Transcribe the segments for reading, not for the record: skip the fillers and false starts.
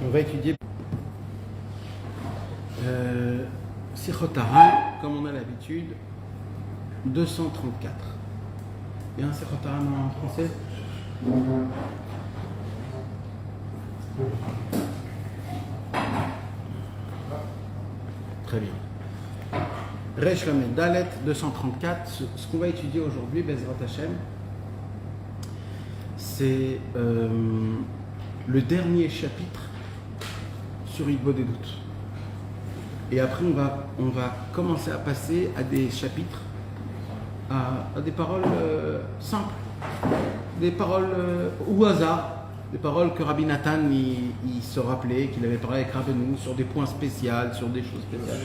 On va étudier Sichot Haran, comme on a l'habitude, 234. Il y a un Sichot Haran en français? Très bien. Resh Lamed Dalet 234. Ce qu'on va étudier aujourd'hui, Bezrat Hashem, c'est le dernier chapitre sur Hitbodedut. Et après, on va commencer à passer à des chapitres, à des paroles simples, des paroles au hasard, des paroles que Rabbi Nathan il se rappelait, qu'il avait parlé avec Rabbeinu sur des points spéciaux, sur des choses spéciales.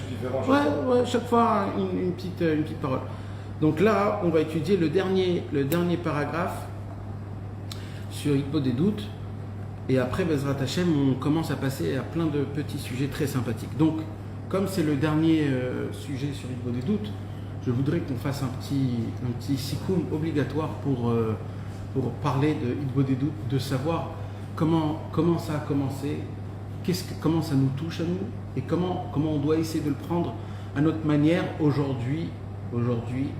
Ouais, chaque fois une petite parole. Donc là, on va étudier le dernier paragraphe sur Hitbodedut. Et après, Bezrat Hashem, on commence à passer à plein de petits sujets très sympathiques. Donc, comme c'est le dernier sujet sur Hitbodedut, je voudrais qu'on fasse un petit sikkum obligatoire pour parler de Hitbodedut, de savoir comment ça a commencé, comment ça nous touche à nous, et comment on doit essayer de le prendre à notre manière aujourd'hui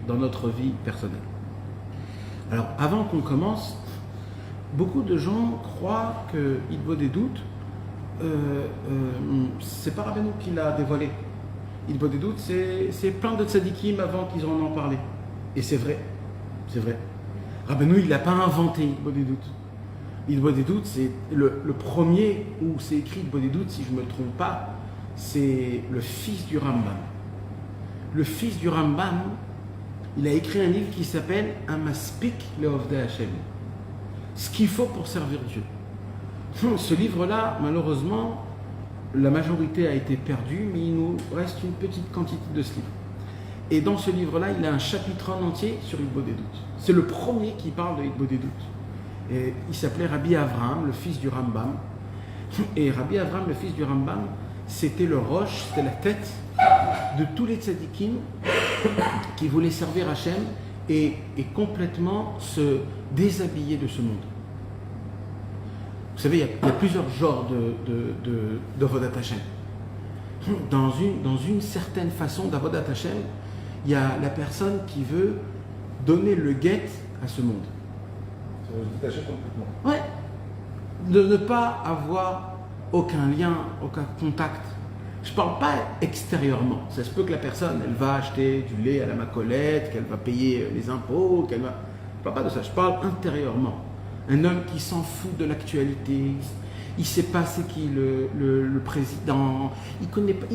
dans notre vie personnelle. Alors, avant qu'on commence, beaucoup de gens croient que Hitbodedut, c'est pas Rabbeinu qui l'a dévoilé. Hitbodedut, c'est plein de tzadikim avant qu'ils en ont parlé. Et c'est vrai. Rabbeinu, il n'a pas inventé Hitbodedut. Hitbodedut, c'est le premier où c'est écrit Hitbodedut, si je ne me trompe pas, c'est le fils du Rambam. Le fils du Rambam, il a écrit un livre qui s'appelle Amaspik Leovdei Hashem. Ce qu'il faut pour servir Dieu. Ce livre-là, malheureusement, la majorité a été perdue, mais il nous reste une petite quantité de ce livre. Et dans ce livre-là, il a un chapitre en entier sur Hitbodedut. C'est le premier qui parle de Hitbodedut. Et il s'appelait Rabbi Avraham, le fils du Rambam. Et Rabbi Avraham, le fils du Rambam, c'était le roche, c'était la tête de tous les tzadikim qui voulaient servir Hachem et complètement se déshabiller de ce monde. Vous savez, il y a plusieurs genres de Avodat Hashem. Dans une certaine façon d'Avodat Hashem, il y a la personne qui veut donner le guet à ce monde. Ça veut se détacher complètement. Ouais. De ne pas avoir aucun lien, aucun contact. Je ne parle pas extérieurement. Ça se peut que la personne, elle va acheter du lait à la Macolette, qu'elle va payer les impôts, Je ne parle pas de ça. Je parle intérieurement. Un homme qui s'en fout de l'actualité. Il ne sait pas c'est qui le président. Il connaît pas.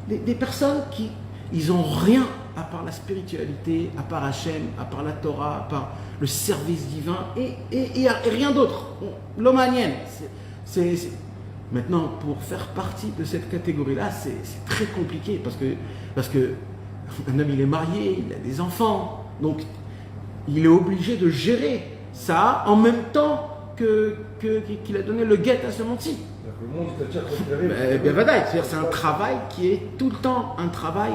Des personnes qui ils n'ont rien à part la spiritualité, à part Hachem, à part la Torah, à part le service divin et rien d'autre. L'homme agnène. Maintenant, pour faire partie de cette catégorie-là, c'est très compliqué parce que un homme, il est marié, il a des enfants, donc il est obligé de gérer ça en même temps qu'il a donné le guet à ce monde-ci. Le monde t'attire très c'est un travail qui est tout le temps un travail,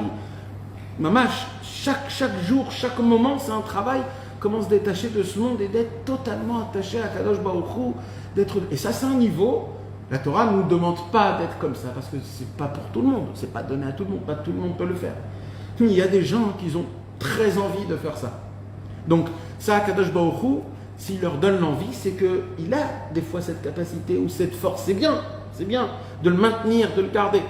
mamash, chaque jour, chaque moment, c'est un travail, comment se détacher de ce monde et d'être totalement attaché à Kadosh Baruch Hu, et ça c'est un niveau. La Torah ne nous demande pas d'être comme ça, parce que c'est pas pour tout le monde, c'est pas donné à tout le monde, pas tout le monde peut le faire. Il y a des gens qui ont très envie de faire ça. Donc, ça, Kadosh Baruch Hu, s'il leur donne l'envie, c'est qu'il a des fois cette capacité ou cette force. C'est bien de le maintenir, de le garder.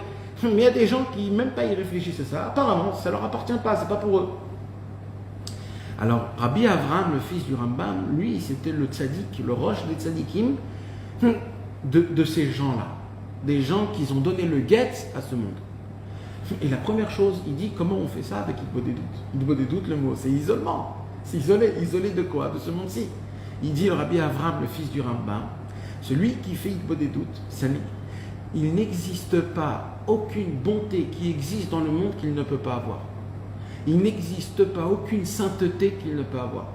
Mais il y a des gens qui même pas y réfléchissent à ça. Apparemment, ça leur appartient pas, c'est pas pour eux. Alors, Rabbi Avraham, le fils du Rambam, lui, c'était le tzaddik, le roche des tzaddikim, de ces gens-là, des gens qui ont donné le guet à ce monde. Et la première chose, il dit comment on fait ça avec Hitbodedut. Hitbodedut, le mot, c'est isolement. C'est isolé de quoi? De ce monde-ci. Il dit, le Rabbi Avraham, le fils du Rambam, celui qui fait Hitbodedut, il n'existe pas aucune bonté qui existe dans le monde qu'il ne peut pas avoir. Il n'existe pas aucune sainteté qu'il ne peut avoir.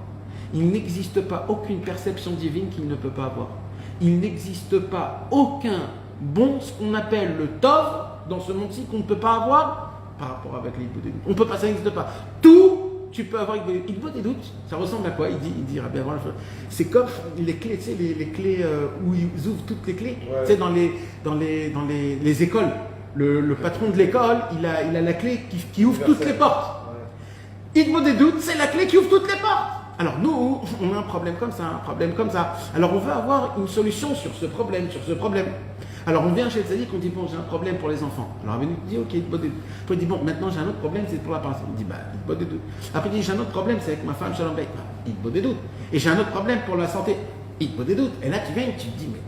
Il n'existe pas aucune perception divine qu'il ne peut pas avoir. Il n'existe pas aucun ce qu'on appelle le tov, dans ce monde-ci qu'on ne peut pas avoir par rapport avec l'Hitbodedut. On peut pas, ça n'existe pas. Tout tu peux avoir Hitbodedut. Ça ressemble à quoi? Il dit Rabbi Avraham, c'est comme les clés, tu sais, les clés où ils ouvrent toutes les clés. Ouais. Tu sais, dans les écoles. Le patron de l'école, il a la clé qui ouvre toutes les portes. Hitbodedut, c'est la clé qui ouvre toutes les portes. Alors nous, on a un problème comme ça. Alors on veut avoir une solution sur ce problème. Alors on vient chez le tzaddik, on dit bon, j'ai un problème pour les enfants. Alors il dit ok, Hitbodedut. Après il dit bon, maintenant j'ai un autre problème, c'est pour la personne. Il dit bah, Hitbodedut. Après il dit j'ai un autre problème, c'est avec ma femme Shalom Beit. Hitbodedut. Et j'ai un autre problème pour la santé. Hitbodedut. Et là tu viens et tu te dis mais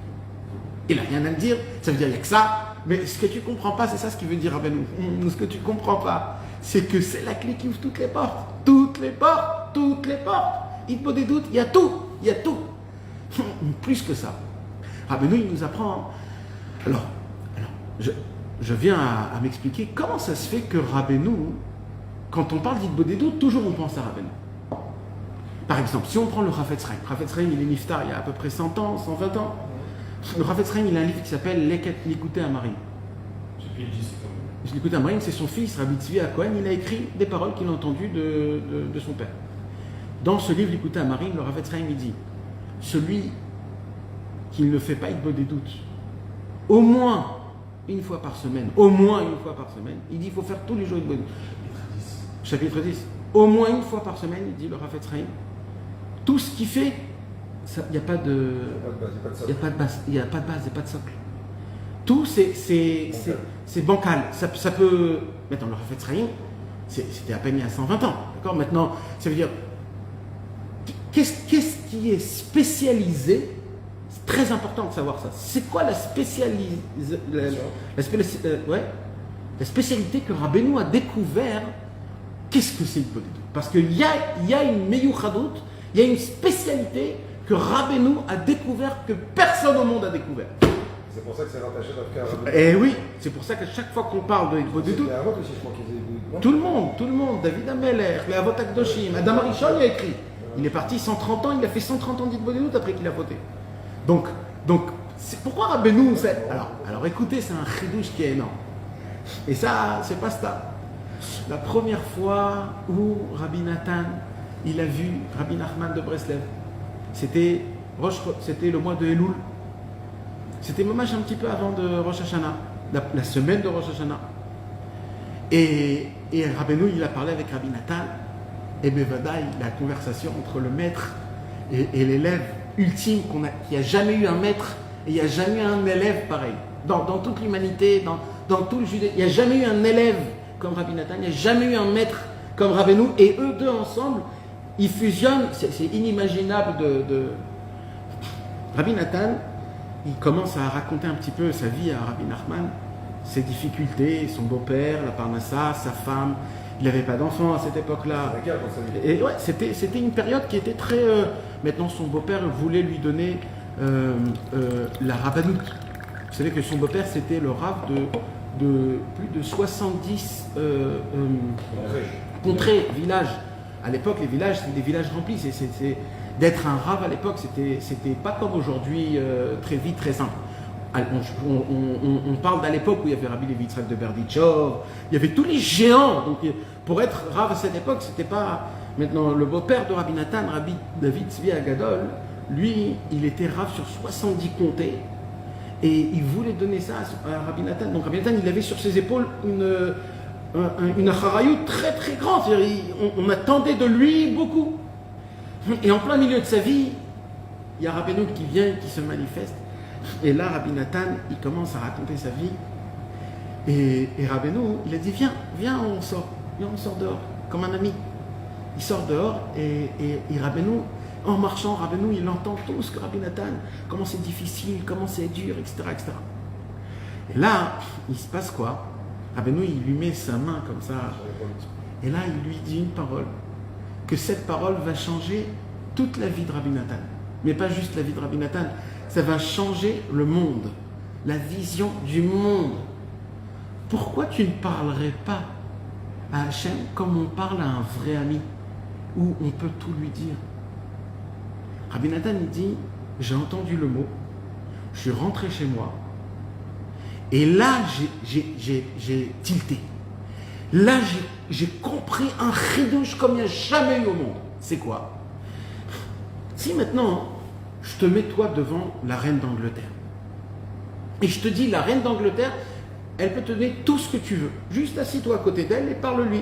il n'a rien à me dire, ça veut dire il n'y a que ça. Mais ce que tu ne comprends pas, c'est ça ce qu'il veut dire Rabbeinu. Ce que tu ne comprends pas, c'est que c'est la clé qui ouvre toutes les portes. Toutes les portes. Hitbodedut, il y a tout. Plus que ça. Rabbeinu, il nous apprend. Alors je viens à m'expliquer comment ça se fait que Rabbeinu, quand on parle d'Hitbodedut, toujours on pense à Rabbeinu. Par exemple, si on prend le Chafetz Chaim, il est niftar il y a à peu près 100 ans, 120 ans. Le Chafetz Chaim, il a un livre qui s'appelle Likutei Amarim. Likutei Amarim, c'est son fils, Rabbi Tzvi HaKohen, il a écrit des paroles qu'il a entendues de son père. Dans ce livre Likutei Amarim, le Chafetz Chaim, il dit celui qui ne fait pas Hitbodedut, au moins une fois par semaine, il dit il faut faire tous les jours Hitbodedut. Chapitre 10. Au moins une fois par semaine, il dit le Chafetz Chaim, tout ce qu'il fait, il n'y a pas de base, il n'y a pas de socle. Tout c'est bancal. Ça peut. Maintenant, le Chafetz Chaim, c'était à peine il y a 120 ans. D'accord? Maintenant, ça veut dire. Qu'est-ce qui est spécialisé? C'est très important de savoir ça. C'est quoi la spécialité que Rabbeinu a découvert? Qu'est-ce que c'est Hitbodedut? Parce qu'il y a une meyuchadut, il y a une spécialité que Rabbeinu a découvert, que personne au monde a découvert. C'est pour ça que c'est rattaché à Rabbeinu. Eh oui, c'est pour ça qu'à chaque fois qu'on parle de Hitbodedut, tout le monde, David Ameller, les Avot HaKadoshim, Adam Arishon il a écrit. Il est parti 130 ans, il a fait 130 ans d'Hitbodedut après qu'il a voté. Donc c'est pourquoi Rabbeinu, alors écoutez, c'est un chidouche qui est énorme. Et ça, c'est pas ça. La première fois où Rabbi Nathan, il a vu Rabbi Nachman de Breslev, c'était le mois de Elul. C'était un petit peu avant de Rosh Hashanah, la semaine de Rosh Hashanah. Et Rabbeinu, il a parlé avec Rabbi Nathan, et Bevadaï, la conversation entre le maître et l'élève ultime, qu'il n'y a jamais eu un maître et il n'y a jamais eu un élève pareil. Dans toute l'humanité, dans tout le judaïsme, il n'y a jamais eu un élève comme Rabbi Nathan, il n'y a jamais eu un maître comme Rabbeinu, et eux deux ensemble, ils fusionnent, c'est inimaginable de... Rabbi Nathan, il commence à raconter un petit peu sa vie à Rabbi Nachman, ses difficultés, son beau-père, la parnassa, sa femme, il n'avait pas d'enfant à cette époque-là. Et ouais, c'était une période qui était très... Maintenant, son beau-père voulait lui donner la rabbanout. Vous savez que son beau-père, c'était le rav de plus de 70 contrées, villages. À l'époque, les villages, c'était des villages remplis. D'être un rav à l'époque, c'était pas comme aujourd'hui, très vite, très simple. On parle d'à l'époque où il y avait Rabbi Levi Yitzhak de Berdichov, il y avait tous les géants. Donc, pour être rav à cette époque, c'était pas... Maintenant, le beau-père de Rabbi Nathan, Rabbi David Tzvi Agadol, lui, il était rav sur 70 comtés. Et il voulait donner ça à Rabbi Nathan. Donc Rabbi Nathan, il avait sur ses épaules une acharayut très très grande. On attendait de lui beaucoup. Et en plein milieu de sa vie, il y a Rabbeinu qui vient, qui se manifeste. Et là, Rabbi Nathan, il commence à raconter sa vie. Et Rabbeinu, il a dit, viens, on sort dehors, comme un ami. Il sort dehors et Rabbeinu, en marchant, Rabbeinu, il entend tout ce que Rabbi Nathan, comment c'est difficile, comment c'est dur, etc., etc. Et là, il se passe quoi? Rabbeinu, il lui met sa main comme ça. Et là, il lui dit une parole. Que cette parole va changer toute la vie de Rabbi Nathan. Mais pas juste la vie de Rabbi Nathan. Ça va changer le monde. La vision du monde. Pourquoi tu ne parlerais pas à Hachem comme on parle à un vrai ami? Où on peut tout lui dire. Rabbi Nathan, il dit, j'ai entendu le mot, je suis rentré chez moi, et là, j'ai tilté. Là, j'ai compris un chidouche comme il n'y a jamais eu au monde. C'est quoi? Si maintenant, je te mets toi devant la reine d'Angleterre, et je te dis, la reine d'Angleterre, elle peut te donner tout ce que tu veux. Juste assis-toi à côté d'elle et parle-lui.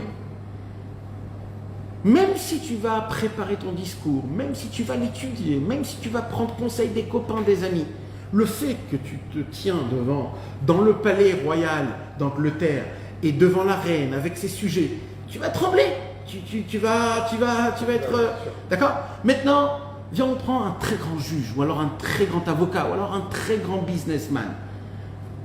Même si tu vas préparer ton discours, même si tu vas l'étudier, même si tu vas prendre conseil des copains, des amis, le fait que tu te tiens dans le palais royal d'Angleterre et devant la reine avec ses sujets, tu vas trembler. Tu vas être... D'accord? Maintenant, viens, on prend un très grand juge, ou alors un très grand avocat, ou alors un très grand businessman.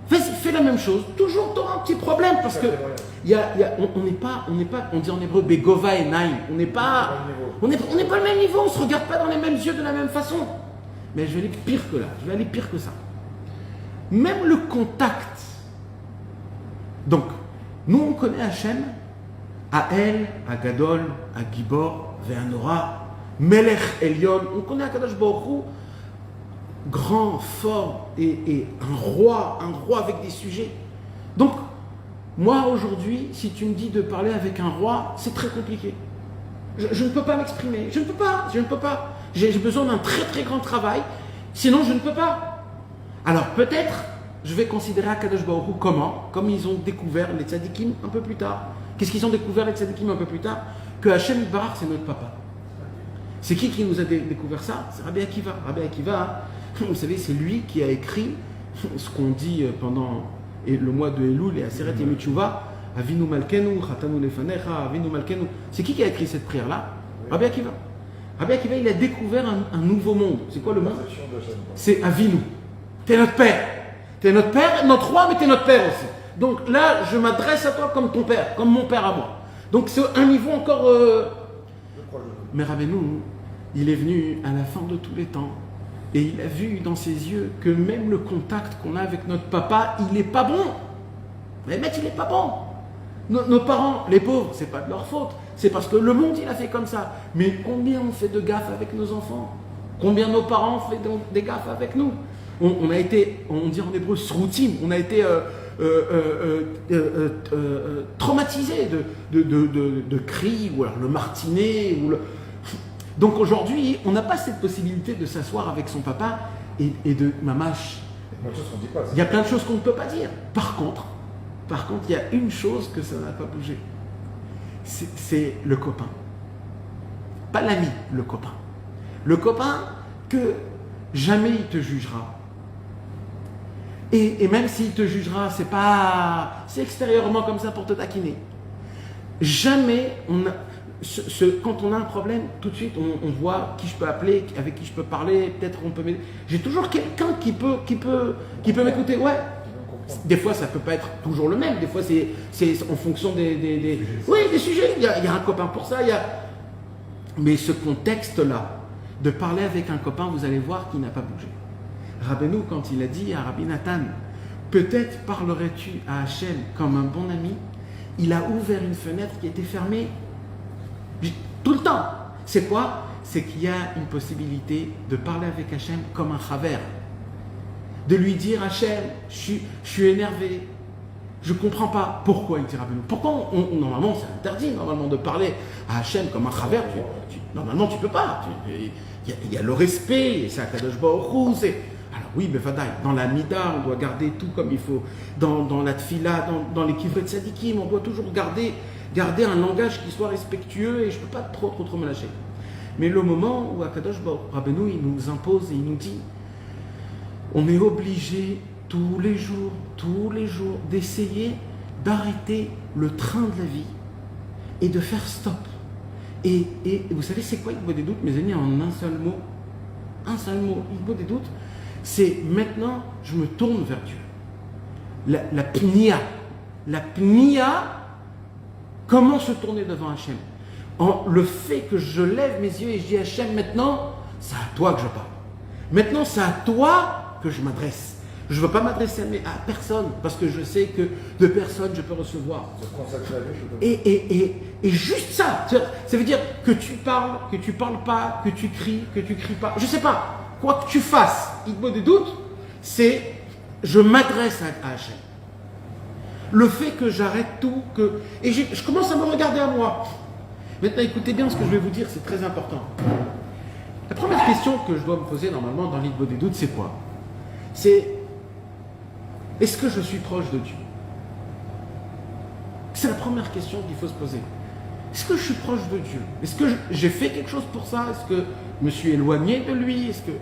Vas-y, fais la même chose. Toujours, tu auras un petit problème, parce que on n'est pas, on dit en hébreu, begova et naïm. On n'est pas le même niveau, on ne se regarde pas dans les mêmes yeux de la même façon. Mais je vais aller pire que là, je vais aller pire que ça. Même le contact. Donc, nous on connaît Hachem, à El, à Gadol, à Gibor, Ve'anora, Melech Elion. On connaît Akadosh Baruch Hu, grand, fort et un roi avec des sujets. Donc, moi aujourd'hui, si tu me dis de parler avec un roi, c'est très compliqué. Je ne peux pas m'exprimer, je ne peux pas. J'ai besoin d'un très très grand travail, sinon je ne peux pas. Alors peut-être, je vais considérer Akadosh Baruch Hu comment? Comme ils ont découvert les tzadikim un peu plus tard. Qu'est-ce qu'ils ont découvert les tzadikim un peu plus tard? Que Hachem Yitbarach, c'est notre papa. C'est qui nous a découvert ça? C'est Rabbi Akiva. Rabbi Akiva, vous savez, c'est lui qui a écrit ce qu'on dit pendant le mois de Elul et Aseret Yemei Teshuvah, Avinu Malkenu, Chatanu Lefanecha, Avinu Malkenu. C'est qui a écrit cette prière-là? Rabbi Akiva. Rabbi Akiva, il a découvert un nouveau monde. C'est quoi le monde? C'est Avinu. T'es notre père. T'es notre père, notre roi, mais t'es notre père aussi. Donc là, je m'adresse à toi comme ton père, comme mon père à moi. Donc c'est un niveau encore... Mais Rabbeinu, il est venu à la fin de tous les temps et il a vu dans ses yeux que même le contact qu'on a avec notre papa, il n'est pas bon. Mais mec, il n'est pas bon. Nos parents, les pauvres, c'est pas de leur faute. C'est parce que le monde, il a fait comme ça. Mais combien on fait de gaffes avec nos enfants? Combien nos parents font des gaffes avec nous? On a été, on dit en hébreu, sroutim, on a été traumatisés de cris, ou alors le martinet, ou le... Donc aujourd'hui, on n'a pas cette possibilité de s'asseoir avec son papa et de mamache. Il y a plein de choses qu'on ne peut pas dire. Par contre, il y a une chose que ça n'a pas bougé. C'est le copain. Pas l'ami, le copain. Le copain que jamais il te jugera. Et même s'il te jugera, c'est extérieurement comme ça pour te taquiner. Jamais quand on a un problème, tout de suite on voit qui je peux appeler, avec qui je peux parler, peut-être on peut m'aider. J'ai toujours quelqu'un qui peut m'écouter. Ouais. Des fois ça peut pas être toujours le même. Des fois c'est en fonction des sujets. Il y a un copain pour ça. Mais ce contexte-là, de parler avec un copain, vous allez voir qu'il n'a pas bougé. Rabbeinu, quand il a dit à Rabbi Nathan, peut-être parlerais-tu à Hachem comme un bon ami, il a ouvert une fenêtre qui était fermée tout le temps. C'est quoi? C'est qu'il y a une possibilité de parler avec Hachem comme un chaver. De lui dire, Hachem, je suis énervé, je ne comprends pas. Pourquoi? Il dit Rabbeinu. Pourquoi normalement c'est interdit normalement de parler à Hachem comme un chaver. Normalement tu ne peux pas. Il y a le respect, et c'est Akadosh Baruch Hu, alors oui, mais Vadaï, dans la Mida, on doit garder tout comme il faut. Dans la Tfila, dans les Kivret Tzadikim, on doit toujours garder un langage qui soit respectueux et je ne peux pas trop me lâcher. Mais le moment où Akadosh Baruch Rabbeinu, il nous impose et il nous dit, on est obligé tous les jours, d'essayer d'arrêter le train de la vie et de faire stop. Et vous savez, c'est quoi Igbo des doutes, mes amis, en un seul mot? Igbo des doutes, c'est maintenant, je me tourne vers Dieu. La pnia. La pnia, comment se tourner devant Hachem? Le fait que je lève mes yeux et je dis Hachem, maintenant, c'est à toi que je parle. Maintenant, c'est à toi que je m'adresse. Je ne veux pas m'adresser à personne, parce que je sais que de personne je peux recevoir. Et juste ça, ça veut dire que tu parles pas, que tu cries pas. Je ne sais pas, quoi que tu fasses, il y a des doutes, c'est je m'adresse à Hachem. Le fait que j'arrête tout, et je commence à me regarder à moi. Maintenant, écoutez bien ce que je vais vous dire, c'est très important. La première question que je dois me poser normalement dans l'Hitbodedut des doutes, c'est quoi? C'est, est-ce que je suis proche de Dieu? C'est la première question qu'il faut se poser. Est-ce que je suis proche de Dieu? Est-ce que j'ai fait quelque chose pour ça? Est-ce que je me suis éloigné de lui? Est-ce que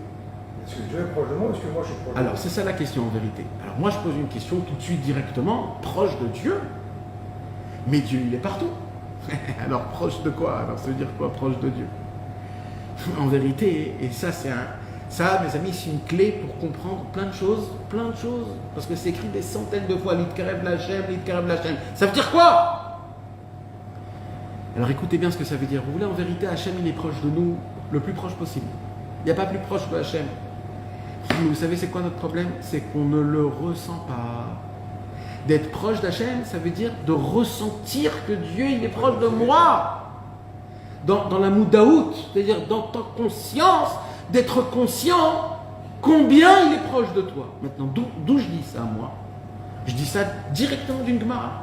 Dieu est proche de moi ou est-ce que moi je suis proche de lui? Alors, c'est ça la question en vérité. Alors, moi, je pose une question tout de suite directement, proche de Dieu. Mais Dieu, il est partout. Alors, proche de quoi? Alors, ça veut dire quoi, proche de Dieu? En vérité, et ça, ça, mes amis, c'est une clé pour comprendre plein de choses, parce que c'est écrit des centaines de fois, Litkarev Lachem, Litkarev Lachem. Ça veut dire quoi? Alors, écoutez bien ce que ça veut dire. Vous voulez, en vérité, Hachem, il est proche de nous, le plus proche possible. Il n'y a pas plus proche que Hachem. Mais vous savez, c'est quoi notre problème? C'est qu'on ne le ressent pas. D'être proche d'Hachem, ça veut dire de ressentir que Dieu, il est proche de moi. Dans la moudaout, c'est-à-dire dans ta conscience, d'être conscient combien il est proche de toi. Maintenant, d'où je dis ça, moi? Je dis ça directement d'une Gemara.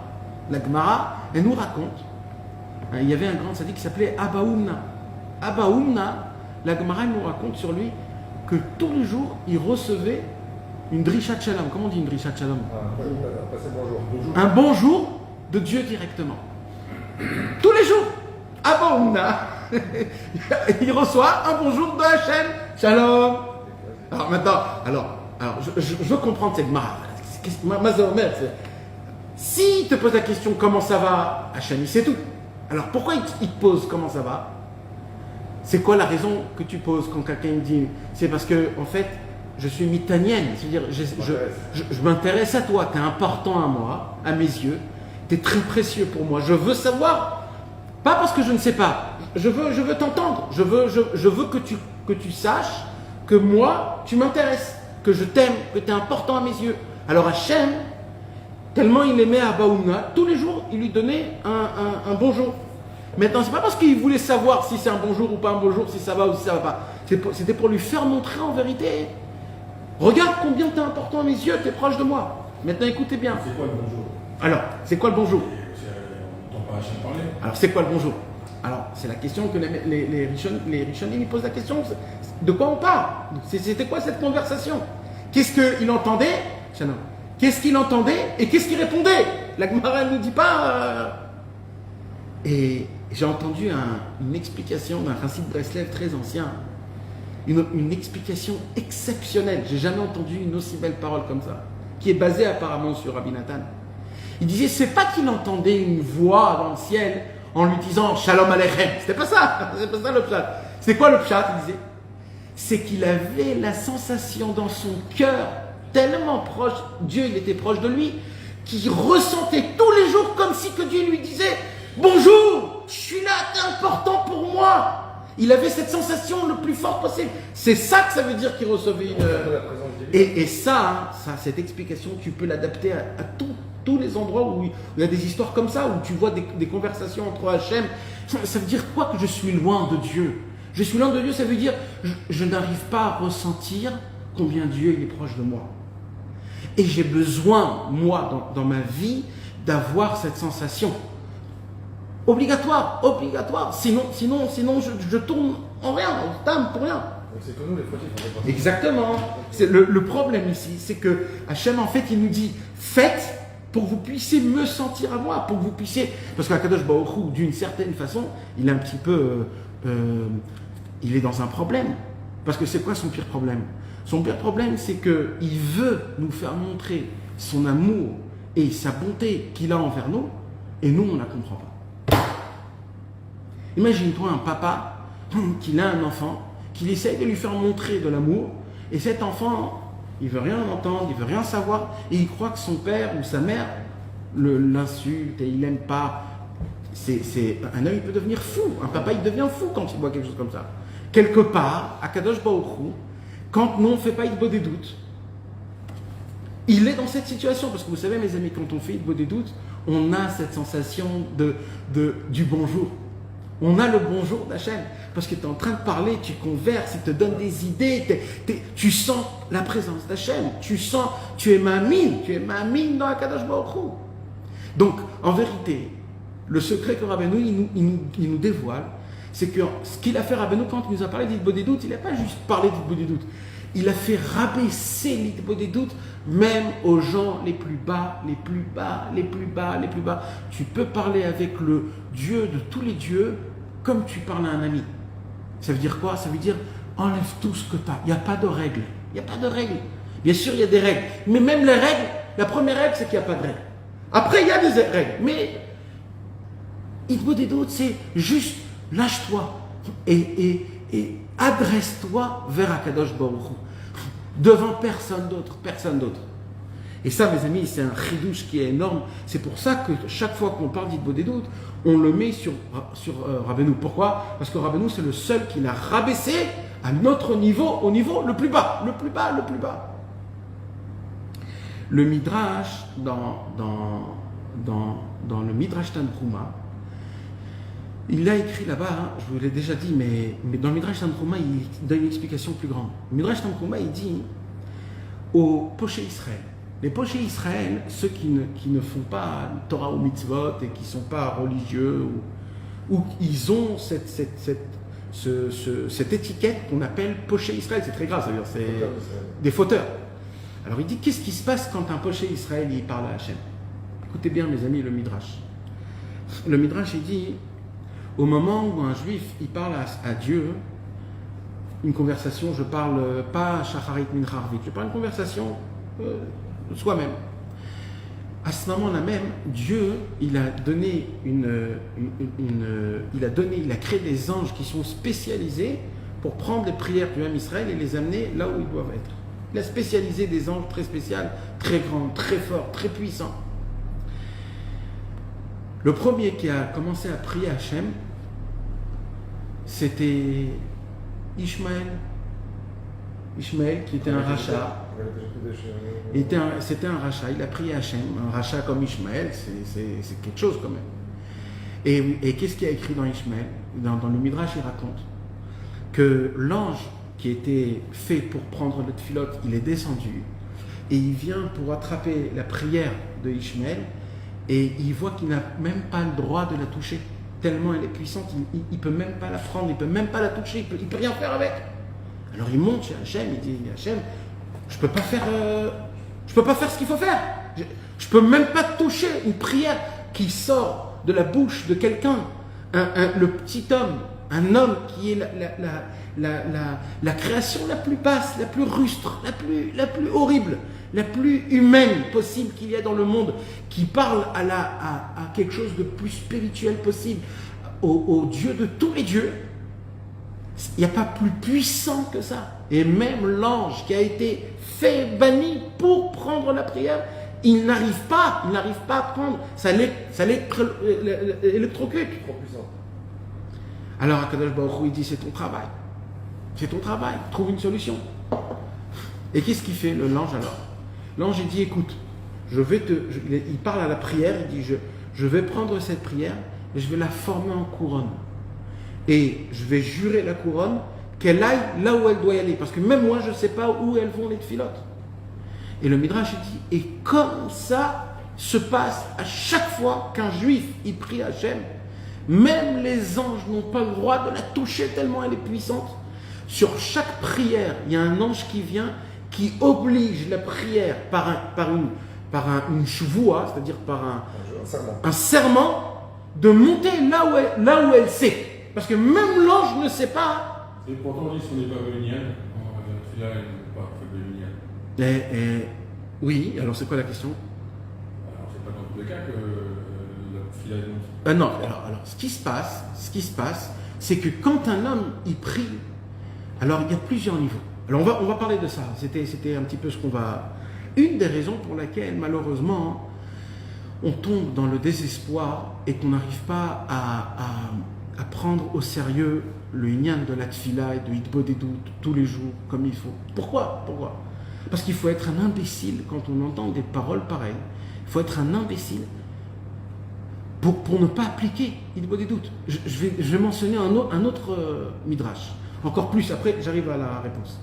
La Gemara, elle nous raconte, il y avait un grand sadique qui s'appelait Abba Oumna. Abba Oumna, la Gemara, elle nous raconte sur lui que tous les jours, il recevait une drishat shalom. Comment on dit une drishat shalom? Passer bonjour. Un bonjour de Dieu directement. Tous les jours. Abba Oumna, il reçoit un bonjour de Hachem. Shalom. Alors maintenant, je veux comprendre cette Gemara. S'il te pose la question comment ça va, Hachem, il sait tout. Alors pourquoi il te pose comment ça va? C'est quoi la raison que tu poses quand quelqu'un me dit? C'est parce que, en fait, je suis mitanienne. C'est-à-dire, je m'intéresse à toi. Tu es important à moi, à mes yeux. Tu es très précieux pour moi. Je veux savoir. Pas parce que je ne sais pas. Je veux t'entendre. Je veux que tu saches que moi, tu m'intéresses. Que je t'aime. Que tu es important à mes yeux. Alors Hachem, tellement il aimait Abba Oumna, tous les jours, il lui donnait un bonjour. Maintenant, c'est pas parce qu'il voulait savoir si c'est un bonjour ou pas un bonjour, si ça va ou si ça va pas. C'était pour lui faire montrer en vérité. Regarde combien tu es important à mes yeux, tu es proche de moi. Maintenant, écoutez bien. C'est quoi le bonjour? Alors, c'est quoi le bonjour? On n'entend pas Hachem parler. Alors, c'est quoi le bonjour? Alors, c'est la question que les Rishonim ils posent la question. De quoi on parle? C'était quoi cette conversation? Qu'est-ce qu'il entendait? Qu'est-ce qu'il entendait et qu'est-ce qu'il répondait? La Gemara ne nous dit pas. Et j'ai entendu une explication d'un Chassid Breslev très ancien, une explication exceptionnelle. J'ai jamais entendu une aussi belle parole comme ça, qui est basée apparemment sur Rabbi Nathan. Il disait, c'est pas qu'il entendait une voix dans le ciel en lui disant Shalom Aleichem. C'était pas ça, c'est pas ça le pshat. C'est quoi le pshat? Il disait, c'est qu'il avait la sensation dans son cœur tellement proche, Dieu il était proche de lui, qu'il ressentait tous les jours comme si que Dieu lui disait bonjour, je suis là, t'es important pour moi. Il avait cette sensation le plus fort possible. C'est ça que ça veut dire qu'il recevait une. Et ça, cette explication, tu peux l'adapter à tous les endroits où il y a des histoires comme ça, où tu vois des conversations entre Hachem. Ça veut dire quoi que je suis loin de Dieu? Je suis loin de Dieu, ça veut dire je n'arrive pas à ressentir combien Dieu il est proche de moi. Et j'ai besoin, moi, dans ma vie, d'avoir cette sensation. Obligatoire. Sinon je tourne en rien, en tame pour rien. Donc c'est que nous les fautifs. Exactement. C'est le problème ici, c'est que Hachem, en fait, il nous dit faites pour que vous puissiez me sentir à moi, pour que vous puissiez. Parce qu'Akadosh Baruch Hu, d'une certaine façon, il est un petit peu. Il est dans un problème. Parce que c'est quoi son pire problème? Son pire problème, c'est qu'il veut nous faire montrer son amour et sa bonté qu'il a envers nous, et nous, on ne la comprend pas. Imagine-toi un papa qui a un enfant, qu'il essaye de lui faire montrer de l'amour, et cet enfant, il veut rien entendre, il veut rien savoir, et il croit que son père ou sa mère l'insulte et il l'aime pas. Un homme, il peut devenir fou. Un papa, il devient fou quand il voit quelque chose comme ça. Quelque part, à Kadosh Baruch Hu, quand nous on ne fait pas Hitbodedut des doutes, il est dans cette situation. Parce que vous savez, mes amis, quand on fait Hitbodedut des doutes, on a cette sensation du bonjour. On a le bonjour d'Hachem. Parce que tu es en train de parler, tu converses, il te donne des idées, tu sens la présence d'Hachem. Tu es ma mine dans la Kadosh Baruch Hu. Donc, en vérité, le secret que Rabbeinu il nous dévoile, c'est que ce qu'il a fait Rabbeinu quand il nous a parlé d'Hitbodedut, il n'a pas juste parlé d'Hitbodedut, il a fait rabaisser l'Hitbodedut même aux gens les plus bas, les plus bas, les plus bas, les plus bas. Tu peux parler avec le Dieu de tous les dieux comme tu parles à un ami. Ça veut dire quoi? Ça veut dire enlève tout ce que tu as. Il n'y a pas de règles. Il n'y a pas de règles. Bien sûr, il y a des règles. Mais même les règles, la première règle, c'est qu'il n'y a pas de règles. Après, il y a des règles. Mais Hitbodedut, c'est juste lâche-toi et adresse-toi vers Akadosh Baruch Hu. Devant personne d'autre, personne d'autre. Et ça, mes amis, c'est un chidouche qui est énorme. C'est pour ça que chaque fois qu'on parle d'Hitbodedut, on le met sur Rabbeinu. Pourquoi? Parce que Rabbeinu, c'est le seul qui l'a rabaissé à notre niveau, au niveau le plus bas, le plus bas, le plus bas. Le Midrash, dans le Midrash Tanchuma, il l'a écrit là-bas, hein, je vous l'ai déjà dit, mais dans le Midrash Tanchuma, il donne une explication plus grande. Le Midrash Tanchuma, il dit aux pochés Israël, les pochés Israël, ceux qui ne font pas Torah ou mitzvot et qui ne sont pas religieux, ou ils ont cette étiquette qu'on appelle poché Israël, c'est très grave, c'est-à-dire c'est des fauteurs. Alors il dit, qu'est-ce qui se passe quand un poché Israël il parle à Hachem? Écoutez bien mes amis le Midrash. Le Midrash il dit, au moment où un juif il parle à Dieu, une conversation, je parle pas Shacharit Mincha Arvit, je parle une conversation de soi-même. À ce moment-là même, Dieu, il a créé des anges qui sont spécialisés pour prendre les prières du même Israël et les amener là où ils doivent être. Il a spécialisé des anges très spéciaux, très grands, très forts, très puissants. Le premier qui a commencé à prier Hachem, c'était Ishmaël. Ishmaël, qui était un rachat. C'était un rachat, il a prié Hachem. Un rachat comme Ishmaël, c'est quelque chose quand même. Et qu'est-ce qu'il y a écrit dans Ishmaël? Dans le Midrash, il raconte que l'ange qui était fait pour prendre le tfilot, il est descendu et il vient pour attraper la prière de Ishmaël et il voit qu'il n'a même pas le droit de la toucher. Tellement elle est puissante, il ne peut même pas la prendre, il ne peut même pas la toucher, il ne peut rien faire avec. Alors il monte chez Hachem, il dit Hachem, je peux pas faire ce qu'il faut faire. Je peux même pas toucher une prière qui sort de la bouche de quelqu'un, le petit homme, un homme qui est la création la plus basse, la plus rustre, la plus horrible, la plus humaine possible qu'il y a dans le monde, qui parle à quelque chose de plus spirituel possible, au Dieu de tous les dieux. Il n'y a pas plus puissant que ça. Et même l'ange qui a été fait, banni pour prendre la prière, il n'arrive pas à prendre. Ça l'électrocute. Trop puissant. Alors Akadosh Baruch Hu, il dit, c'est ton travail. C'est ton travail. Trouve une solution. Et qu'est-ce qu'il fait l'ange alors? L'ange, il dit, écoute, il parle à la prière, il dit, je vais prendre cette prière et je vais la former en couronne. Et je vais jurer la couronne qu'elle aille là où elle doit y aller. Parce que même moi, je ne sais pas où elles vont les tfilotes. Et le Midrash dit, et comme ça se passe à chaque fois qu'un juif il prie Hachem, même les anges n'ont pas le droit de la toucher tellement elle est puissante. Sur chaque prière, il y a un ange qui vient, qui oblige la prière par une shvoua, c'est-à-dire par un serment, de monter là où elle sait. Parce que même l'ange ne sait pas. Et pourtant, on dit qu'on n'est pas bénien, on va dire que là, il n'est pas fait bénien. Oui, alors c'est quoi la question? Alors, c'est pas dans tous les cas que la fila est non, alors ce qui se passe, c'est que quand un homme il prie, alors il y a plusieurs niveaux. Alors on va parler de ça. C'était un petit peu ce qu'on va. Une des raisons pour laquelle malheureusement on tombe dans le désespoir et qu'on n'arrive pas à prendre au sérieux le inyan de la tfila et de Hitbodedut tous les jours comme il faut. Pourquoi? Parce qu'il faut être un imbécile quand on entend des paroles pareilles. Il faut être un imbécile pour ne pas appliquer Hitbodedut. Je vais mentionner un autre midrash. Encore plus, après j'arrive à la réponse.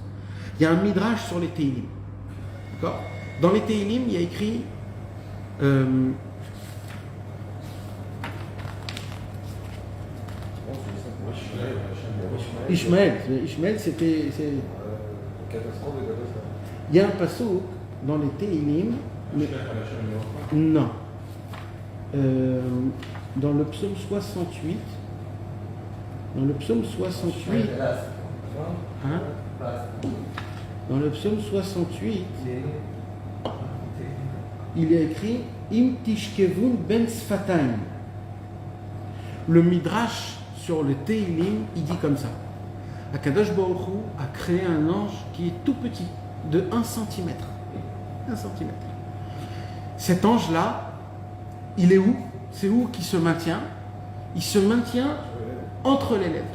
Il y a un midrash sur les Tehillim. D'accord? Dans les Tehillim, il y a écrit Ishmaël, c'était. Catastrophe de catastrophe. Il y a un passouk dans les Tehillim, mais non. Dans le psaume 68, hein, dans le psaume 68, il est écrit Im tishkevun ben sfataim. Le Midrash sur le Tehillim, il dit comme ça. Akadosh Baruch Hu a créé un ange qui est tout petit, de 1 cm. 1 cm. Cet ange-là, il est où? C'est où qu'il se maintient? Il se maintient entre les lèvres.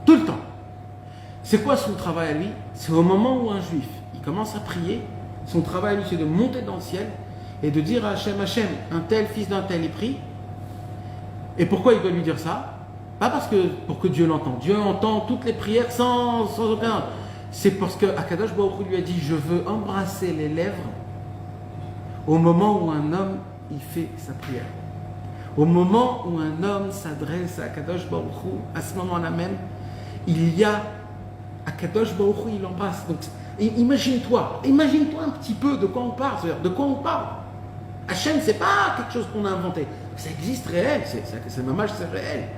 Tout le temps. C'est quoi son travail à lui? C'est au moment où un juif, il commence à prier, son travail à lui, c'est de monter dans le ciel et de dire à Hachem, Hachem, un tel fils d'un tel est pris. Et pourquoi il doit lui dire ça? Pas parce que pour que Dieu l'entende. Dieu entend toutes les prières sans aucun. C'est parce que Akadosh Baruch Hu lui a dit, je veux embrasser les lèvres au moment où un homme il fait sa prière. Au moment où un homme s'adresse à Akadosh Baruch Hu, à ce moment-là même, il y a Akadosh Baruch Hu, il l'embrasse. Donc, imagine-toi un petit peu de quoi on parle. C'est-à-dire, de quoi on parle. Hachem, c'est pas quelque chose qu'on a inventé. Ça existe réel, c'est mamage, c'est réel.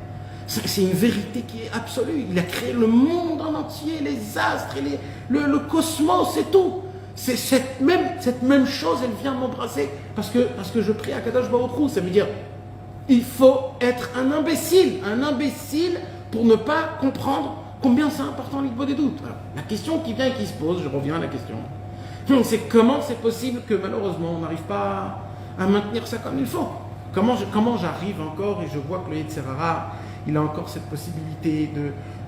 C'est une vérité qui est absolue. Il a créé le monde en entier, les astres, et le cosmos, c'est tout. C'est cette même chose, elle vient m'embrasser parce que je prie à Kadosh Baruch Hu. Ça veut dire, il faut être un imbécile pour ne pas comprendre combien c'est important l'Igbo des doutes. Alors, la question qui vient et qui se pose, je reviens à la question, c'est comment c'est possible que malheureusement on n'arrive pas à maintenir ça comme il faut. Comment j'arrive encore et je vois que le Yetzer Hara, il a encore cette possibilité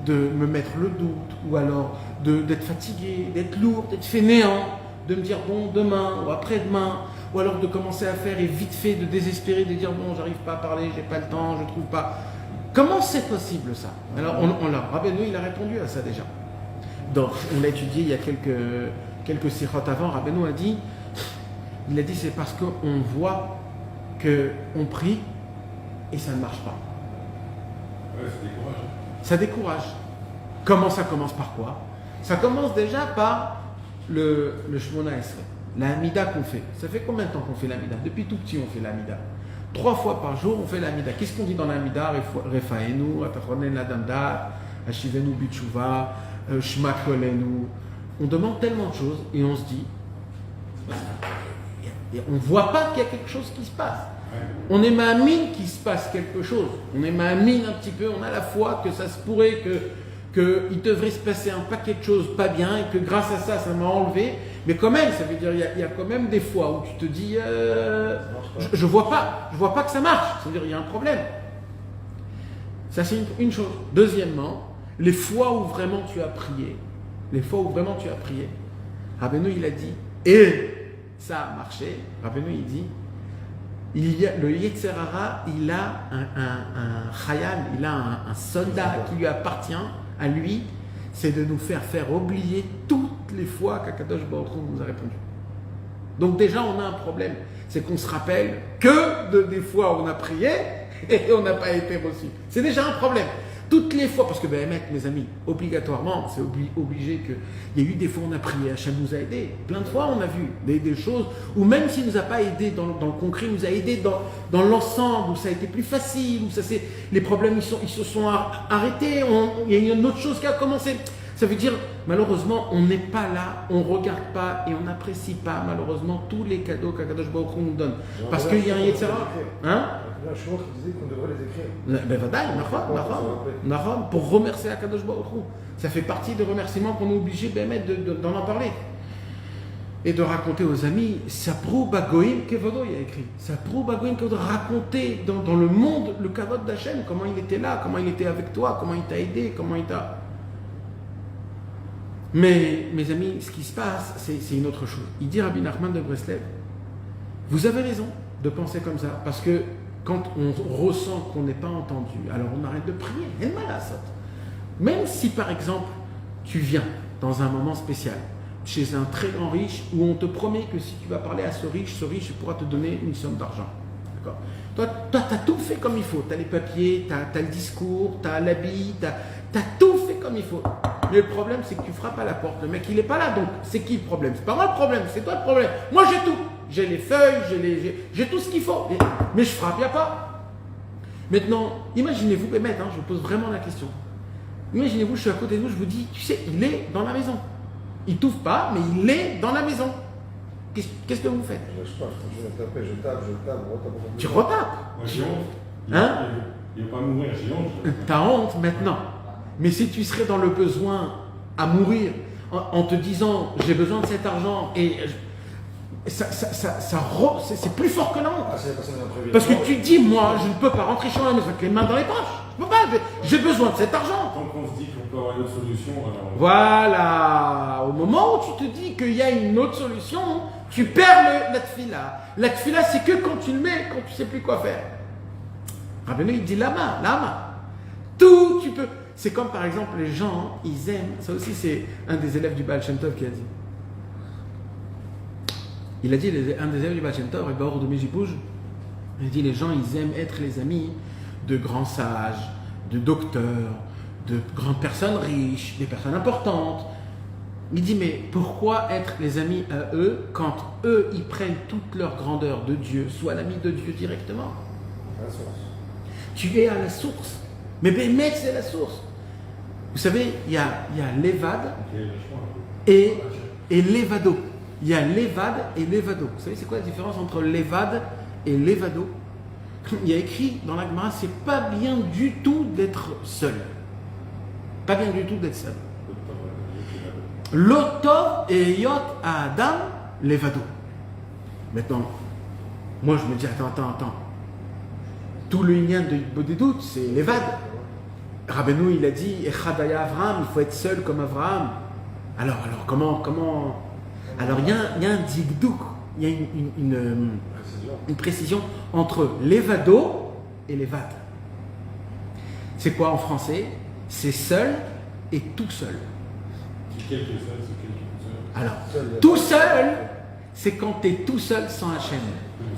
de me mettre le doute, ou alors d'être fatigué, d'être lourd, d'être fainéant, de me dire bon, demain ou après-demain, ou alors de commencer à faire et vite fait de désespérer, de dire bon, j'arrive pas à parler, j'ai pas le temps, je trouve pas. Comment c'est possible ça? Alors Rabbeinu, il a répondu à ça déjà. Donc, on l'a étudié il y a quelques sirotes avant. Rabbeinu a dit, c'est parce qu'on voit qu'on prie et ça ne marche pas. Ouais, ça décourage. Ça décourage. Comment ça commence par quoi? Ça commence déjà par le Shmona Esrei, la Hamida qu'on fait. Ça fait combien de temps qu'on fait l'Hamida? Depuis tout petit, on fait l'Hamida. 3 fois par jour, on fait l'Hamida. Qu'est-ce qu'on dit dans l'Hamida? Refaenu, Atachonen Ladamda, Hashivenu Bitshuva, Shma Kolenu. On demande tellement de choses et on se dit, on ne voit pas qu'il y a quelque chose qui se passe. On est ma'amine qu'il se passe quelque chose. On est ma'amine un petit peu, on a la foi que ça se pourrait qu'il devrait se passer un paquet de choses pas bien et que grâce à ça, ça m'a enlevé. Mais quand même, ça veut dire il y a quand même des fois où tu te dis je vois pas que ça marche. C'est-à-dire il y a un problème. Ça c'est une chose. Deuxièmement, les fois où vraiment tu as prié, Rabbeinu il a dit et ça a marché. Rabbeinu il dit le Yetzer Hara, il a un chayal, il a un soldat qui lui appartient à lui, c'est de nous faire oublier toutes les fois qu'Akadosh Baruch Hu nous a répondu. Donc déjà on a un problème, c'est qu'on se rappelle que des fois où on a prié et on n'a pas été reçu. C'est déjà un problème. Toutes les fois, parce que mes amis, obligatoirement, c'est obligé qu'il y a eu des fois où on a prié, Hachem nous a aidés. Plein de fois on a vu des choses où même s'il ne nous a pas aidés dans le concret, il nous a aidés dans l'ensemble, où ça a été plus facile, où les problèmes ils se sont arrêtés, il y a une autre chose qui a commencé. Ça veut dire, malheureusement, on n'est pas là, on ne regarde pas et on n'apprécie pas, malheureusement, tous les cadeaux qu'Akadosh Baruch Hu nous donne. Parce qu'il y a un Yetzer Hara. Hein? Il y a un chouan qui disait qu'on devrait les écrire. Ben vadaï, nahon, pour remercier Akadosh Baruch Hu. Ça fait partie des remerciements qu'on est obligé d'en parler. Et de raconter aux amis, Saprou Bagoim Kevodo, il y a écrit. Saprou Bagoim Kevodo, raconter dans le monde le Kavod d'Hachem, comment il était là, comment il était avec toi, comment il t'a aidé, comment il t'a. Mais, mes amis, ce qui se passe, c'est une autre chose. Il dit Rabbi Nachman de Breslev, vous avez raison de penser comme ça, parce que quand on ressent qu'on n'est pas entendu, alors on arrête de prier. Même si, par exemple, tu viens dans un moment spécial, chez un très grand riche, où on te promet que si tu vas parler à ce riche pourra te donner une somme d'argent. D'accord. Toi, tu as tout fait comme il faut. Tu as les papiers, tu as le discours, tu as l'habit, tu as tout fait comme il faut. Mais le problème, c'est que tu frappes à la porte. Le mec, il n'est pas là, donc c'est qui le problème? C'est pas moi le problème, c'est toi le problème. Moi, j'ai tout. J'ai les feuilles, j'ai tout ce qu'il faut. Mais je frappe, il n'y a pas. Maintenant, imaginez-vous, Bémet, je vous pose vraiment la question. Imaginez-vous, je suis à côté de vous, je vous dis, tu sais, il est dans la maison. Il ne t'ouvre pas, mais il est dans la maison. Qu'est-ce que vous faites? Je lâche pas, je tape, retape. Tu retapes. Moi, j'ai honte. Hein? Il ne veut pas mourir, j'ai honte. T'as honte maintenant. Mais si tu serais dans le besoin à mourir, en te disant, j'ai besoin de cet argent, et c'est plus fort que la honte. Ah, c'est la personne imprévue. Parce que tu te dis, moi, je ne peux pas rentrer chez moi avec les mains dans les poches. Je peux pas, j'ai besoin de cet argent. Tant qu'on se dit qu'on peut avoir une autre solution, alors... Voilà, au moment où tu te dis qu'il y a une autre solution, tu perds la tfila. La tfila, c'est que quand tu le mets, quand tu ne sais plus quoi faire. Rabbeinu, il dit lama. Tout, tu peux. C'est comme par exemple les gens, ils aiment, ça aussi c'est un des élèves du Baal Shem Tov qui a dit. Il a dit, un des élèves du Baal Shem Tov, et Baor de Mejipouj, il a dit les gens, ils aiment être les amis de grands sages, de docteurs, de grandes personnes riches, des personnes importantes. Il dit, mais pourquoi être les amis à eux quand eux, ils prennent toute leur grandeur de Dieu, soit l'ami de Dieu directement? La source. Tu es à la source. Mais Bémet, c'est la source. Vous savez, il y a l'évad et l'évado. Il y a l'évad et l'évado. Vous savez, c'est quoi la différence entre l'évad et l'évado? Il y a écrit dans la Gemara, c'est pas bien du tout d'être seul. Pas bien du tout d'être seul. L'otov et yot à Adam, l'évado. Maintenant, moi je me dis, attends. Tout le lien de Bodédout, c'est l'évad. Rabbeinu, il a dit, Echadaya Avraham, il faut être seul comme Avraham. Alors comment Alors il y a un digdouk, il y a une précision entre l'évado et l'évad. C'est quoi en français? C'est seul et tout seul. C'est quel qui est seul, c'est quel qui est tout seul? Alors, tout seul, c'est quand tu es tout seul sans Hachem.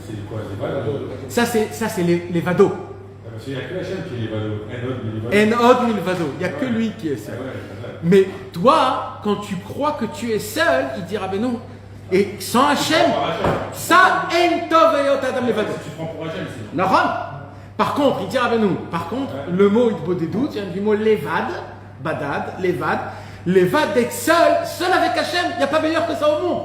C'est quoi, les vados? Ça, c'est l'évado. Parce qu'il n'y a que Hachem qui est les vados. En od milvado. Il n'y a que lui qui est seul. Mais toi, quand tu crois que tu es seul, il dira, ben non. Et sans Hachem, ça, en tov et yot adam levado. Tu prends pour Hachem, c'est Naron. Par contre, il dira, ben non. Par contre, le mot Bodédout vient du mot levad, badad, levad. Levad, d'être seul avec Hachem, il n'y a pas meilleur que ça au monde.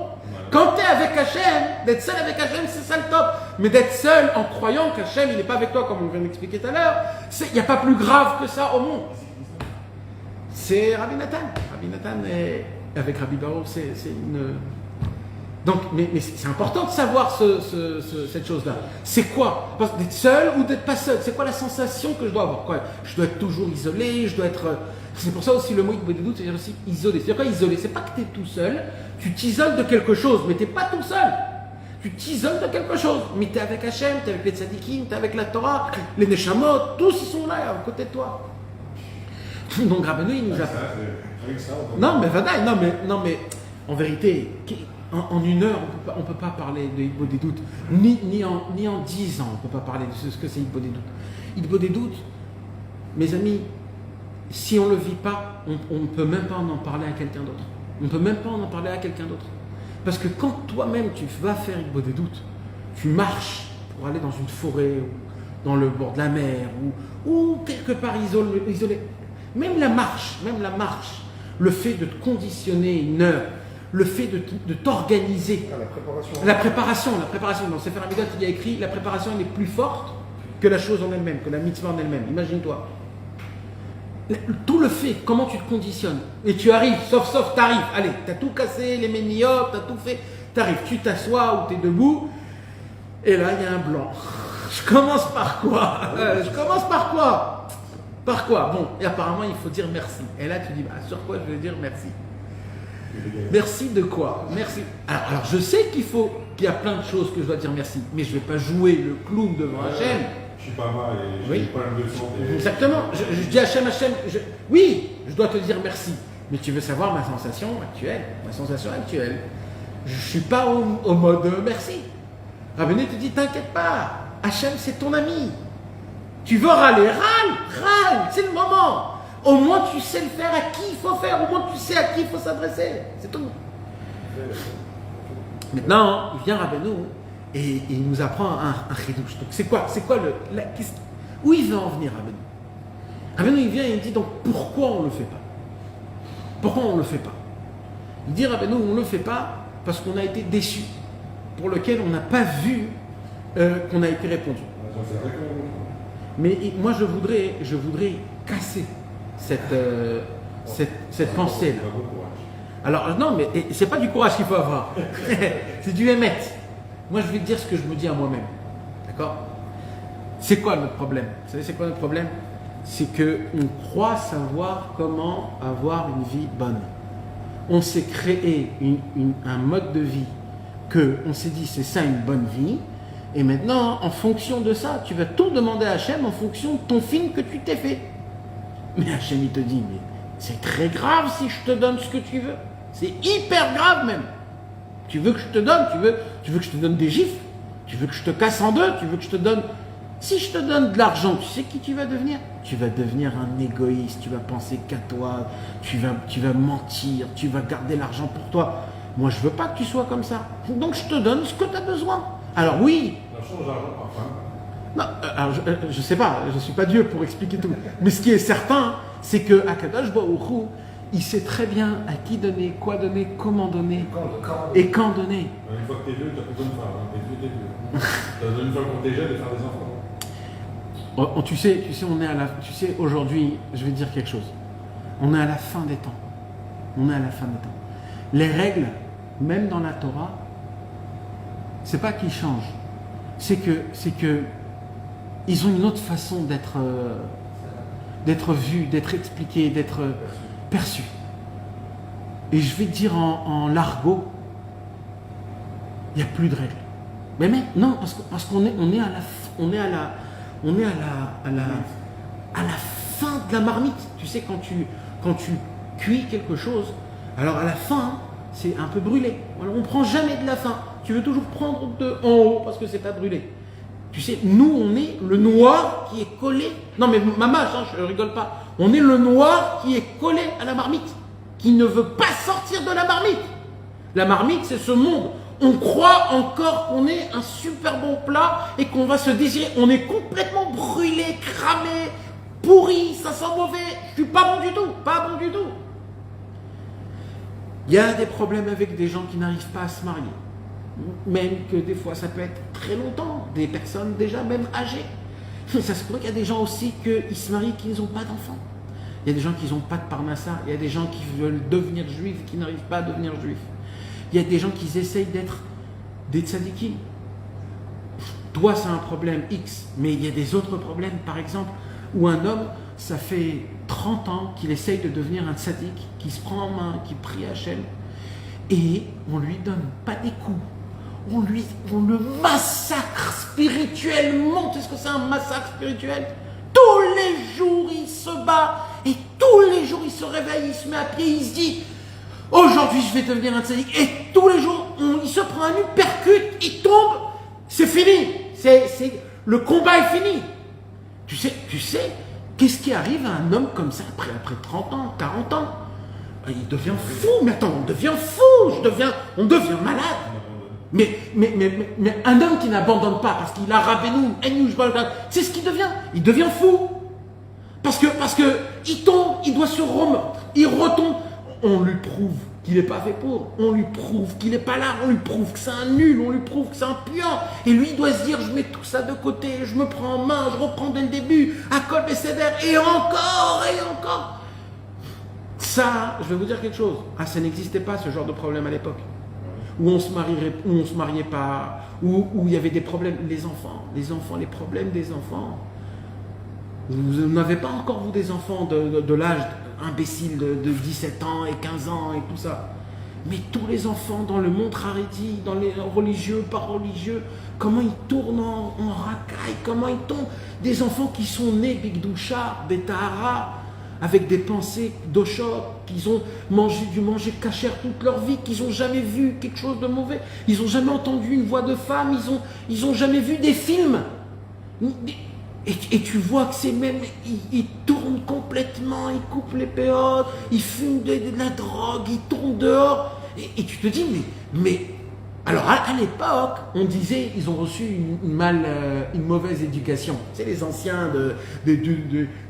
Quand tu es avec Hachem, d'être seul avec Hachem, c'est ça le top. Mais d'être seul en croyant qu'Hachem, il n'est pas avec toi, comme on vient d'expliquer tout à l'heure, il n'y a pas plus grave que ça au monde. C'est Rabbi Nathan. Rabbi Nathan, avec Rabbi Baruch, c'est une... Donc, mais c'est important de savoir cette chose-là. C'est quoi? D'être seul ou d'être pas seul? C'est quoi la sensation que je dois avoir? Quoi? Je dois être toujours isolé, je dois être... C'est pour ça aussi le mot Bodédout, c'est-à-dire aussi isolé. C'est-à-dire quoi isolé? C'est pas que tu es tout seul, tu t'isoles de quelque chose, mais tu n'es pas tout seul. Tu t'isoles de quelque chose, mais tu es avec Hachem, tu es avec les tzadikim, tu es avec la Torah, les Neshamot, tous ils sont là à côté de toi. Donc Rabbeinu, il nous a... Non mais en vérité, en une heure, on ne peut pas parler de Bodédout, ni en 10 ans, on ne peut pas parler de ce que c'est Bodédout. Bodédout, mes amis, si on ne le vit pas, on ne peut même pas en parler à quelqu'un d'autre. On ne peut même pas en parler à quelqu'un d'autre. Parce que quand toi-même tu vas faire Bodédout, tu marches pour aller dans une forêt, ou dans le bord de la mer, ou quelque part isolé. Même la marche, le fait de te conditionner une heure, le fait de t'organiser. La préparation. Dans Sefer Hamidot, il y a écrit la préparation elle est plus forte que la chose en elle-même, que la mitzvah en elle-même. Imagine-toi. Tout le fait, comment tu te conditionnes. Et tu arrives, sauf t'arrives. Allez, t'as tout cassé, les méniotes, t'as tout fait. T'arrives, tu t'assois ou t'es debout. Et là, il y a un blanc. Je commence par quoi? Par quoi? Bon, et apparemment, il faut dire merci. Et là, tu dis, sur quoi je vais dire merci? Merci de quoi? Merci. Alors, je sais qu'il y a plein de choses que je dois dire merci. Mais je ne vais pas jouer le clown devant Hachem. Je suis pas mal et j'ai pas le leçon. Exactement. Je dis Hachem, oui, je dois te dire merci. Mais tu veux savoir ma sensation actuelle. Je ne suis pas au mode merci. Rabbeinu te dit, t'inquiète pas. Hachem, c'est ton ami. Tu veux râler, râle, c'est le moment. Au moins, tu sais le faire à qui il faut faire. Au moins, tu sais à qui il faut s'adresser. C'est tout. Maintenant, il vient Rabbeinu et il nous apprend un chidouche. Donc, c'est quoi où il veut en venir, Rabbeinu? Rabbeinu, il vient et il dit, donc, pourquoi on ne le fait pas? Pourquoi on ne le fait pas? Il dit, Rabbeinu, on ne le fait pas parce qu'on a été déçus, pour lequel on n'a pas vu qu'on a été répondu. Mais moi, je voudrais casser cette pensée-là. Alors, non, mais c'est pas du courage qu'il faut avoir. C'est du émet. Moi, je vais te dire ce que je me dis à moi-même. D'accord? C'est quoi notre problème? Vous savez, c'est quoi notre problème? C'est qu'on croit savoir comment avoir une vie bonne. On s'est créé un mode de vie on s'est dit, c'est ça une bonne vie. Et maintenant, en fonction de ça, tu vas tout demander à Hachem en fonction de ton film que tu t'es fait. Mais Hachem, il te dit, mais c'est très grave si je te donne ce que tu veux. C'est hyper grave même. Tu veux que je te donne, tu veux que je te donne des gifles, tu veux que je te casse en deux, tu veux que je te donne... Si je te donne de l'argent, tu sais qui tu vas devenir? Tu vas devenir un égoïste, tu vas penser qu'à toi, tu vas mentir, tu vas garder l'argent pour toi. Moi, je veux pas que tu sois comme ça. Donc, je te donne ce que tu as besoin. Alors oui... Non, alors je sais pas, je suis pas Dieu pour expliquer tout. Mais ce qui est certain, c'est que Akadosh Baruch Hu, il sait très bien à qui donner, quoi donner, comment donner et quand donner. Une fois que tu es vieux, tu n'as plus besoin de faire. T'es vieux. Tu as besoin une fois que tu es jeune de faire des enfants. Tu sais, on est à la. Tu sais, aujourd'hui, je vais te dire quelque chose. On est à la fin des temps. Les règles, même dans la Torah, c'est pas qu'ils changent. C'est que ils ont une autre façon d'être vus, d'être expliqués, d'être perçus. Et je vais te dire en l'argot, il n'y a plus de règles. Mais non, parce qu'on est à la fin de la marmite. Tu sais, quand tu cuis quelque chose, alors à la fin, c'est un peu brûlé. Alors on ne prend jamais de la fin. Tu veux toujours prendre en haut parce que c'est pas brûlé. Tu sais, nous, on est le noir qui est collé. Non, mais mamache, je rigole pas. On est le noir qui est collé à la marmite, qui ne veut pas sortir de la marmite. La marmite, c'est ce monde. On croit encore qu'on est un super bon plat et qu'on va se désirer. On est complètement brûlé, cramé, pourri, ça sent mauvais. Je suis pas bon du tout, pas bon du tout. Il y a des problèmes avec des gens qui n'arrivent pas à se marier. Même que des fois, ça peut être très longtemps. Des personnes déjà même âgées. Ça se pourrait qu'il y a des gens aussi qui se marient qui n'ont pas d'enfants. Il y a des gens qui n'ont pas de parnassa. Il y a des gens qui veulent devenir juifs, qui n'arrivent pas à devenir juifs. Il y a des gens qui essayent d'être des tzadikim. Toi, c'est un problème X, mais il y a des autres problèmes, par exemple, où un homme, ça fait 30 ans qu'il essaye de devenir un tzadik, qui se prend en main, qui prie à Hachem, et on lui donne pas des coups. On le massacre spirituellement. Tu sais ce que c'est un massacre spirituel? Tous les jours, il se bat, et tous les jours, il se réveille, il se met à pied, il se dit aujourd'hui, je vais devenir un tzaddik. Et tous les jours, il se prend un uppercut, il tombe, c'est fini. Le combat est fini. Tu sais, qu'est-ce qui arrive à un homme comme ça après 30 ans, 40 ans? Il devient fou. Mais attends, on devient fou. On devient malade. Mais un homme qui n'abandonne pas parce qu'il a Rabbeinu, c'est ce qu'il devient. Il devient fou. Parce que il tombe, il doit se remettre. Il retombe. On lui prouve qu'il n'est pas fait pour. On lui prouve qu'il n'est pas là. On lui prouve que c'est un nul. On lui prouve que c'est un puant. Et lui, il doit se dire, je mets tout ça de côté. Je me prends en main. Je reprends dès le début. À Kol Besséder. Et encore. Ça, je vais vous dire quelque chose. Ça n'existait pas ce genre de problème à l'époque. Où on se mariait pas. Où il y avait des problèmes. Les problèmes des enfants. Vous n'avez pas encore, vous, des enfants de l'âge imbécile de 17 ans et 15 ans et tout ça. Mais tous les enfants dans le monde Haredi, dans les religieux, pas religieux, comment ils tournent en racaille, comment ils tombent. Des enfants qui sont nés Bigdoucha, Betahara, avec des pensées d'Oshot, qu'ils ont dû manger cachère toute leur vie, qu'ils n'ont jamais vu quelque chose de mauvais, ils n'ont jamais entendu une voix de femme, ils ont jamais vu des films. Et tu vois que c'est même, il tourne complètement, il coupe les péotes, il fume de la drogue, il tourne dehors. Et tu te dis, mais alors à l'époque, on disait, ils ont reçu une mauvaise éducation. C'est les anciens de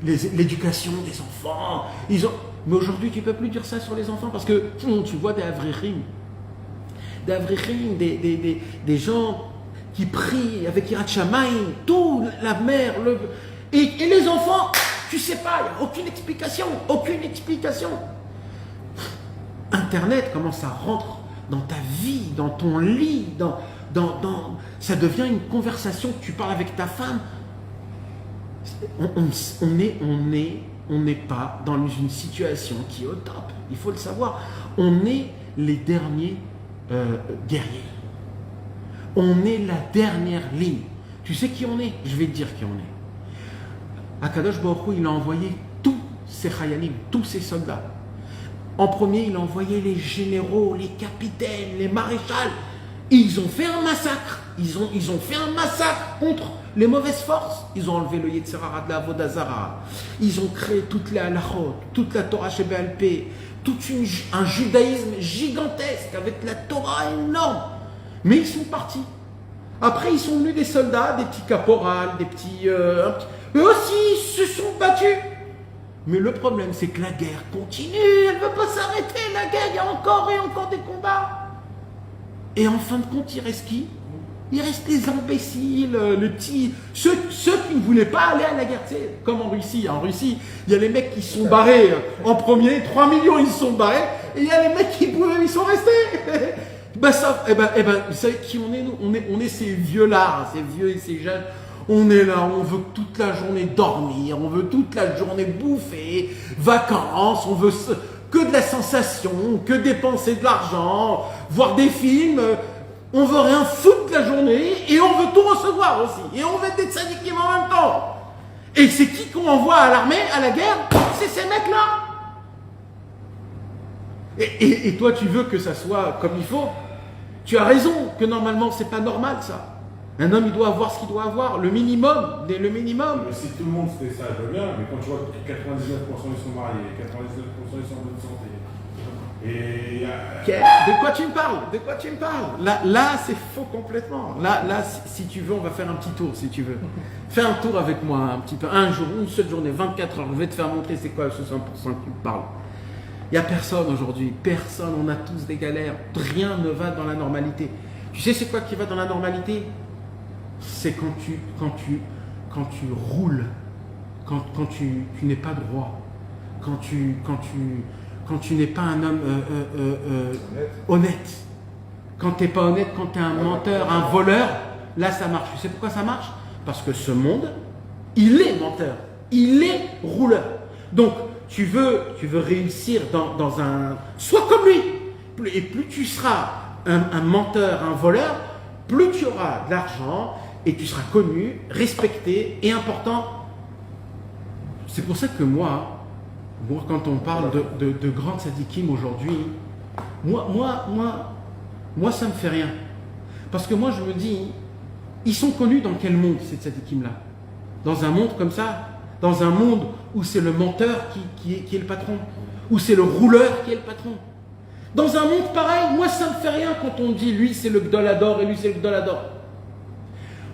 l'éducation des enfants. Mais aujourd'hui, tu ne peux plus dire ça sur les enfants parce que tu vois des avrichim, des gens qui prient avec Yirat Shamayim, tout, la mère, et les enfants, tu sais pas, il n'y a aucune explication. Internet, comment ça rentre dans ta vie, dans ton lit, ça devient une conversation que tu parles avec ta femme. On n'est pas dans une situation qui est au top, il faut le savoir. On est les derniers guerriers. On est la dernière ligne. Tu sais qui on est? Je vais te dire qui on est. Akadosh Baruch Hu, il a envoyé tous ses chayalim, tous ses soldats. En premier, il a envoyé les généraux, les capitaines, les maréchals. Ils ont fait un massacre. Ils ont fait un massacre contre les mauvaises forces. Ils ont enlevé le Yetzer Hara de la Avodah Zara. Ils ont créé toutes les halachot, toute la Torah chez BLP, un judaïsme gigantesque avec la Torah énorme. Mais ils sont partis. Après, ils sont venus des soldats, des petits caporals, des petits... Eux aussi, ils se sont battus. Mais le problème, c'est que la guerre continue. Elle ne veut pas s'arrêter, la guerre. Il y a encore et encore des combats. Et en fin de compte, il reste qui? Il reste les imbéciles, les petits... Ceux qui ne voulaient pas aller à la guerre. Tu sais, comme en Russie. En Russie, il y a les mecs qui se sont barrés en premier. 3 millions, ils se sont barrés. Et il y a les mecs qui pouvaient, ils sont restés. Vous savez qui on est, nous? On est ces vieux-là, ces vieux et ces jeunes. On est là, on veut toute la journée dormir, on veut toute la journée bouffer, vacances, on veut que de la sensation, que dépenser de l'argent, voir des films. On veut rien foutre de la journée et on veut tout recevoir aussi. Et on veut être des tzadikim en même temps. Et c'est qui qu'on envoie à l'armée, à la guerre? C'est ces mecs-là. Et toi, tu veux que ça soit comme il faut? Tu as raison que normalement, c'est pas normal ça. Un homme, il doit avoir ce qu'il doit avoir, le minimum. Mais si tout le monde fait ça, je veux bien, mais quand tu vois que 99% ils sont mariés, 99% ils sont en bonne santé. De quoi tu me parles? Là, c'est faux complètement. Là, si tu veux, on va faire un petit tour, si tu veux. Fais un tour avec moi, un petit peu. Un jour, une seule journée, 24 heures. Je vais te faire montrer c'est quoi ce 100% que tu me parles. Il n'y a personne aujourd'hui. Personne. On a tous des galères. Rien ne va dans la normalité. Tu sais c'est quoi qui va dans la normalité? C'est quand tu roules, quand tu n'es pas droit, quand tu n'es pas un homme honnête. Quand tu n'es pas honnête, quand tu es un menteur, un voleur, là ça marche. Tu sais pourquoi ça marche? Parce que ce monde, il est menteur, il est rouleur. Donc, tu veux réussir dans un... Sois comme lui. Et plus tu seras un menteur, un voleur, plus tu auras de l'argent et tu seras connu, respecté et important. C'est pour ça que moi, quand on parle de grands tzadikim aujourd'hui, moi, ça me fait rien. Parce que moi, je me dis, ils sont connus dans quel monde, ces tzadikim-là? Dans un monde comme ça? Dans un monde où c'est le menteur qui est le patron? Où c'est le rouleur qui est le patron? Dans un monde pareil, moi, ça me fait rien quand on dit, lui, c'est le Gdolador et lui, c'est le Gdolador.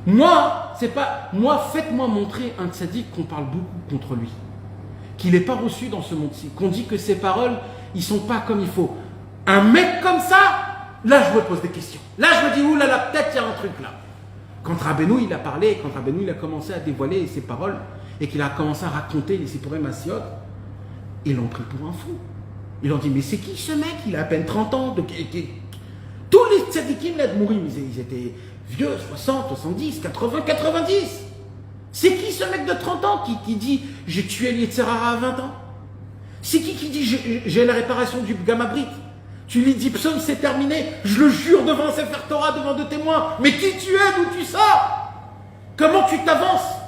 Moi, faites-moi montrer un tzaddik qu'on parle beaucoup contre lui. Qu'il n'est pas reçu dans ce monde-ci. Qu'on dit que ses paroles, ils ne sont pas comme il faut. Un mec comme ça, là, je me pose des questions. Là, je me dis, oulala, peut-être il y a un truc là. Quand Rabbeinu, il a parlé, quand Rabbeinu, il a commencé à dévoiler ses paroles, et qu'il a commencé à raconter les Sipurim Massiot, ils l'ont pris pour un fou. Ils ont dit, mais c'est qui ce mec? Il a à peine 30 ans. Tous les tzadikim là de Mourim, ils étaient vieux, 60, 70, 80, 90. C'est qui ce mec de 30 ans qui dit, j'ai tué le Yetzer Hara à 20 ans? C'est qui dit, j'ai la réparation du Gamabrit? Tu lui dis, psaume, c'est terminé, je le jure devant Sefer Torah, devant deux témoins. Mais qui tu es, d'où tu sors? Comment tu t'avances?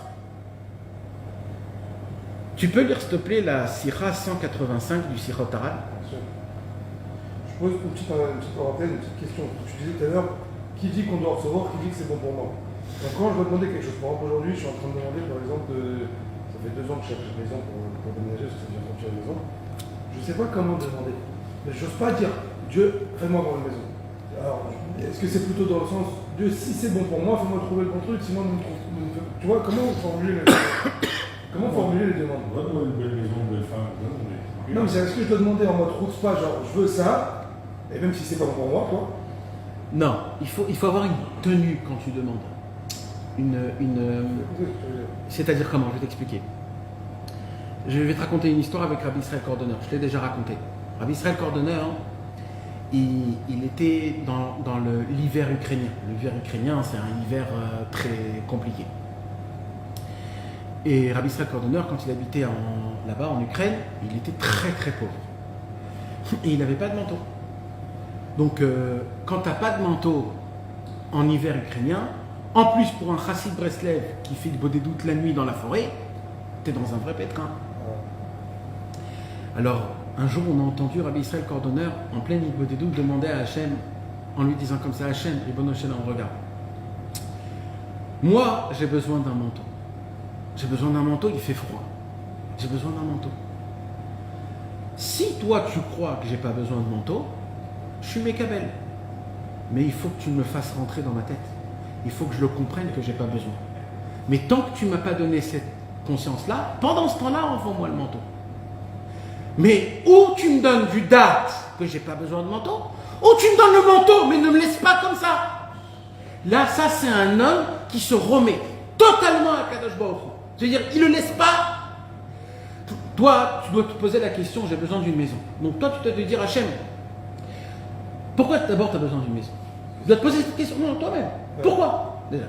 Tu peux lire, s'il te plaît, la Sira 185 du Sirot Haran? Je pose une petite parenthèse, une petite question. Tu disais tout à l'heure, qui dit qu'on doit recevoir, qui dit que c'est bon pour moi? Donc quand je dois demander quelque chose, par exemple aujourd'hui je suis en train de demander par exemple, ça fait 2 ans que je cherche une maison pour déménager parce que j'ai sorti la maison. Je ne sais pas comment demander. Mais je n'ose pas dire Dieu, fais-moi avoir une maison. Alors, est-ce que c'est plutôt dans le sens Dieu, si c'est bon pour moi, fais-moi trouver le bon truc, sinon tu vois, comment formuler les demandes? On va trouver une belle maison, une belle femme. Non, mais est-ce que je dois demander en mode route pas, genre je veux ça, et même si c'est pas bon pour moi, quoi. Non, il faut avoir une tenue quand tu demandes. C'est-à-dire comment? Je vais t'expliquer. Je vais te raconter une histoire avec Rabbi Israël Cordonneur. Je l'ai déjà raconté. Rabbi Israël Cordonneur, il était dans l'hiver ukrainien. L'hiver ukrainien, c'est un hiver très compliqué. Et Rabbi Israël Cordonneur, quand il habitait là-bas en Ukraine, il était très très pauvre. Et il n'avait pas de manteau. Donc, quand tu n'as pas de manteau en hiver ukrainien, en plus pour un chassid Breslev qui fait le bodé doute la nuit dans la forêt, tu es dans un vrai pétrin. Alors, un jour, on a entendu Rabbi Israël Cordonneur, en pleine nuit de bodé doute, demander à Hachem, en lui disant comme ça, Hachem, Ribono Shel Olam, regarde. Moi, j'ai besoin d'un manteau. J'ai besoin d'un manteau, il fait froid. J'ai besoin d'un manteau. Si toi, tu crois que j'ai pas besoin de manteau, je suis mécabel. Mais il faut que tu me fasses rentrer dans ma tête. Il faut que je le comprenne que j'ai pas besoin. Mais tant que tu m'as pas donné cette conscience-là, pendant ce temps-là, envoie-moi le manteau. Mais ou tu me donnes du date que j'ai pas besoin de manteau, ou tu me donnes le manteau, mais ne me laisse pas comme ça. Là, ça, c'est un homme qui se remet totalement à Kadosh Baruch Hu. C'est-à-dire, il ne le laisse pas. Toi, tu dois te poser la question, j'ai besoin d'une maison. Donc toi, tu dois te dire, Hachem, pourquoi d'abord tu as besoin d'une maison? Tu dois te poser cette question, non, toi-même. Pourquoi? Déjà,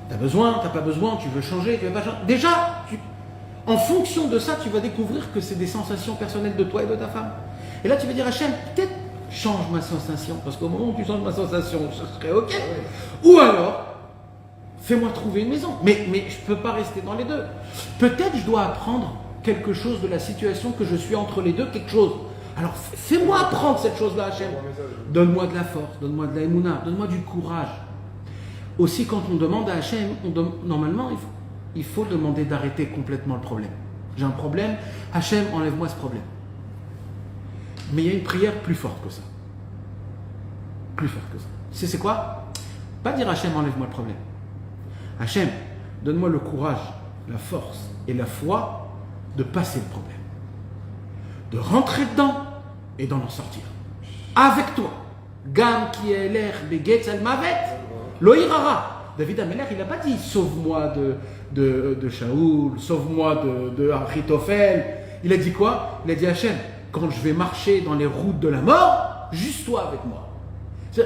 tu as besoin, tu n'as pas besoin, tu veux changer, tu veux pas changer. Déjà, en fonction de ça, tu vas découvrir que c'est des sensations personnelles de toi et de ta femme. Et là, tu vas dire, Hachem, peut-être change ma sensation, parce qu'au moment où tu changes ma sensation, ce serait OK. Ou alors, fais-moi trouver une maison. Mais je ne peux pas rester dans les deux. Peut-être je dois apprendre quelque chose de la situation que je suis entre les deux, quelque chose. Alors fais-moi apprendre cette chose-là, Hachem. Donne-moi de la force, donne-moi de la émouna, donne-moi du courage. Aussi, quand on demande à Hachem, normalement, il faut demander d'arrêter complètement le problème. J'ai un problème, Hachem, enlève-moi ce problème. Mais il y a une prière plus forte que ça. Plus forte que ça. C'est quoi? Pas dire Hachem, enlève-moi le problème. Hachem, donne-moi le courage, la force et la foi de passer le problème. De rentrer dedans et d'en sortir. Avec toi. Gam qui est l'air begetz al mavet, loïrara. David Ameler, il n'a pas dit sauve-moi de Shaoul, sauve-moi de Achitophel. Il a dit quoi? Il a dit Hachem, quand je vais marcher dans les routes de la mort, juste sois avec moi.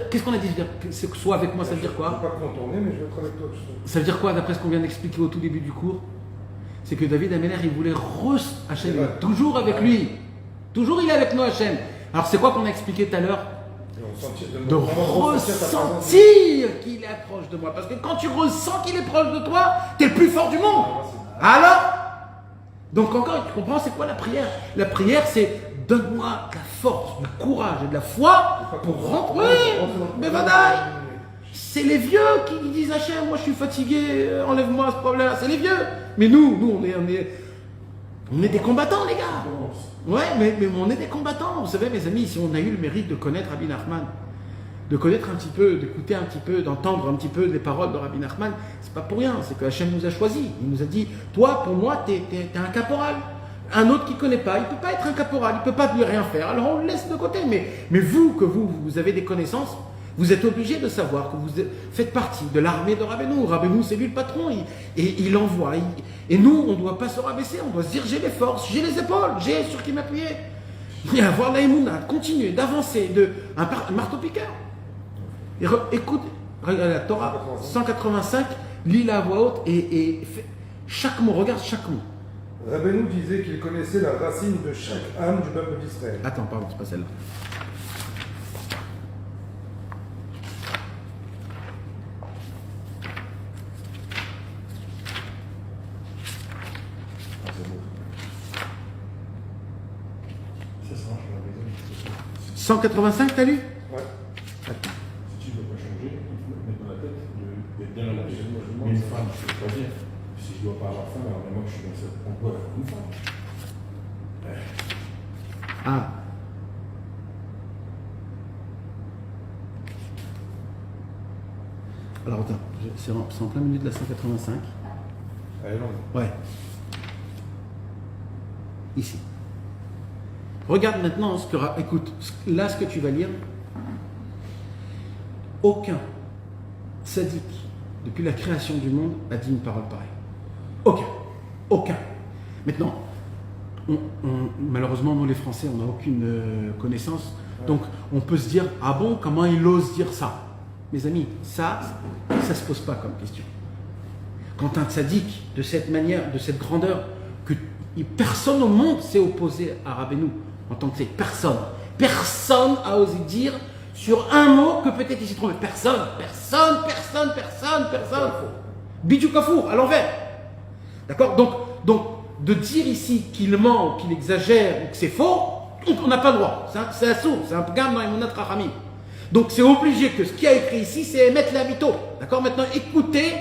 Qu'est-ce qu'on a dit? C'est que sois avec moi, ça veut dire quoi? Je ne vais pas contourner, mais je vais être avec toi. Ça veut dire quoi d'après ce qu'on vient d'expliquer au tout début du cours? C'est que David Ameler, il voulait Hachem est toujours avec lui. Toujours il est avec nous, Hachem. Alors c'est quoi qu'on a expliqué tout à l'heure? De ressentir qu'il est proche de moi. Parce que quand tu ressens qu'il est proche de toi, tu es le plus fort du monde. Alors, donc encore, tu comprends, c'est quoi la prière? La prière, c'est donne-moi de la force, du courage et de la foi pour rentrer. Mais vadaï, c'est les vieux qui disent Hachem, moi je suis fatigué, enlève-moi ce problème. C'est les vieux. Mais nous on est des combattants, les gars. Ouais, mais on est des combattants. Vous savez, mes amis, si on a eu le mérite de connaître Rabbi Nachman, de connaître un petit peu, d'écouter un petit peu, d'entendre un petit peu les paroles de Rabbi Nachman, c'est pas pour rien. C'est que Hachem nous a choisis. Il nous a dit, toi, pour moi, t'es un caporal. Un autre qui ne connaît pas, il ne peut pas être un caporal, il ne peut pas lui rien faire. Alors on le laisse de côté. Mais vous avez des connaissances, vous êtes obligé de savoir que vous faites partie de l'armée de Rabbeinu. Rabbeinu, c'est lui le patron, il envoie. Et nous, on ne doit pas se rabaisser, on doit se dire j'ai les forces, j'ai les épaules, j'ai sur qui m'appuyer. Et avoir la émouna, continuer, d'avancer, un marteau-piqueur. Écoute, regarde la Torah 185, lis-la à voix haute et chaque mot, regarde chaque mot. Rabbeinu disait qu'il connaissait la racine de chaque âme du peuple d'Israël. Attends, pardon, c'est pas celle-là. Ça sera je la maison. 185, t'as lu? Ouais. Si tu ne veux pas changer, il faut mettre dans la tête d'être bien à la je Mais une femme, je ne peux pas dire. Si je ne dois pas avoir faim, alors moi que je suis dans cette emploi avec une femme. Ah. Alors attends, c'est en plein milieu de la 185. Elle est longue. Ouais. Ici. Regarde maintenant ce que... Écoute, là ce que tu vas lire. Aucun sadique, depuis la création du monde, a dit une parole pareille. Aucun. Aucun. Maintenant, malheureusement, nous les Français, on n'a aucune connaissance. Donc, on peut se dire, ah bon, comment il ose dire ça? Mes amis, ça ne se pose pas comme question. Quand un tzaddik, de cette manière, de cette grandeur, que personne au monde s'est opposé à Rabbeinu, en tant que c'est personne. Personne a osé dire sur un mot que peut-être il s'est trompé. Personne. Bidou Kafour, à l'envers. D'accord, donc, de dire ici qu'il ment, qu'il exagère, ou que c'est faux, on n'a pas le droit. C'est un sourd, c'est un gamme dans les Mounat Rachamim. Donc c'est obligé que ce qui a écrit ici, c'est émettre la mytho. D'accord, maintenant écoutez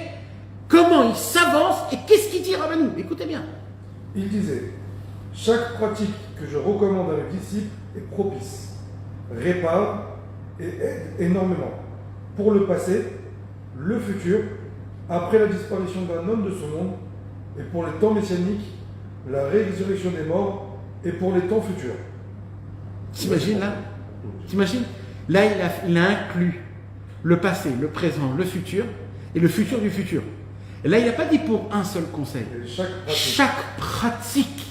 comment il s'avance et qu'est-ce qu'il dit Rabbeinu. Écoutez bien. Il disait, chaque pratique que je recommande à mes disciples est propice, répare et aide énormément pour le passé, le futur, après la disparition d'un homme de ce monde, et pour les temps messianiques, la résurrection des morts, et pour les temps futurs. T'imagines là? T'imagines? Là, il a inclus le passé, le présent, le futur, et le futur du futur. Et là, il n'a pas dit pour un seul conseil. Chaque pratique,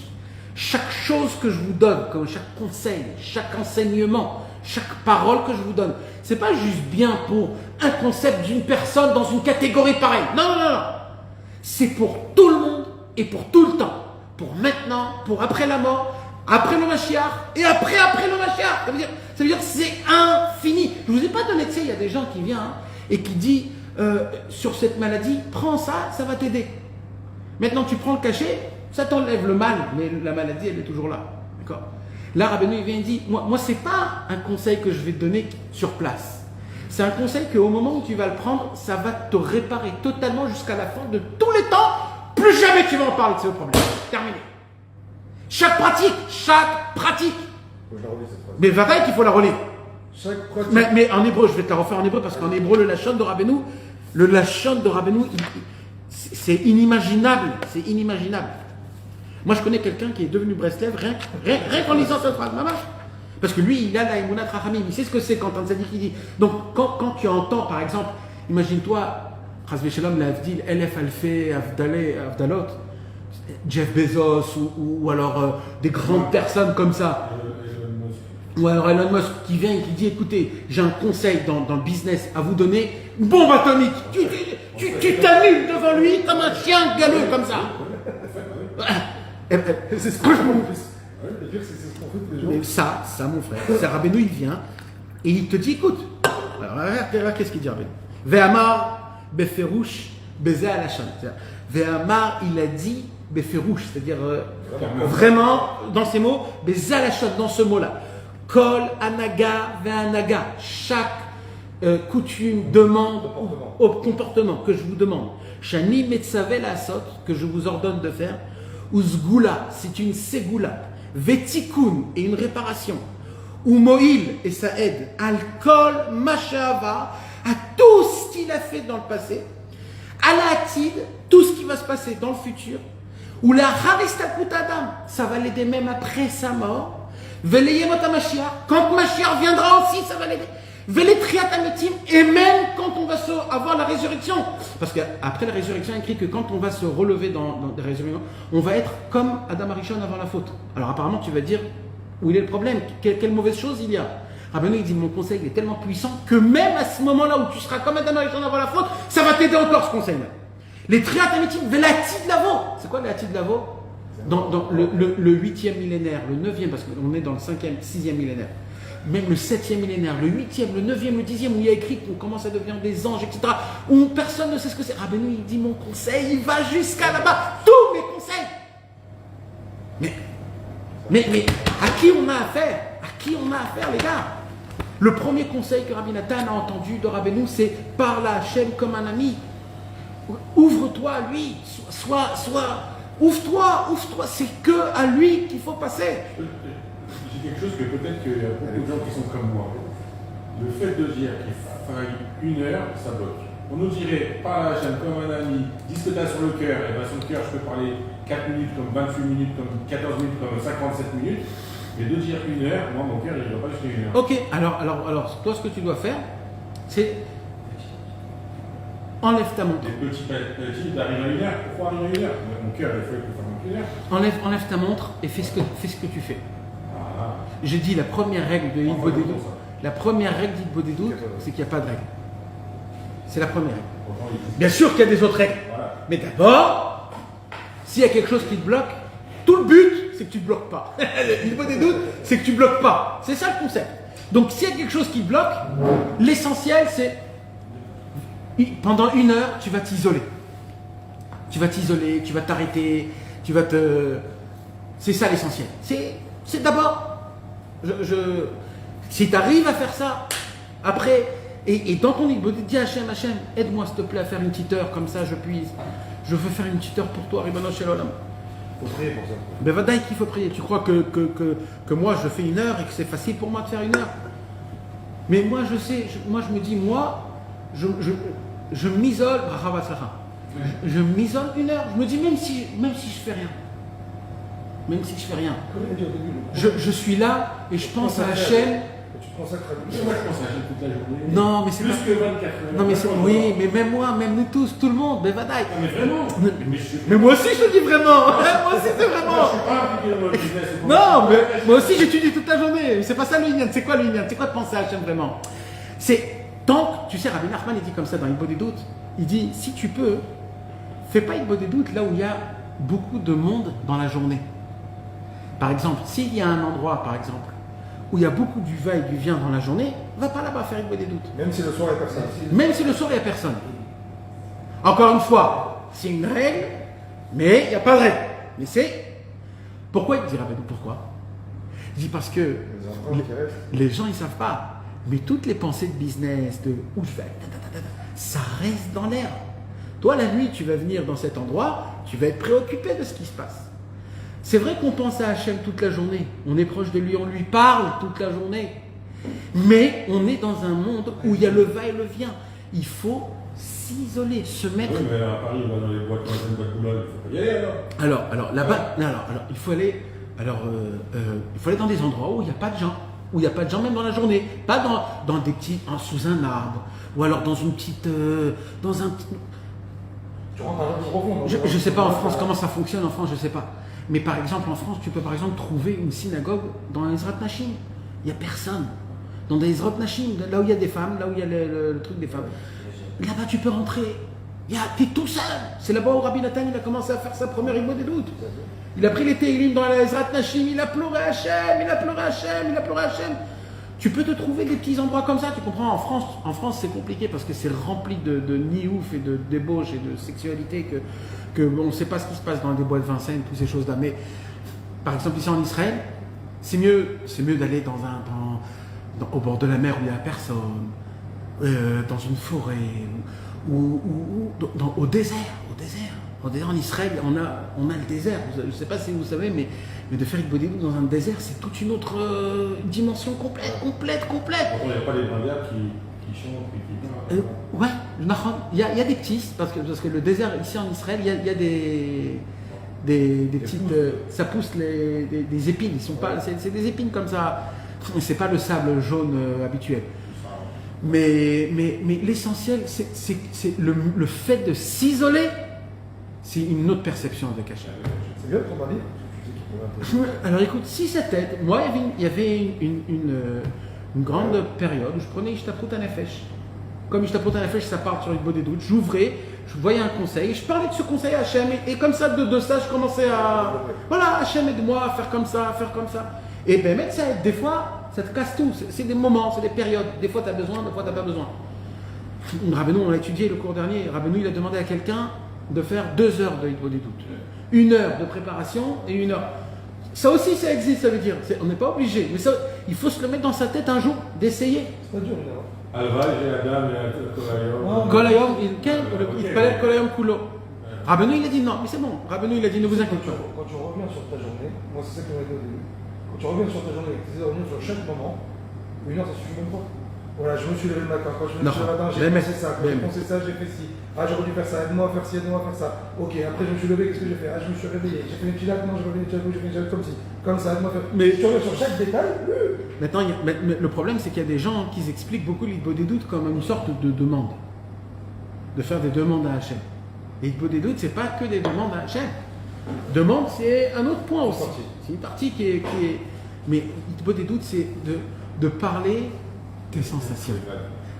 chaque chose que je vous donne, comme chaque conseil, chaque enseignement, chaque parole que je vous donne, c'est pas juste bien pour un concept d'une personne dans une catégorie pareille. Non. C'est pour tout le monde et pour tout le temps. Pour maintenant, pour après la mort, après le Mashiach et après le Mashiach. Ça veut dire que c'est infini. Je ne vous ai pas donné, tu sais, il y a des gens qui viennent et qui disent sur cette maladie, prends ça, ça va t'aider. Maintenant, tu prends le cachet, ça t'enlève le mal, mais la maladie, elle est toujours là. D'accord? Là, Rabbeinu, il vient et dit, moi ce n'est pas un conseil que je vais te donner sur place. C'est un conseil qu'au moment où tu vas le prendre, ça va te réparer totalement jusqu'à la fin de tous les temps. Plus jamais tu vas en parler de ce problème. Terminé. Chaque pratique. Je la relis cette phrase. Mais va qu'il faut la relire. Chaque pratique. Mais en hébreu, je vais te la refaire en hébreu parce qu'en hébreu, le lachon de Rabbeinu, c'est inimaginable. C'est inimaginable. Moi, je connais quelqu'un qui est devenu Breslev rien qu'en lisant cette phrase. Maman. Parce que lui, il a la Emunat Rachamim. Il sait ce que c'est quand un tzaddik dit. Donc, quand tu entends, par exemple, imagine-toi, Chas v'Shalom, l'Avdil, Elef Alfé, Avdalot, Jeff Bezos ou alors des grandes personnes comme ça. Ou alors Elon Musk qui vient et qui dit, écoutez, j'ai un conseil dans le business à vous donner, une bombe atomique. Tu t'annules devant lui comme un chien galeux comme ça. C'est ce que je m'en fais. Le pire, c'est ce qu'on fait tous les jours. Mais ça, mon frère, c'est Rabbeinu, il vient et il te dit, écoute, alors regarde qu'est-ce qu'il dit Rabbeinu. Ve'amar beferouche beze alachan. Ve'amar, il a dit beferouche, c'est-à-dire vraiment dans ces mots, beze alachan, dans ce mot-là. Kol anaga ve'anaga. Chaque coutume demande au comportement que je vous demande. Shani metzavel asot, que je vous ordonne de faire. Uzgula, c'est une ségoula. Vetikun, et une réparation. Ou Moïl, et ça aide. Alkol mashava, à tout ce qu'il a fait dans le passé. Alatid, tout ce qui va se passer dans le futur. Ou la haristakut adam, ça va l'aider même après sa mort. Veleyemot Mashiach, quand Mashiach viendra aussi, ça va l'aider. Veletriat ametim, et même quand on va avoir la résurrection. Parce qu'après la résurrection, il écrit que quand on va se relever dans la résurrection, on va être comme Adam Arishon avant la faute. Alors apparemment, tu vas dire, où il est le problème? Quelle mauvaise chose il y a? Rabbeinu, il dit, mon conseil il est tellement puissant que même à ce moment-là où tu seras comme Adam Arishon avant la faute, ça va t'aider encore ce conseil-là. Les triat ametim, velati de lavo. C'est quoi velati de lavo? Dans le 8e millénaire, le 9e, parce qu'on est dans le 5e, 6e millénaire. Même le 7e millénaire, le 8e, le 9e, le 10e, où il y a écrit qu'on commence à devenir des anges, etc. Où personne ne sait ce que c'est. Rabbeinu, il dit, mon conseil, il va jusqu'à là-bas. Tous mes conseils. Mais à qui on a affaire? À qui on a affaire, les gars? Le premier conseil que Rabbi Nathan a entendu de Rabbeinu, c'est parle à Hachem comme un ami. ouvre-toi à lui, ouvre-toi, c'est que à lui qu'il faut passer. J'ai quelque chose que peut-être qu'il y a beaucoup de gens qui sont comme moi. Le fait de dire qu'il faille 1 heure, ça bloque. On nous dirait, parle à Hachem comme un ami, dis ce que tu as sur le cœur, et bien sur le cœur, je peux parler 4 minutes, comme 28 minutes, comme 14 minutes, comme 57 minutes, mais de dire 1 heure, moi, mon cœur, il ne doit pas jusqu'à 1 heure. Ok, alors, toi, ce que tu dois faire, c'est enlève ta montre. Et petit à petit, d'arriver à 1 heure. Pourquoi arriver à 1 heure? Mon cœur, il faut que ça manque 1 heure. Enlève ta montre et fais ce que tu fais. Ah, J'ai dit la première règle de Hitbo des doutes. La première règle d'Hitbo des doutes, c'est qu'il n'y a pas de règle. C'est la première règle. Bien sûr qu'il y a des autres règles. voilà. Mais d'abord, s'il y a quelque chose qui te bloque, tout le but, c'est que tu ne bloques pas. L'Hitbo des doutes, c'est que tu ne bloques pas. C'est ça le concept. Donc s'il y a quelque chose qui te bloque, l'essentiel, c'est pendant 1 heure, tu vas t'isoler. Tu vas t'isoler, tu vas t'arrêter, tu vas te... C'est ça l'essentiel. C'est d'abord... Si tu arrives à faire ça, après, et dans ton Hitbo, dis à Hachem, aide-moi s'il te plaît à faire une petite heure, comme ça je veux faire une petite heure pour toi, Ribbono Shel Olam. Il faut prier pour ça. Ben vadaï qu'il faut prier. Tu crois que moi je fais 1 heure et que c'est facile pour moi de faire 1 heure? Mais moi je sais, moi je me dis, je m'isole, je m'isole 1 heure. Je me dis, même si je fais rien, Comme il a dit au début, je suis là et je pense à Hachem. Tu te consacres à lui. Moi, je pense à Hachem toute la journée. Non, mais c'est plus pas... que 24 heures. Non, mais c'est... Oui, mais même moi, même nous tous, tout le monde, mais vadaï. Non, mais vraiment. Mais moi aussi, je te dis vraiment. Moi aussi, c'est Je vraiment. suis pas impliqué dans le business. Non, mais moi aussi, j'étudie toute la journée. C'est pas ça le Inyan. C'est quoi le Inyan? C'est quoi de penser à Hachem vraiment? C'est tant que, tu sais, Rabbi Nachman, il dit comme ça dans Hitbo des doutes. Il dit, si tu peux, fais pas Hitbo des doutes là où il y a beaucoup de monde dans la journée. Par exemple, s'il y a un endroit, par exemple, où il y a beaucoup du va et du vient dans la journée, va pas là-bas faire Hitbo des doutes. Même si le soir il n'y a personne. Même si le soir, il n'y a personne. Encore une fois, c'est une règle, mais il n'y a pas de règle. Mais c'est... Pourquoi il dit Rabbeinu? Pourquoi? Il dit parce que Les enfants qui restent. les gens, ils ne savent pas. Mais toutes les pensées de business, de où je vais, ça reste dans l'air. Toi, la nuit, tu vas venir dans cet endroit, tu vas être préoccupé de ce qui se passe. C'est vrai qu'on pense à Hachem toute la journée. On est proche de lui, on lui parle toute la journée. Mais on est dans un monde où il y a le va et le vient. Il faut s'isoler, se mettre... Oui, mais à Paris, on va dans les boîtes, dans les boîtes Boulogne, il faut pas y aller alors. Alors là-bas, alors, il faut aller... il faut aller dans des endroits où il n'y a pas de gens. Où il n'y a pas de gens même dans la journée. Pas dans des petits... sous un arbre. Ou alors dans une petite... dans un... Tu rentres dans un profond. Je ne sais pas en France comment ça fonctionne, en France, je ne sais pas. Mais par exemple, en France, tu peux par exemple trouver une synagogue dans un Ezrat Nashim. Il n'y a personne. Dans des Ezrat Nashim, là où il y a des femmes, là où il y a le truc des femmes. Là-bas, tu peux rentrer. Tu es tout seul. C'est là-bas où Rabbi Nathan il a commencé à faire sa première Hitbo des doutes. Il a pris les Teilim dans la Ezrat Nashim, il a pleuré Hachem, il a pleuré Hachem. Tu peux te trouver des petits endroits comme ça, tu comprends? En France, c'est compliqué parce que c'est rempli de niouf et de débauche et de sexualité que on ne sait pas ce qui se passe dans des boîtes de Vincennes, toutes ces choses-là. Mais par exemple, ici en Israël, c'est mieux d'aller au bord de la mer où il n'y a personne, dans une forêt, ou au désert. En Israël, on a le désert. Je ne sais pas si vous savez, mais de faire Hitbo des doutes dans un désert, c'est toute une autre dimension complète. Pourtant, il n'y a pas les brindards qui chantent et qui parlent. Ouais, il y a des petits, parce que le désert, ici en Israël, il y a des petites... ça pousse des épines, ils sont pas, c'est des épines comme ça, c'est pas le sable jaune habituel. Mais l'essentiel, c'est le fait de s'isoler, c'est une autre perception de Hachem. C'est bien ton avis? Alors écoute, si c'était... Moi, il y avait une grande période où je prenais Ishtaprut HaNefesh. Comme Ishtaprut HaNefesh, ça part sur Hitbo des doutes, j'ouvrais, je voyais un conseil, je parlais de ce conseil à Hachem, et comme ça, de ça, je commençais à... Voilà, Hachem, aide-moi à faire comme ça, Et bien, mettre ça aide. Des fois, ça te casse tout. C'est des moments, c'est des périodes. Des fois, tu as besoin, des fois, tu n'as pas besoin. Rabbeinu, on l'a étudié le cours dernier, Rabbeinu, il a demandé à quelqu'un de faire 2 heures de Hitbo des doutes. 1 heure de préparation et 1 heure. Ça aussi, ça existe, ça veut dire. On n'est pas obligé. Mais ça, il faut se le mettre dans sa tête un jour, d'essayer. C'est pas dur, évidemment. הלוואי שאדם כל היום. כל היום, il fallait כל היום כולו. Rabbeinu, il a dit non, mais c'est bon. Rabbeinu, il a dit ne vous inquiétez pas. Quand tu reviens sur ta journée, moi c'est ça qui m'a dit au début. Quand tu reviens sur ta journée et que tu essaies de revenir sur chaque moment, 1 heure ça suffit même pas. Voilà, je me suis levé le matin, quand je me suis levé le matin, j'ai pensé ça, quand j'ai pensé ça, j'ai fait ci. Ah, j'aurais dû faire ça, aide-moi à faire ci, aide-moi à faire ça. Ok, après je me suis levé, qu'est-ce que j'ai fait? Ah, je me suis réveillé, j'ai fait une petite non, j'ai fait une petite comme ci, comme ça, aide-moi à faire. Mais tu reviens sur chaque détail. Maintenant, le problème, c'est qu'il y a des gens qui expliquent beaucoup l'Hitbo des doutes comme une sorte de demande. De faire des demandes à Hachem. Et l'Hitbo des doutes, c'est pas que des demandes à Hachem. Demande, c'est un autre point aussi. C'est une partie qui est. Mais l'Hitbo des doutes, c'est de parler tes sensations.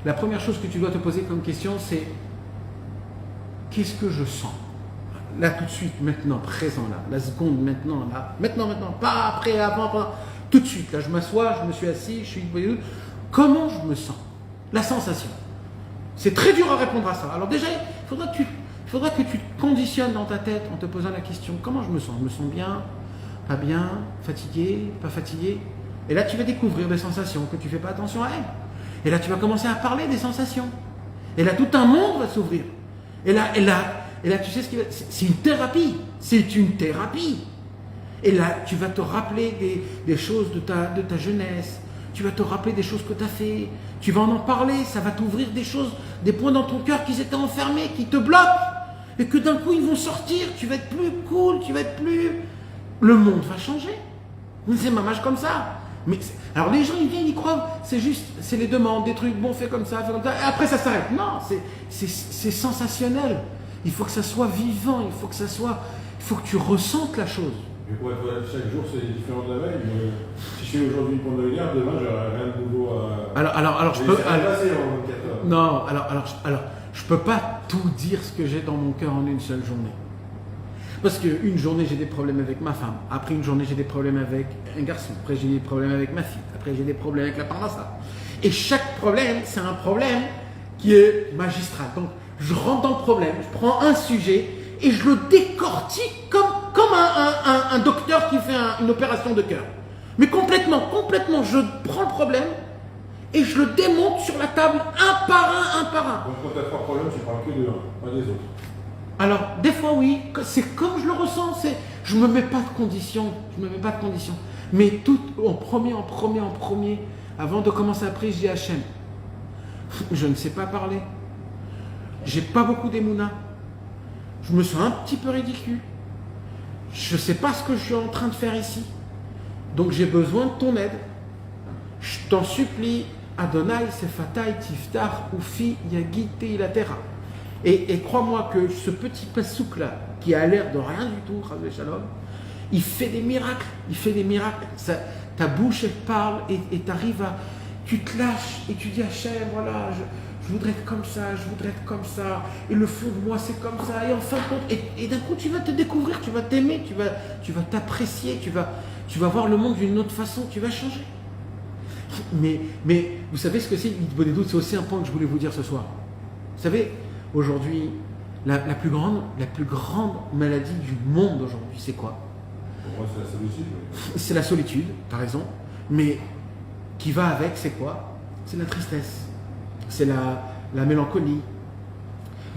La première chose que tu dois te poser comme question, c'est qu'est-ce que je sens? Là, tout de suite, maintenant, présent, là, la seconde, maintenant, là, maintenant, pas après, avant, pas. Tout de suite, là, je m'assois, je me suis assis, je suis. Comment je me sens? La sensation. C'est très dur à répondre à ça. Alors, déjà, il faudra que tu te conditionnes dans ta tête en te posant la question comment je me sens? Je me sens bien, pas bien, fatigué, pas fatigué? Et là, tu vas découvrir des sensations que tu ne fais pas attention à elles. Et là, tu vas commencer à parler des sensations. Et là, tout un monde va s'ouvrir. Et là, tu sais ce qui va. C'est une thérapie. C'est une thérapie. Et là, tu vas te rappeler des choses de ta jeunesse. Tu vas te rappeler des choses que tu as fait. Tu vas en parler. Ça va t'ouvrir des choses, des points dans ton cœur qui étaient enfermés, qui te bloquent. Et que d'un coup, ils vont sortir. Tu vas être plus cool. Tu vas être plus. Le monde va changer. C'est mamage comme ça. Mais alors les gens ils viennent, ils croient, c'est les demandes, des trucs, bon fais comme ça, et après ça s'arrête. Non, c'est sensationnel. Il faut que ça soit vivant, il faut que tu ressentes la chose. Mais pour être honnête, chaque jour c'est différent de la veille. Si je fais aujourd'hui pendant 1 heure, demain j'aurai rien de nouveau à. Alors je peux. Non, alors je peux pas tout dire ce que j'ai dans mon cœur en une seule journée. Parce qu'une journée, j'ai des problèmes avec ma femme. Après une journée, j'ai des problèmes avec un garçon. Après, j'ai des problèmes avec ma fille. Après, j'ai des problèmes avec la parnassa. Et chaque problème, c'est un problème qui est magistral. Donc, je rentre dans le problème, je prends un sujet et je le décortique comme un docteur qui fait une opération de cœur. Mais complètement. Je prends le problème et je le démonte sur la table un par un. Donc, quand tu as 3 problèmes, tu parles que de un, pas des autres. Alors, des fois, oui, c'est comme je le ressens, je ne me mets pas de conditions, Mais tout en premier, avant de commencer à prier, je dis à Hachem, je ne sais pas parler, j'ai pas beaucoup d'émouna, je me sens un petit peu ridicule, je ne sais pas ce que je suis en train de faire ici, donc j'ai besoin de ton aide, je t'en supplie, Adonai, Sefatai, Tiftar, Ufi, Yagi, Teilatera. Et crois-moi que ce petit pasouk-là, qui a l'air de rien du tout, Shalom, il fait des miracles. Ta bouche, elle parle et tu te lâches et tu dis Hachem, voilà, je voudrais être comme ça, et le fond de moi, c'est comme ça. Et en fin de compte, et d'un coup, tu vas te découvrir, tu vas t'aimer, tu vas t'apprécier, tu vas voir le monde d'une autre façon, tu vas changer. Mais vous savez ce que c'est, l'Hitbo des doutes, c'est aussi un point que je voulais vous dire ce soir. Vous savez, aujourd'hui, la plus grande maladie du monde aujourd'hui, c'est quoi? Pour moi, c'est la solitude. C'est la solitude, tu as raison. Mais qui va avec, c'est quoi? C'est la tristesse. C'est la mélancolie.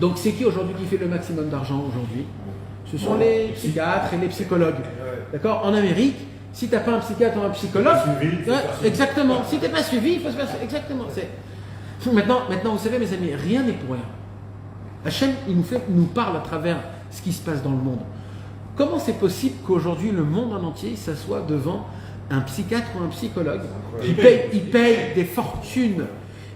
Donc, c'est qui aujourd'hui qui fait le maximum d'argent aujourd'hui? Ce sont les psychiatres et les psychologues. D'accord? En Amérique, si tu n'as pas un psychiatre ou un psychologue, exactement. Si tu n'es pas suivi, il faut se faire exactement. Maintenant, vous savez, mes amis, rien n'est pour rien. Hachem, il nous parle à travers ce qui se passe dans le monde. Comment c'est possible qu'aujourd'hui, le monde en entier s'assoit devant un psychiatre ou un psychologue? Ils payent des fortunes.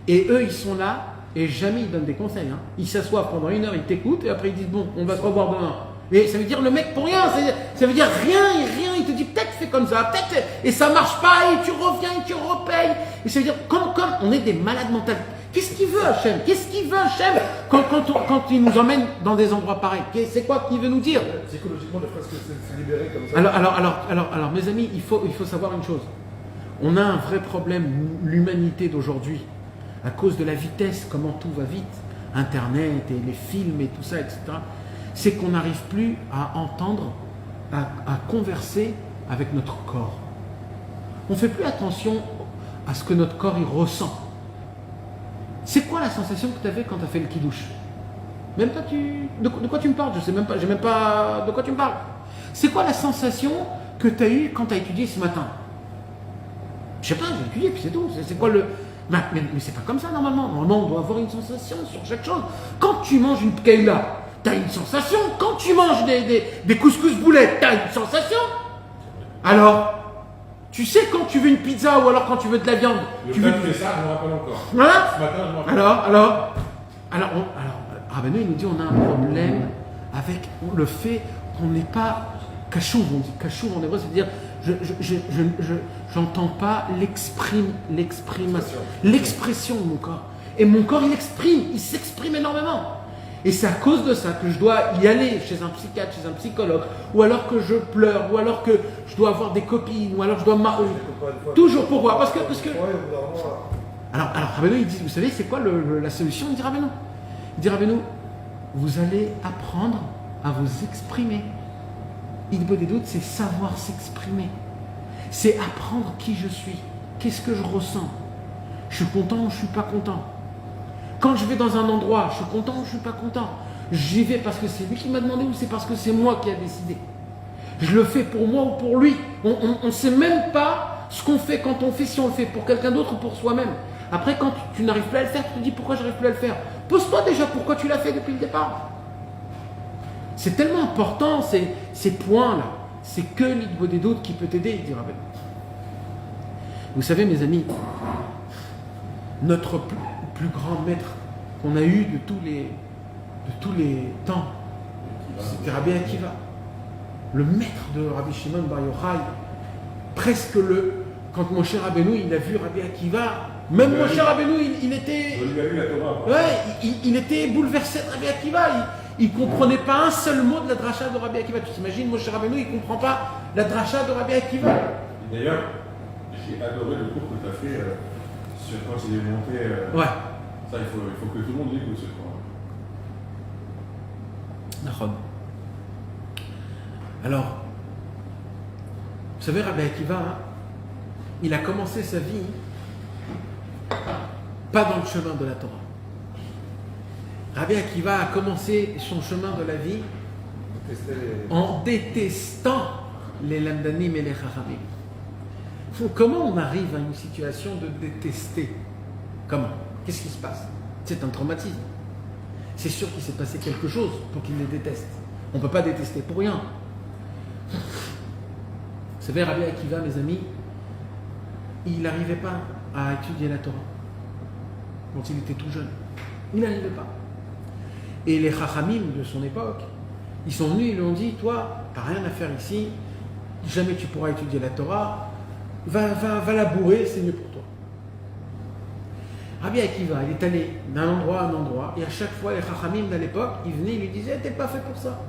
Et eux, ils sont là et jamais ils donnent des conseils. Ils s'assoient pendant 1 heure, ils t'écoutent et après ils disent bon, on va se revoir demain. Mais ça veut dire le mec pour rien, ça veut dire rien, il te dit peut-être fais comme ça, peut-être, et ça marche pas, et tu reviens et tu repayes. Et ça veut dire, comme on est des malades mentaux. Qu'est-ce qu'il veut Hachem? Quand il nous emmène dans des endroits pareils? C'est quoi qu'il veut nous dire? Psychologiquement, le presque se libérer comme ça. Alors mes amis, il faut savoir une chose. On a un vrai problème, l'humanité d'aujourd'hui, à cause de la vitesse, comment tout va vite, Internet et les films et tout ça, etc. C'est qu'on n'arrive plus à entendre, à converser avec notre corps. On ne fait plus attention à ce que notre corps il ressent. C'est quoi la sensation que tu avais quand tu as fait le kidouche? Même toi, de quoi tu me parles? Je sais même pas, j'ai même pas de quoi tu me parles. C'est quoi la sensation que tu as eue quand tu as étudié ce matin? Je sais pas, j'ai étudié, puis c'est tout. C'est quoi le... Mais c'est pas comme ça normalement. Normalement, on doit avoir une sensation sur chaque chose. Quand tu manges une pkaïla, tu as une sensation. Quand tu manges des couscous boulettes, tu as une sensation. Alors, tu sais quand tu veux une pizza ou alors quand tu veux de la viande. Le tu fait veux... de faire ça, je me rappelle encore. Voilà. Ce matin, je me rappelle. Alors, Rabbeinu, il nous dit on a un problème avec le fait qu'on n'est pas kachouv, on dit kachouv en hébreu, c'est-à-dire j'entends pas l'expression de mon corps. Et mon corps, il s'exprime énormément. Et c'est à cause de ça que je dois y aller chez un psychiatre, chez un psychologue, ou alors que je pleure, ou alors que je dois avoir des copines, ou alors je dois toujours pourquoi? Parce que... Alors Rabbeinu, il dit, vous savez, c'est quoi la solution? Il dit Rabbeinu. Il dit Rabbeinu, vous allez apprendre à vous exprimer. Idbo des doutes, c'est savoir s'exprimer. C'est apprendre qui je suis. Qu'est-ce que je ressens? Je suis content ou je suis pas content? Quand je vais dans un endroit, je suis content ou je suis pas content? J'y vais parce que c'est lui qui m'a demandé ou c'est parce que c'est moi qui a décidé? Je le fais pour moi ou pour lui? On ne sait même pas ce qu'on fait quand on fait, si on le fait pour quelqu'un d'autre ou pour soi-même. Après, quand tu n'arrives plus à le faire, tu te dis pourquoi je n'arrive plus à le faire? Pose-toi déjà pourquoi tu l'as fait depuis le départ. C'est tellement important ces points-là. C'est que l'Idbo des doutes qui peut t'aider, dit Rabbeinu. Vous savez, mes amis, notre plus grand maître qu'on a eu de tous les temps, c'était Rabbi Akiva. Le maître de Rabbi Shimon Bar Yochai. Presque quand Moshe Rabbeinu, il a vu Rabbi Akiva, même Moshe Rabbeinu, il était... Il a vu la Torah. Ouais, il était bouleversé de Rabbi Akiva. Il ne comprenait pas un seul mot de la dracha de Rabbi Akiva. Tu t'imagines, Moshe Rabbeinu, il ne comprend pas la dracha de Rabbi Akiva. D'ailleurs, j'ai adoré le cours que tu as fait sur quand il est monté. Ouais. Ça, il faut que tout le monde l'écoute, ce cours. D'accord. Alors, vous savez, Rabbi Akiva, il a commencé sa vie pas dans le chemin de la Torah. Rabbi Akiva a commencé son chemin de la vie en détestant les lamdanim et les chachamim. Comment on arrive à une situation de détester? Comment? Qu'est-ce qui se passe? C'est un traumatisme. C'est sûr qu'il s'est passé quelque chose pour qu'il les déteste. On ne peut pas détester pour rien. Vous savez, Rabbi Akiva, mes amis, il n'arrivait pas à étudier la Torah quand il était tout jeune. Il n'arrivait pas. Et les chachamim de son époque, ils sont venus, ils lui ont dit, toi, tu n'as rien à faire ici, jamais tu pourras étudier la Torah, va la bourrer, c'est mieux pour toi. Rabbi Akiva, il est allé d'un endroit à un endroit, et à chaque fois, les chachamim de l'époque, ils venaient, ils lui disaient, t'es pas fait pour ça.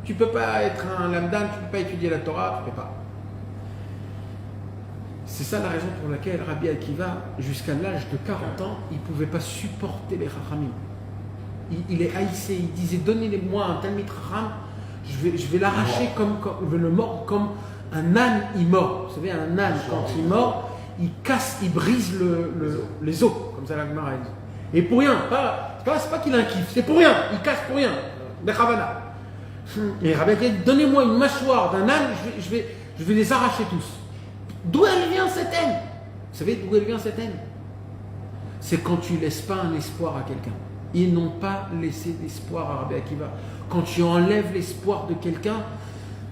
Tu ne peux pas être un lamdan, tu ne peux pas étudier la Torah, tu ne peux pas. C'est ça la raison pour laquelle Rabbi Akiva, jusqu'à l'âge de 40 ans, il ne pouvait pas supporter les chachamim. Il les haïssait, il disait, donnez-moi un talmid chacham, je vais l'arracher je vais le mordre comme un âne il mord. Vous savez, un âne, quand il mord, il casse, il brise les os, comme ça la Gemara dit. Et pour rien, c'est pas qu'il a un kiff, c'est pour rien, il casse pour rien. Bechavana. Et Rabbi Akiva dit, donnez-moi une mâchoire d'un âne, je vais les arracher tous. D'où elle vient cette haine? Vous savez d'où elle vient cette haine? C'est quand tu ne laisses pas un espoir à quelqu'un. Ils n'ont pas laissé d'espoir à Rabbi Akiva. Quand tu enlèves l'espoir de quelqu'un,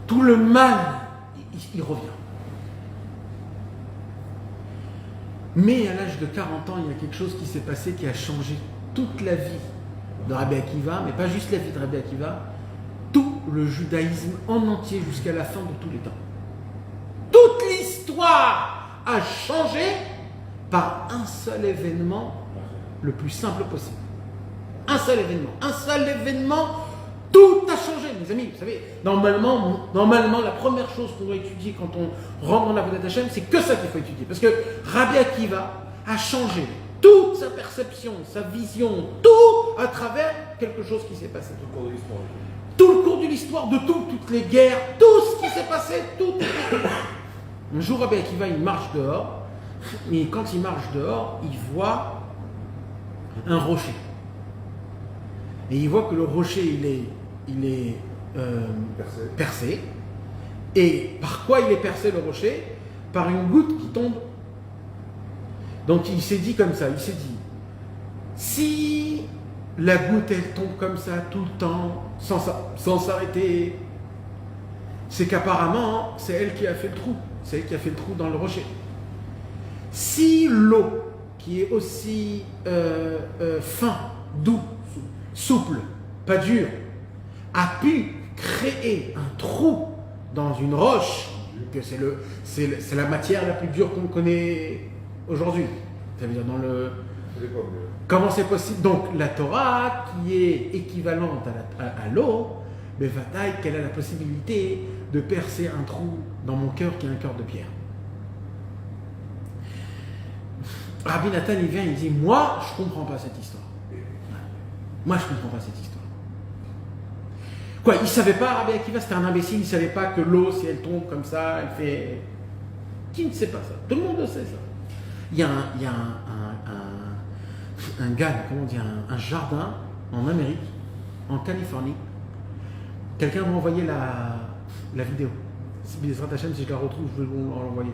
tout le mal, il revient. Mais à l'âge de 40 ans, il y a quelque chose qui s'est passé qui a changé toute la vie de Rabbi Akiva, mais pas juste la vie de Rabbi Akiva, tout le judaïsme en entier jusqu'à la fin de tous les temps. Toute l'histoire a changé par un seul événement le plus simple possible. Un seul événement, tout a changé, mes amis. Vous savez, normalement, la première chose qu'on doit étudier quand on rentre dans la Vodat Hashem, c'est que ça qu'il faut étudier. Parce que Rabbi Akiva a changé toute sa perception, sa vision, tout à travers quelque chose qui s'est passé. Tout le cours de l'histoire, de toutes les guerres, tout ce qui s'est passé, tout. Un jour, Rabbi Akiva, il marche dehors, et quand il marche dehors, il voit un rocher. Et il voit que le rocher, il est percé. Et par quoi il est percé, le rocher? Par une goutte qui tombe. Donc il s'est dit comme ça, il s'est dit, si la goutte, elle tombe comme ça tout le temps, sans s'arrêter, c'est qu'apparemment, c'est elle qui a fait le trou. C'est elle qui a fait le trou dans le rocher. Si l'eau, qui est aussi fin, doux, souple, pas dur, a pu créer un trou dans une roche, que c'est la matière la plus dure qu'on connaît aujourd'hui. Ça veut dire dans le... Comment c'est possible? Donc la Torah, qui est équivalente à l'eau, mais Vataï, qu'elle a la possibilité de percer un trou dans mon cœur qui est un cœur de pierre. Rabbi Nathan, il vient, il dit, moi, je ne comprends pas cette histoire. Moi, je ne comprends pas cette histoire. Quoi, il ne savait pas, Rabbi Akiva, c'était un imbécile, il ne savait pas que l'eau, si elle tombe comme ça, elle fait... Qui ne sait pas ça? Tout le monde le sait, ça. Il y a un gars, comment on dit, un jardin en Amérique, en Californie. Quelqu'un m'a envoyé la vidéo. Si je la retrouve, je vais vous l'envoyer.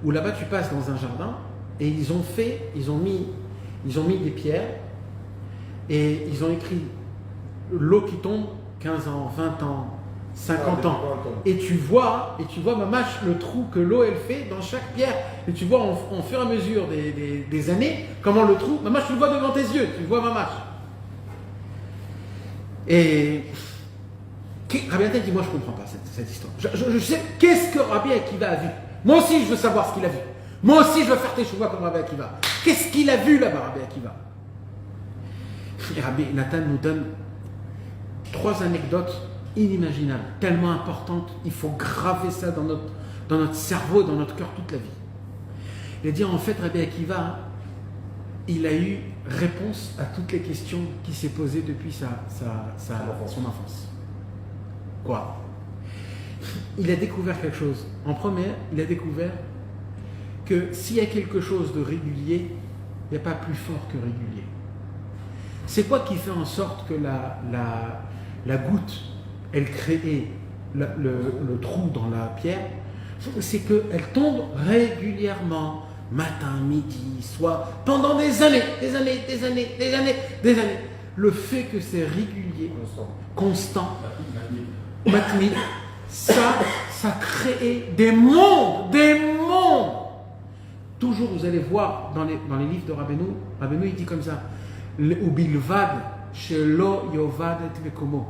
Où là-bas, tu passes dans un jardin et ils ont mis des pierres et ils ont écrit l'eau qui tombe, 15 ans, 20 ans, 50 ans. Et tu vois, mamache, le trou que l'eau, elle fait dans chaque pierre. Et tu vois, en fur et à mesure des années, comment le trou, mamache, tu le vois devant tes yeux, tu le vois, mamache. Et Rabbi Nathan dit, moi, je ne comprends pas cette histoire. Je sais, qu'est-ce que Rabbi Akiva a vu? Moi aussi, je veux savoir ce qu'il a vu. Moi aussi, je veux faire tes chouvas comme Rabbi Akiva. Qu'est-ce qu'il a vu là-bas, Rabbi Akiva? Et Rabbi Nathan nous donne 3 anecdotes inimaginables, tellement importantes, il faut graver ça dans notre cerveau, dans notre cœur toute la vie. Il a dit, en fait, Rabbi Akiva, il a eu réponse à toutes les questions qui s'est posées depuis son enfance. Quoi? Il a découvert quelque chose. En première, il a découvert que s'il y a quelque chose de régulier, il n'y a pas plus fort que régulier. C'est quoi qui fait en sorte que la goutte, elle crée le trou dans la pierre? C'est qu'elle tombe régulièrement, matin, midi, soir, pendant des années. Le fait que c'est régulier, constant, matmid, ça crée des mondes. Toujours, vous allez voir dans les livres de Rabbeinu, il dit comme ça, Ubilvad shelo yovad et mekomo.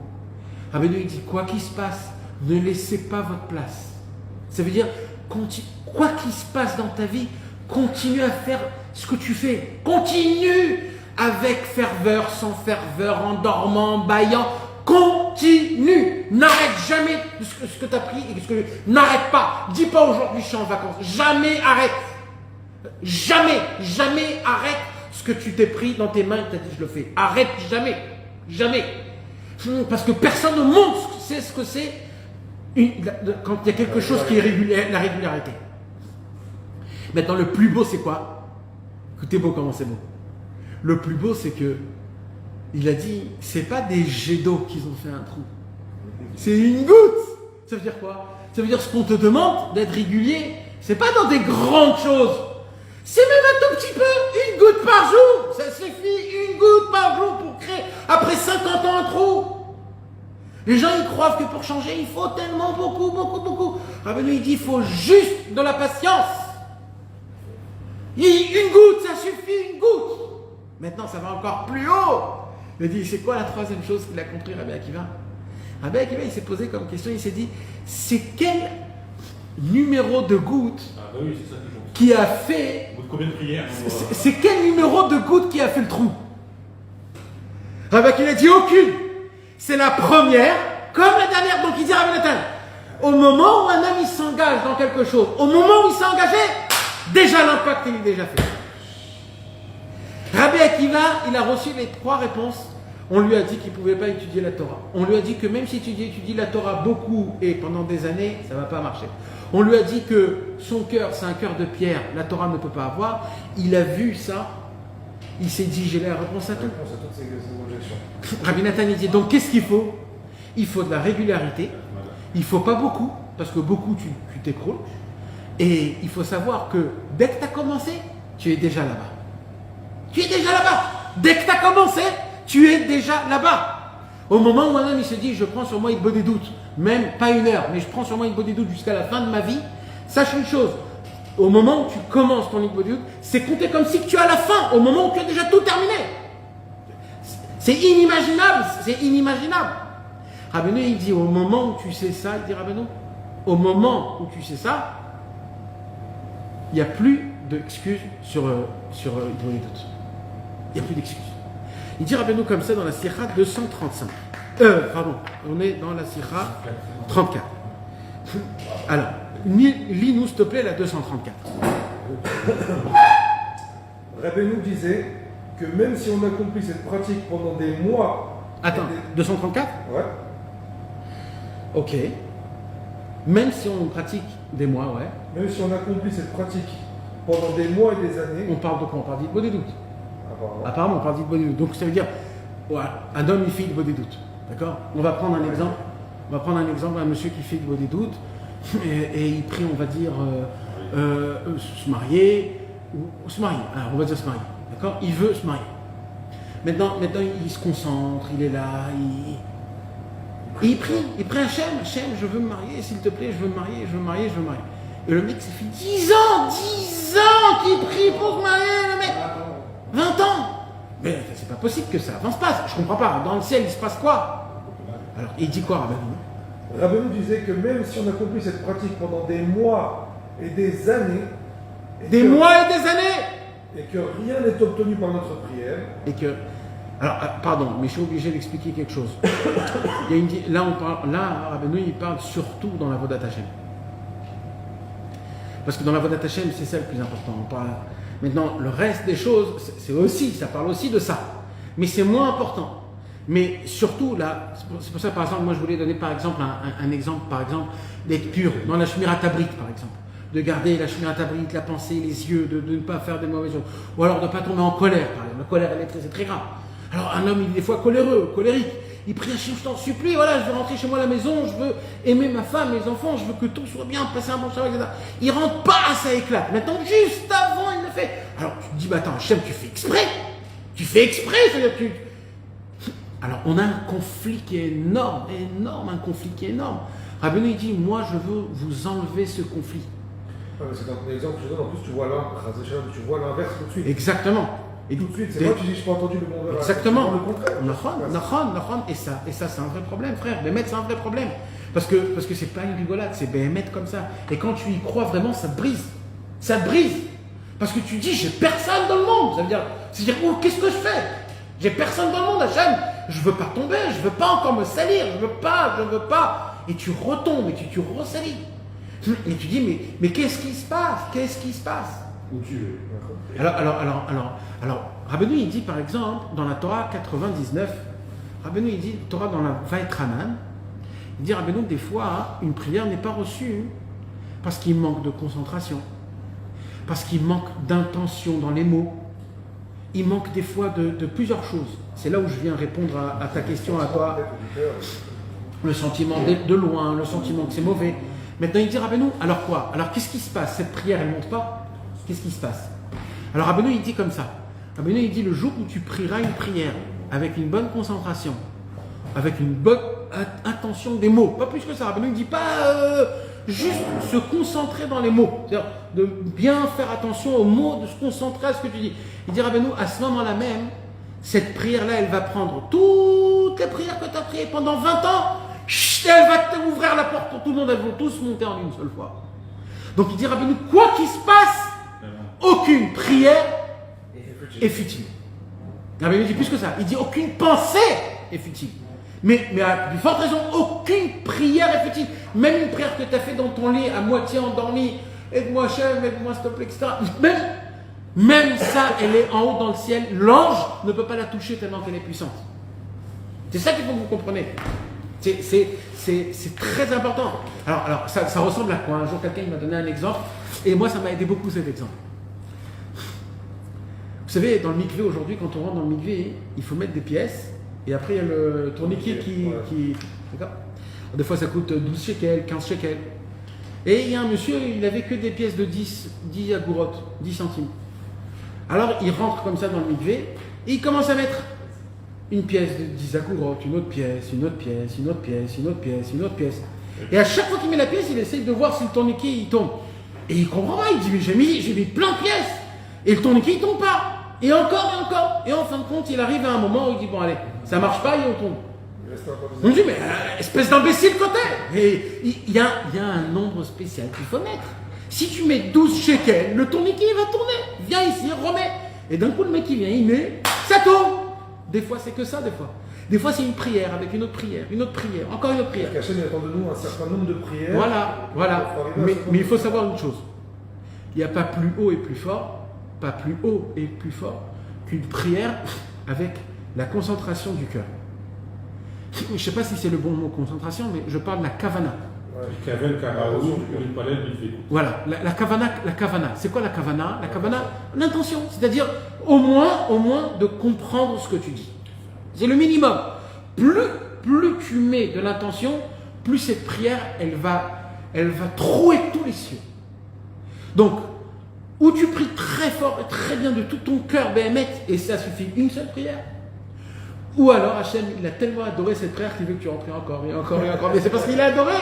Rabbeinu, il dit, quoi qu'il se passe, ne laissez pas votre place. Ça veut dire, quoi qu'il se passe dans ta vie, continue à faire ce que tu fais. Continue avec ferveur, sans ferveur, en dormant, en bâillant. Continue. N'arrête jamais ce que tu as pris. N'arrête pas. Dis pas aujourd'hui je suis en vacances. Jamais arrête. Jamais arrête ce que tu t'es pris dans tes mains et tu as dit je le fais. Arrête jamais. Parce que personne au monde sait ce que c'est quand il y a quelque chose qui est la régularité. Maintenant, le plus beau, c'est quoi? Écoutez beau comment c'est beau. Le plus beau, c'est que il a dit, c'est pas des jets d'eau qu'ils ont fait un trou. C'est une goutte. Ça veut dire quoi? Ça veut dire ce qu'on te demande d'être régulier. C'est pas dans des grandes choses. C'est même un tout petit peu, une goutte par jour. Ça suffit, une goutte par jour pour créer, après 50 ans, un trou. Les gens, ils croient que pour changer, il faut tellement beaucoup. Rabbeinu, il dit, il faut juste de la patience. Une goutte, ça suffit, une goutte. Maintenant, ça va encore plus haut. Il dit, c'est quoi la troisième chose qu'il a compris, Rabbi Akiva? Rabbi Akiva, il s'est posé comme question, il s'est dit, c'est quel numéro de goutte qui a fait... Combien de prières? C'est quel numéro de goutte qui a fait le trou? Rabbi Akiva dit, aucune. C'est la première, comme la dernière. Donc il dit à Rabbi Nathan, au moment où un homme il s'engage dans quelque chose, au moment où il s'est engagé, déjà l'impact il est déjà fait. Rabbi Akiva, il a reçu les 3 réponses. On lui a dit qu'il ne pouvait pas étudier la Torah. On lui a dit que même si tu étudies la Torah beaucoup et pendant des années, ça ne va pas marcher. On lui a dit que son cœur, c'est un cœur de pierre, la Torah ne peut pas avoir. Il a vu ça Il s'est dit, j'ai la réponse à tout. Réponse à toutes ces objections. Rabbi Nathan, il dit, donc qu'est-ce qu'il faut? Il faut de la régularité. Il ne faut pas beaucoup, parce que beaucoup, tu t'écroules. Et il faut savoir que dès que tu as commencé, tu es déjà là-bas. Tu es déjà là-bas. Dès que tu as commencé, tu es déjà là-bas. Au moment où un homme il se dit, je prends sur moi une bonne doute, même pas 1 heure, mais je prends sur moi une bonne doute jusqu'à la fin de ma vie, sache une chose, au moment où tu commences ton bonne doute, c'est compté comme si tu es à la fin, au moment où tu as déjà tout terminé. C'est inimaginable, c'est inimaginable. Rabbeinu, il dit, au moment où tu sais ça, il dit Rabbeinu, au moment où tu sais ça, il n'y a plus d'excuses sur bonne doute. Il n'y a plus d'excuses. Il dit Rabbeinu comme ça dans la Sira 235. On est dans la Sira 34. Alors, lis-nous s'il te plaît la 234. Rabbeinu disait que même si on accomplit cette pratique pendant des mois... Attends, 234 ? Ouais. Ok. Même si on pratique des mois, ouais. Même si on accomplit cette pratique pendant des mois et des années... On parle de quoi? On parle d'Hitbod et doute. Apparemment, on parle d'Hitbod et doute. Donc ça veut dire, voilà, un homme il fait Hitbod et doute. D'accord? On va prendre un exemple. On va prendre un exemple d'un monsieur qui fait Hitbod et doute et il prie, on va dire, se marier, ou se marier. Alors, on va dire se marier. D'accord? Il veut se marier. Maintenant, il se concentre, il est là, il prie Hachem, je veux me marier, s'il te plaît, je veux me marier. Et le mec, ça fait 10 ans qu'il prie pour se marier, le mec. 20 ans. Mais c'est pas possible que ça avance pas, je comprends pas. Dans le ciel, il se passe quoi? Alors, il dit quoi, Rabbeinu? Rabbeinu disait que même si on accomplit cette pratique pendant des mois et des années... Des mois et des années! Et que rien n'est obtenu par notre prière. Et que... Alors, pardon, mais je suis obligé d'expliquer quelque chose. Là, Rabbeinu, il parle surtout dans la Vodat Hashem. Parce que dans la Vodat Hashem, c'est ça le plus important. On parle... Maintenant, le reste des choses, ça parle aussi de ça. Mais c'est moins important. Mais surtout, là, c'est pour ça, par exemple, moi je voulais donner par exemple un exemple, par exemple, d'être pur dans la Shmirat Habrit, par exemple. De garder la Shmirat Habrit, la pensée, les yeux, de ne pas faire des mauvaises choses. Ou alors de ne pas tomber en colère, par exemple. La colère, c'est très grave. Alors un homme, il est des fois colérique. Il prie Hachem, je t'en supplie, voilà, je veux rentrer chez moi à la maison, je veux aimer ma femme, mes enfants, je veux que tout soit bien, passer un bon travail, etc. Il rentre pas, ça éclate. Maintenant, juste avant, il le fait. Alors tu te dis, attends, Hachem, tu fais exprès. C'est-à-dire que Alors on a un conflit qui est énorme. Rabbeinu, il dit, moi, je veux vous enlever ce conflit. C'est un exemple que je donne, en plus, tu vois l'inverse tout de suite. Exactement. Et tout de suite, c'est moi qui dis, je n'ai pas entendu le bon verre. Exactement. Le contraire. Et ça c'est un vrai problème, frère. Bémet, c'est un vrai problème. Parce que c'est pas une rigolade, c'est Bémet comme ça. Et quand tu y crois vraiment, ça te brise. Parce que tu dis, j'ai personne dans le monde. Ça veut dire, oh, qu'est-ce que je fais? J'ai personne dans le monde, Hachem. Je veux pas tomber, je veux pas encore me salir, je veux pas. Et tu retombes, et tu ressalis. Et tu dis, mais qu'est-ce qui se passe? Où tu veux. Alors, Rabbeinu, il dit par exemple, dans la Torah 99, Rabbeinu, il dit, Torah dans la Vaetranan, il dit, Rabbeinu, des fois, une prière n'est pas reçue parce qu'il manque de concentration, parce qu'il manque d'intention dans les mots, il manque des fois de plusieurs choses. C'est là où je viens répondre à ta question, à toi. Le sentiment d'être de loin, le sentiment que c'est mauvais. Maintenant, il dit, Rabbeinu, alors quoi? Alors, qu'est-ce qui se passe? Cette prière, elle ne monte pas? Qu'est-ce qui se passe? Alors Rabbeinu, il dit comme ça. Rabbeinu, il dit, le jour où tu prieras une prière avec une bonne concentration, avec une bonne intention des mots, pas plus que ça. Rabbeinu, il ne dit pas juste se concentrer dans les mots, c'est-à-dire de bien faire attention aux mots, de se concentrer à ce que tu dis. Il dit, Rabbeinu, à ce moment-là même, cette prière-là, elle va prendre toutes les prières que tu as priées pendant 20 ans, elle va t'ouvrir la porte pour tout le monde, elles vont tous monter en une seule fois. Donc il dit, Rabbeinu, quoi qu'il se passe, aucune prière est futile. Rabbeinu dit plus que ça. Il dit aucune pensée est futile. Mais à plus forte raison, aucune prière est futile. Même une prière que tu as fait dans ton lit, à moitié endormi, aide-moi Hachem, aide-moi s'il te plaît, etc. Même ça, elle est en haut dans le ciel. L'ange ne peut pas la toucher tellement qu'elle est puissante. C'est ça qu'il faut que vous compreniez. C'est très important. Alors ça ressemble à quoi? Un jour, quelqu'un m'a donné un exemple, et moi, ça m'a aidé beaucoup cet exemple. Vous savez, dans le mikvé aujourd'hui, quand on rentre dans le mikvé, il faut mettre des pièces, et après il y a le tourniquet qui... D'accord. Des fois ça coûte 12 shekels, 15 shekels. Et il y a un monsieur, il n'avait que des pièces de 10 agourotes, 10 centimes. Alors il rentre comme ça dans le mikvé, et il commence à mettre une pièce de 10 agourotes, une autre pièce, une autre pièce, une autre pièce, une autre pièce, une autre pièce. Et à chaque fois qu'il met la pièce, il essaye de voir si le tourniquet il tombe. Et il comprend pas, il dit mais j'ai mis plein de pièces, et le tourniquet il tombe pas. Et encore, et encore. Et en fin de compte, il arrive à un moment où il dit bon allez, ça marche pas, et on tombe. On dit mais espèce d'imbécile que t'es. Et il y a un nombre spécial qu'il faut mettre. Si tu mets 12 shekels, le tourniquet il va tourner. Viens ici, remets. Et d'un coup le mec il vient, il met, ça tourne. Des fois c'est que ça, des fois. Des fois c'est une prière avec une autre prière, encore une autre prière. Hachem attend de nous un certain nombre de prières. Voilà. Mais il faut savoir une chose. Il n'y a pas plus haut et plus fort, qu'une prière avec la concentration du cœur. Je ne sais pas si c'est le bon mot concentration, mais je parle de la kavana. Voilà, la kavana. C'est quoi la kavana? La kavana, l'intention, c'est-à-dire au moins de comprendre ce que tu dis. C'est le minimum. Plus tu mets de l'intention, plus cette prière, elle va trouer tous les cieux. Donc, ou tu pries très fort et très bien de tout ton cœur, Béhémet, et ça suffit une seule prière. Ou alors Hachem, il a tellement adoré cette prière qu'il veut que tu rentres encore et encore et encore. Mais c'est parce qu'il a adoré.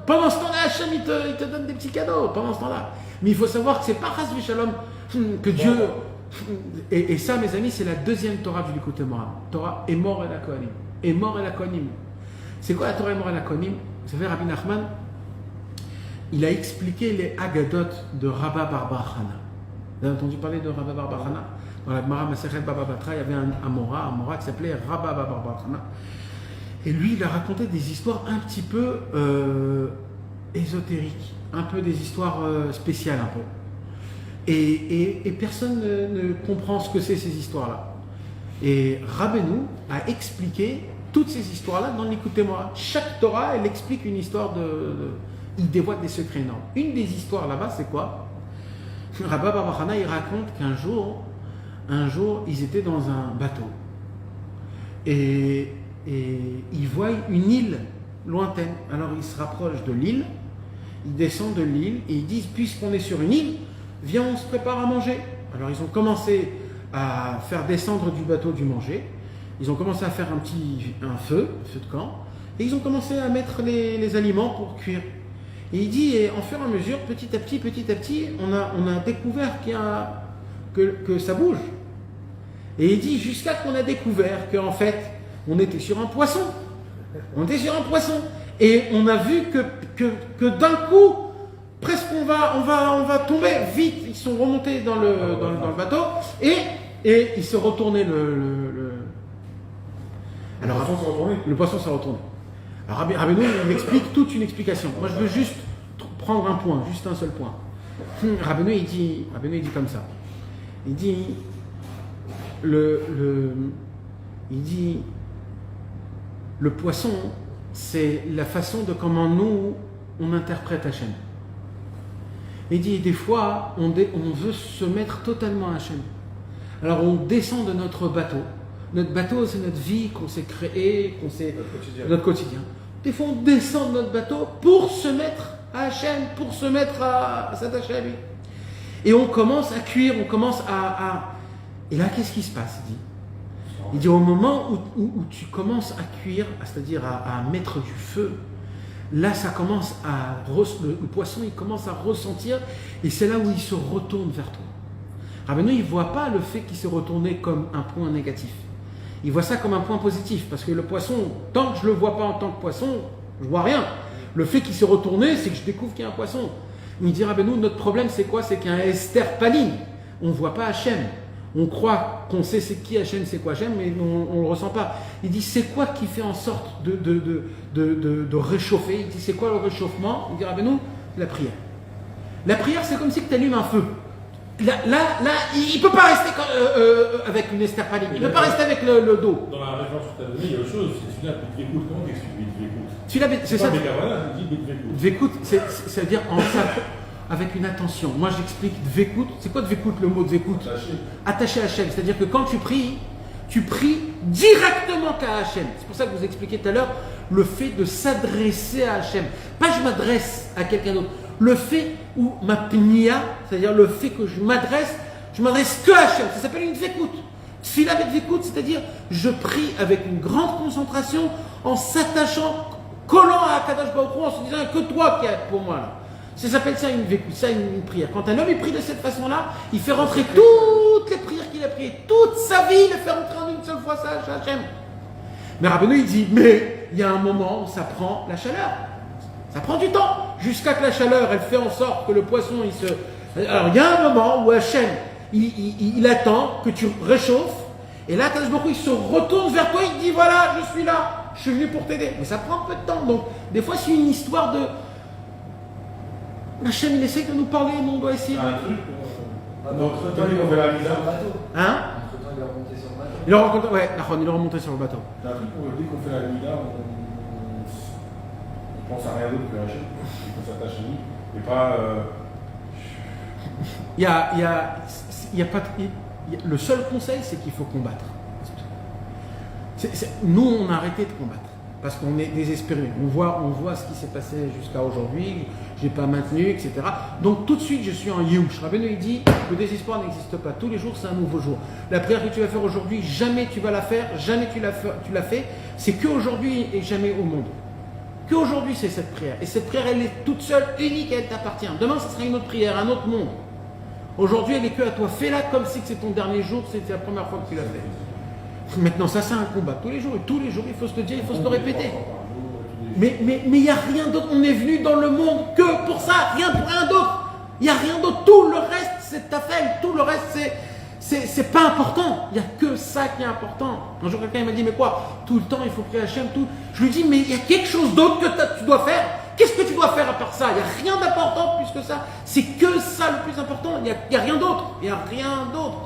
Pendant ce temps-là, Hachem, il te donne des petits cadeaux. Pendant ce temps-là. Mais il faut savoir que c'est pas Chas v'Shalom que Dieu... Et ça, mes amis, c'est la deuxième Torah du Likutei Moharan. Torah Emor el HaKohanim. Emor el HaKohanim. C'est quoi la Torah Emor el HaKohanim? Vous savez, Rabbi Nachman, il a expliqué les Haggadot de Rabba bar Bar Chana. Vous avez entendu parler de Rabba bar Bar Chana? Dans la Gemara Masechet Baba Batra, il y avait un Mora qui s'appelait Rabba bar Bar Chana. Et lui, il a raconté des histoires un petit peu ésotériques, un peu des histoires spéciales un peu. Et personne ne comprend ce que c'est ces histoires-là. Et Rabbeinu a expliqué toutes ces histoires-là dans le Likutei Moharan. Chaque Torah, elle explique une histoire il dévoile des secrets énormes. Une des histoires là-bas, c'est quoi? Rabba bar Chana, il raconte qu'un jour, ils étaient dans un bateau. Et ils voient une île lointaine. Alors ils se rapprochent de l'île, ils descendent de l'île et ils disent, puisqu'on est sur une île, viens, on se prépare à manger. Alors ils ont commencé à faire descendre du bateau du manger. Ils ont commencé à faire un feu de camp. Et ils ont commencé à mettre les aliments pour cuire. Et il dit, et en fur et à mesure, petit à petit, on a découvert que ça bouge. Et il dit, jusqu'à qu'on a découvert qu'en fait, on était sur un poisson. Et on a vu que d'un coup, presque on va tomber vite. Ils sont remontés dans le bateau et ils se retournaient Alors, le poisson s'est retourné. Alors Rabbeinu, il explique toute une explication. Moi, je veux juste prendre un point, juste un seul point. Rabbeinu, il dit comme ça. Il dit le poisson, c'est la façon de comment nous on interprète Hachem. Il dit des fois on veut se mettre totalement à Hachem. Alors on descend de notre bateau. Notre bateau, c'est notre vie qu'on s'est créée, notre quotidien. Des fois, on descend de notre bateau pour se mettre à Hachem, pour se mettre à s'attacher à lui. Et on commence à cuire, on commence à... Et là, qu'est-ce qui se passe? Il dit au moment où tu commences à cuire, c'est-à-dire à mettre du feu, là, ça commence le poisson, il commence à ressentir, et c'est là où il se retourne vers toi. Rabbeinu, il ne voit pas le fait qu'il s'est retourné comme un point négatif. Il voit ça comme un point positif, parce que le poisson, tant que je ne le vois pas en tant que poisson, je ne vois rien. Le fait qu'il s'est retourné, c'est que je découvre qu'il y a un poisson. Il dit, Rabbeinu, notre problème c'est quoi? C'est qu'il y a un Esther Paline. On ne voit pas Hachem. On croit qu'on sait c'est qui Hachem, c'est quoi Hachem, mais on ne le ressent pas. Il dit, c'est quoi qui fait en sorte de réchauffer? Il dit, c'est quoi le réchauffement? Il dit, Rabbeinu, la prière. La prière, c'est comme si tu allumes un feu. Là, il ne peut pas rester avec une Esther Paline. Il ne peut pas rester avec le dos. Dans la référence que tu as donnée, il y a autre chose. C'est celui-là, Bit-Vekout. Comment t'expliques Bit-Vekout? C'est ça. Bit-Vekout, c'est-à-dire avec une attention. Moi j'explique dvekout. C'est quoi dvekout, le mot dvekout? Attaché à Hachem. C'est-à-dire que quand tu pries directement qu'à Hachem. C'est pour ça que vous expliquez tout à l'heure le fait de s'adresser à Hachem. Pas je m'adresse à quelqu'un d'autre. Le fait où ma pnia, c'est-à-dire le fait que je m'adresse que à Hachem. Ça s'appelle une dvekout. Tfila avec dvekout, c'est-à-dire je prie avec une grande concentration en s'attachant, collant à Kadosh Baruch Hu, en se disant que toi qui es pour moi là. Ça s'appelle ça une vécu, ça une prière. Quand un homme il prie de cette façon-là, il fait rentrer toutes les prières qu'il a priées, toute sa vie, il les fait rentrer en une seule fois, ça, Hachem. Mais Rabbeinu il dit, mais il y a un moment où ça prend la chaleur. Ça prend du temps, jusqu'à que la chaleur, elle fait en sorte que le poisson, il se... Alors il y a un moment où Hachem, il attend que tu réchauffes, et là, Kadosh Baruch Hu, il se retourne vers toi, il dit, voilà, je suis là, je suis venu pour t'aider. Mais ça prend un peu de temps, donc des fois c'est une histoire de... Hachem, il essaie de nous parler, nous on doit essayer. Un truc. Entre-temps, il fait la mise sur le bateau. Hein? Entre-temps, il est remonté sur le bateau. Il est remonté, ouais, il est remonté sur le bateau. C'est un truc où dès qu'on fait la Mida, on pense à rien d'autre que Hachem, et qu'on s'attache à lui, et pas. Le seul conseil, c'est qu'il faut combattre. Nous, on a arrêté de combattre. Parce qu'on est désespéré. On voit ce qui s'est passé jusqu'à aujourd'hui, je n'ai pas maintenu, etc. Donc tout de suite, je suis en Yush. Rabbeinu il dit, le désespoir n'existe pas. Tous les jours, c'est un nouveau jour. La prière que tu vas faire aujourd'hui, jamais tu vas la faire, jamais tu l'as fait. C'est qu'aujourd'hui et jamais au monde. Qu'aujourd'hui, c'est cette prière. Et cette prière, elle est toute seule, unique, et elle t'appartient. Demain, ce sera une autre prière, un autre monde. Aujourd'hui, elle est que à toi. Fais-la comme si c'est ton dernier jour, c'était la première fois que tu l'as fait. Maintenant, ça, c'est un combat tous les jours. Et tous les jours, il faut se le dire, il faut se le répéter. Mais il n'y a rien d'autre. On est venu dans le monde que pour ça. Rien pour rien d'autre. Il n'y a rien d'autre. Tout le reste, c'est tafel. Tout le reste, c'est pas important. Il n'y a que ça qui est important. Un jour, quelqu'un m'a dit, mais quoi? Tout le temps, il faut prier Hachem, tout. Je lui dis, mais il y a quelque chose d'autre que tu dois faire. Qu'est-ce que tu dois faire à part ça? Il n'y a rien d'important plus que ça. C'est que ça le plus important. Il n'y a rien d'autre. Il n'y a rien d'autre.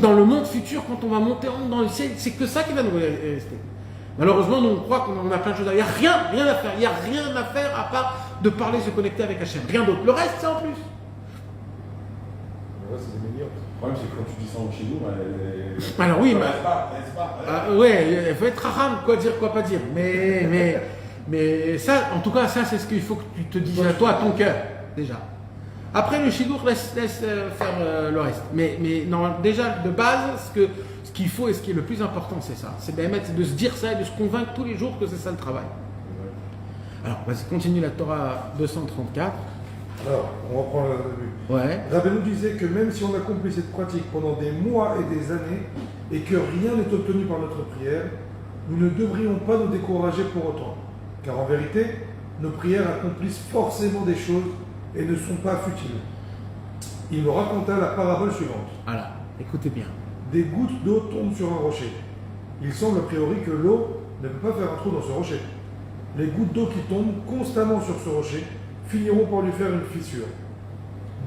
Dans le monde futur, quand on va monter dans le ciel, c'est que ça qui va nous rester. Malheureusement, nous on croit qu'on a plein de choses à faire. Il n'y a rien à faire. Il n'y a rien à faire à part de parler, se connecter avec Hachem. Rien d'autre. Le reste, c'est en plus. Ouais, c'est des meilleurs. Le problème, c'est que quand tu dis ça chez nous, Alors oui, mais. ouais, il faut être raham, quoi dire, quoi pas dire. Mais ça, en tout cas, ça, c'est ce qu'il faut que tu te dises à toi, à ton cœur, déjà. Après, le shidour laisse faire le reste. Mais non, déjà, de base, ce qu'il faut et ce qui est le plus important, c'est ça. C'est de se dire ça et de se convaincre tous les jours que c'est ça le travail. Alors, vas-y, continue la Torah 234. Alors, on reprend le début. Ouais. Rabbeinu disait que même si on accomplit cette pratique pendant des mois et des années, et que rien n'est obtenu par notre prière, nous ne devrions pas nous décourager pour autant. Car en vérité, nos prières accomplissent forcément des choses et ne sont pas futiles. Il nous raconta la parabole suivante. Voilà, écoutez bien. Des gouttes d'eau tombent sur un rocher. Il semble a priori que l'eau ne peut pas faire un trou dans ce rocher. Les gouttes d'eau qui tombent constamment sur ce rocher finiront par lui faire une fissure.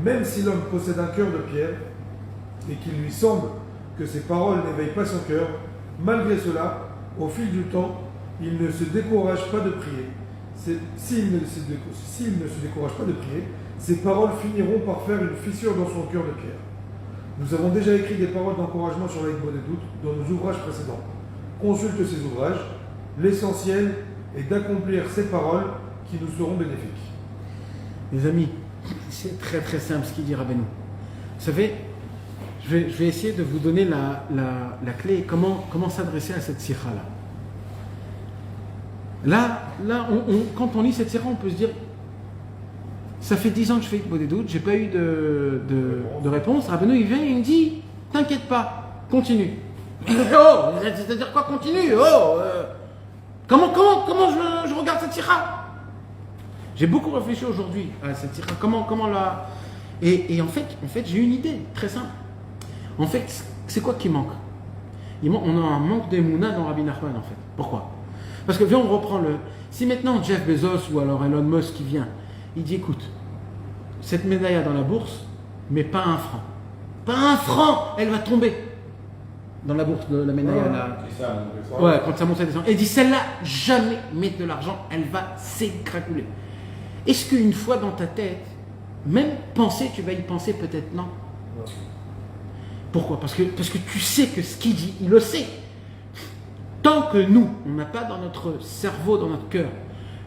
Même si l'homme possède un cœur de pierre et qu'il lui semble que ses paroles n'éveillent pas son cœur, malgré cela, au fil du temps, il ne se décourage pas de prier. S'il ne se décourage pas de prier, ses paroles finiront par faire une fissure dans son cœur de pierre. Nous avons déjà écrit des paroles d'encouragement sur l'Aïd des doutes dans nos ouvrages précédents. Consulte ces ouvrages. L'essentiel est d'accomplir ces paroles qui nous seront bénéfiques. Les amis, c'est très très simple ce qu'il dit Rabbeinu. Vous savez, je vais essayer de vous donner la clé, comment s'adresser à cette sikha-là. Là quand on lit cette sikha, on peut se dire, ça fait 10 ans que je fais Ikbo des doutes, j'ai pas eu de réponse. Rabbeinu, il vient et il me dit, t'inquiète pas, continue. Oh, c'est-à-dire quoi, continue? Comment je regarde cette sikha? J'ai beaucoup réfléchi aujourd'hui à cette sikha. Comment la... Et en fait, j'ai une idée très simple. En fait, c'est quoi qui manque? On a un manque d'émouna dans Rabbi Nachman, en fait. Pourquoi? Parce que, viens, on reprend si maintenant Jeff Bezos ou alors Elon Musk qui vient, il dit, écoute, cette médaille dans la bourse, mais pas un franc. Pas un franc, elle va tomber dans la bourse de la médaille. Ouais, quand ça monte, ça descend. Et il dit, celle-là, jamais mettre de l'argent, elle va s'écraculer. Est-ce qu'une fois dans ta tête, Même penser, tu vas y penser peut-être non. Non. Pourquoi? Parce que tu sais que ce qu'il dit, il le sait. Tant que nous, on n'a pas dans notre cerveau, dans notre cœur,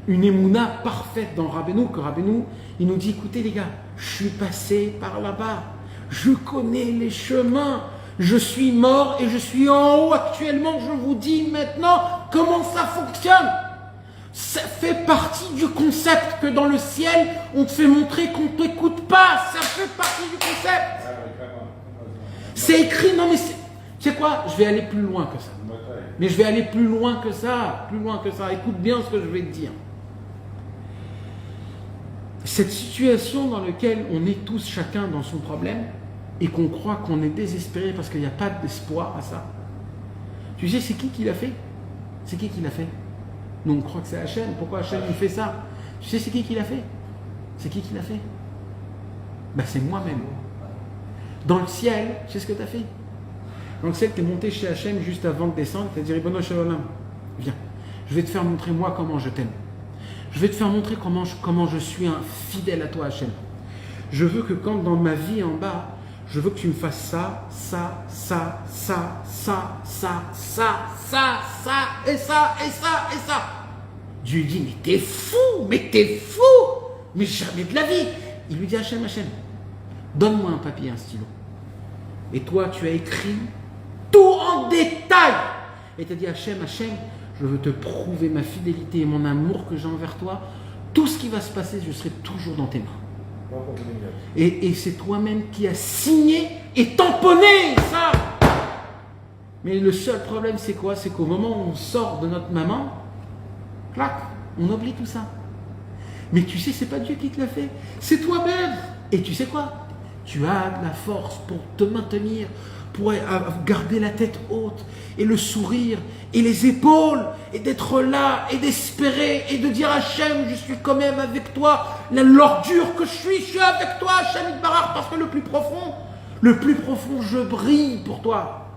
une émouna parfaite dans Rabbeinu, que Rabbeinu, il nous dit, écoutez les gars, je suis passé par là-bas, je connais les chemins, je suis mort et je suis en haut actuellement, je vous dis maintenant comment ça fonctionne. Ça fait partie du concept que dans le ciel, on te fait montrer qu'on ne t'écoute pas, ça fait partie du concept. C'est écrit, non mais c'est quoi? Je vais aller plus loin que ça. Mais je vais aller plus loin que ça, Écoute bien ce que je vais te dire. Cette situation dans laquelle on est tous chacun dans son problème et qu'on croit qu'on est désespéré parce qu'il n'y a pas d'espoir à ça. Tu sais, c'est qui l'a fait? C'est qui l'a fait? Nous, on croit que c'est Hachem. Pourquoi Hachem il fait ça? Tu sais, c'est qui l'a fait? C'est qui l'a fait? Ben, c'est moi-même. Dans le ciel, tu sais ce que tu as fait? Dans le ciel, tu es monté chez Hachem juste avant de descendre. Tu as dit, Ribono Shel Olam, viens, je vais te faire montrer moi comment je t'aime. Je vais te faire montrer comment je suis un fidèle à toi, Hachem. Je veux que quand dans ma vie en bas, je veux que tu me fasses ça et ça. Dieu lui dit, mais t'es fou, mais jamais de la vie. Il lui dit, Hachem, donne-moi un papier, un stylo. Et toi, tu as écrit tout en détail. Et tu as dit, Hachem, je veux te prouver ma fidélité et mon amour que j'ai envers toi. Tout ce qui va se passer, je serai toujours dans tes mains. Et c'est toi-même qui as signé et tamponné ça. Mais le seul problème, c'est quoi? C'est qu'au moment où on sort de notre maman, clac, on oublie tout ça. Mais tu sais, c'est pas Dieu qui te l'a fait, c'est toi-même. Et tu sais quoi? Tu as de la force pour te maintenir, pour garder la tête haute, et le sourire, et les épaules, et d'être là, et d'espérer, et de dire Hachem, je suis quand même avec toi, l'ordure que je suis avec toi, Hachem Itbarach, parce que le plus profond, je brille pour toi.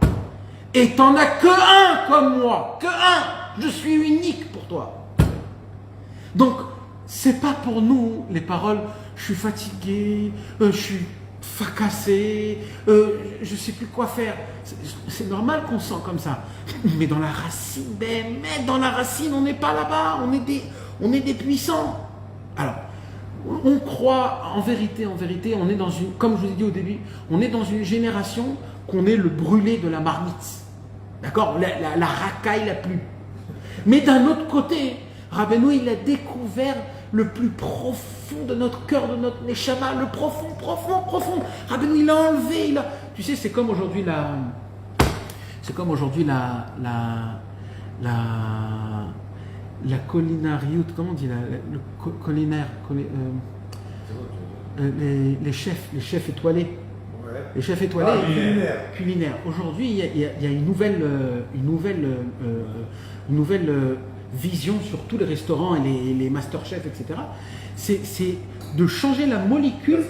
Et t'en as que un comme moi, je suis unique pour toi. Donc, c'est pas pour nous les paroles, je suis fatigué, je suis fracassé, je sais plus quoi faire. C'est normal qu'on sent comme ça. Mais dans la racine, on n'est pas là-bas, on est des puissants. Alors, on croit, en vérité, on est dans une, comme je vous ai dit au début, on est dans une génération qu'on est le brûlé de la marmite. D'accord? La racaille la plus. Mais d'un autre côté, Rabbeinu, il a découvert le plus profond de notre cœur, de notre neshama, le profond. Rabbeinu, il a enlevé, tu sais, c'est comme aujourd'hui la culinariout, comment on dit, le culinaire, les chefs étoilés. Ouais. Les chefs étoilés, culinaire. Aujourd'hui, il y a une nouvelle vision sur tous les restaurants et les masterchefs, etc. C'est de changer la molécule,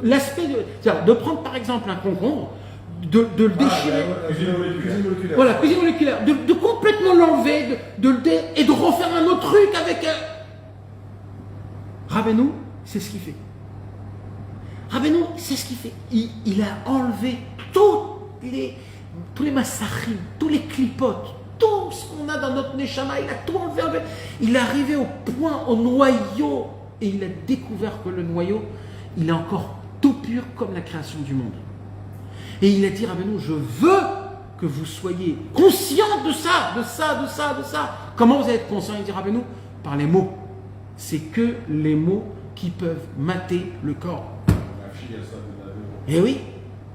l'aspect c'est-à-dire de prendre par exemple un concombre, de le déchirer. Cuisine moléculaire. Voilà, cuisine moléculaire. De complètement l'enlever, et de refaire un autre truc avec. Rabbeinu, c'est ce qu'il fait. Rabbeinu, c'est ce qu'il fait. Il a enlevé tous les massachim, tous les clipotes, tout ce qu'on a dans notre neshama, il a tout enlevé. Il est arrivé au point, au noyau, et il a découvert que le noyau, il est encore tout pur comme la création du monde. Et il a dit, Rabbeinu, je veux que vous soyez conscients de ça. Comment vous allez être conscients? Il dit, Rabbeinu, par les mots. C'est que les mots qui peuvent mater le corps. Et oui,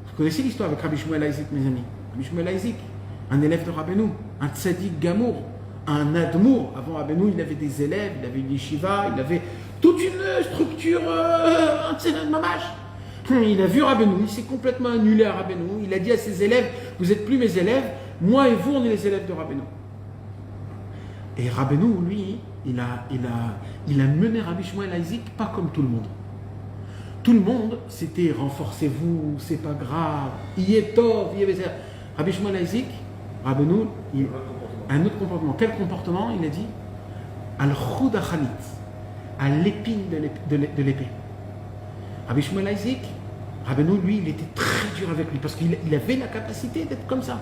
vous connaissez l'histoire avec Rabbi Shmuel Isaac, mes amis. Rabbi Shmuel Isaac, un élève de Rabbeinu, un tzaddik gamour, un admour. Avant Rabbeinu, il avait des élèves, il avait une yeshiva, il avait toute une structure, un tzaddik mamash. Il a vu Rabbeinu, il s'est complètement annulé à Rabbeinu. Il a dit à ses élèves, vous n'êtes plus mes élèves, moi et vous, on est les élèves de Rabbeinu. Et Rabbeinu, lui, il a mené Rabbi Shmuel Isaac pas comme tout le monde. Tout le monde, c'était renforcez-vous, c'est pas grave, Yetov, Rabbi Shmuel Isaac, Rabbeinu, un autre comportement. Quel comportement? Il a dit Al-Khud Achalit, à l'épine de l'épée. Rabbi Shmuel Isaac, Rabbeinu, lui, il était très dur avec lui parce qu'il avait la capacité d'être comme ça.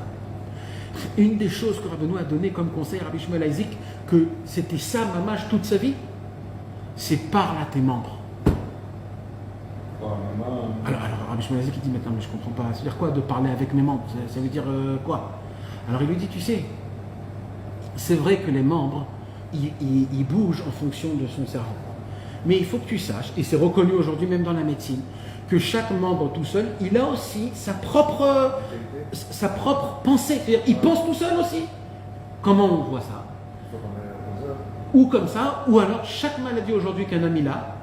Une des choses que Rabbeinu a donné comme conseil à Rabbi Shmuel Isaac, que c'était ça, mamash, toute sa vie, c'est parle à tes membres. Alors Rabbi Shmuel Isaac, il dit maintenant, mais je comprends pas, ça veut dire quoi de parler avec mes membres? Ça veut dire quoi? Alors il lui dit, tu sais, c'est vrai que les membres, ils bougent en fonction de son cerveau. Mais il faut que tu saches, et c'est reconnu aujourd'hui même dans la médecine, que chaque membre tout seul, il a aussi sa propre pensée. C'est-à-dire, il pense tout seul aussi. Comment on voit ça? Ou comme ça, ou alors chaque maladie aujourd'hui qu'un homme il a,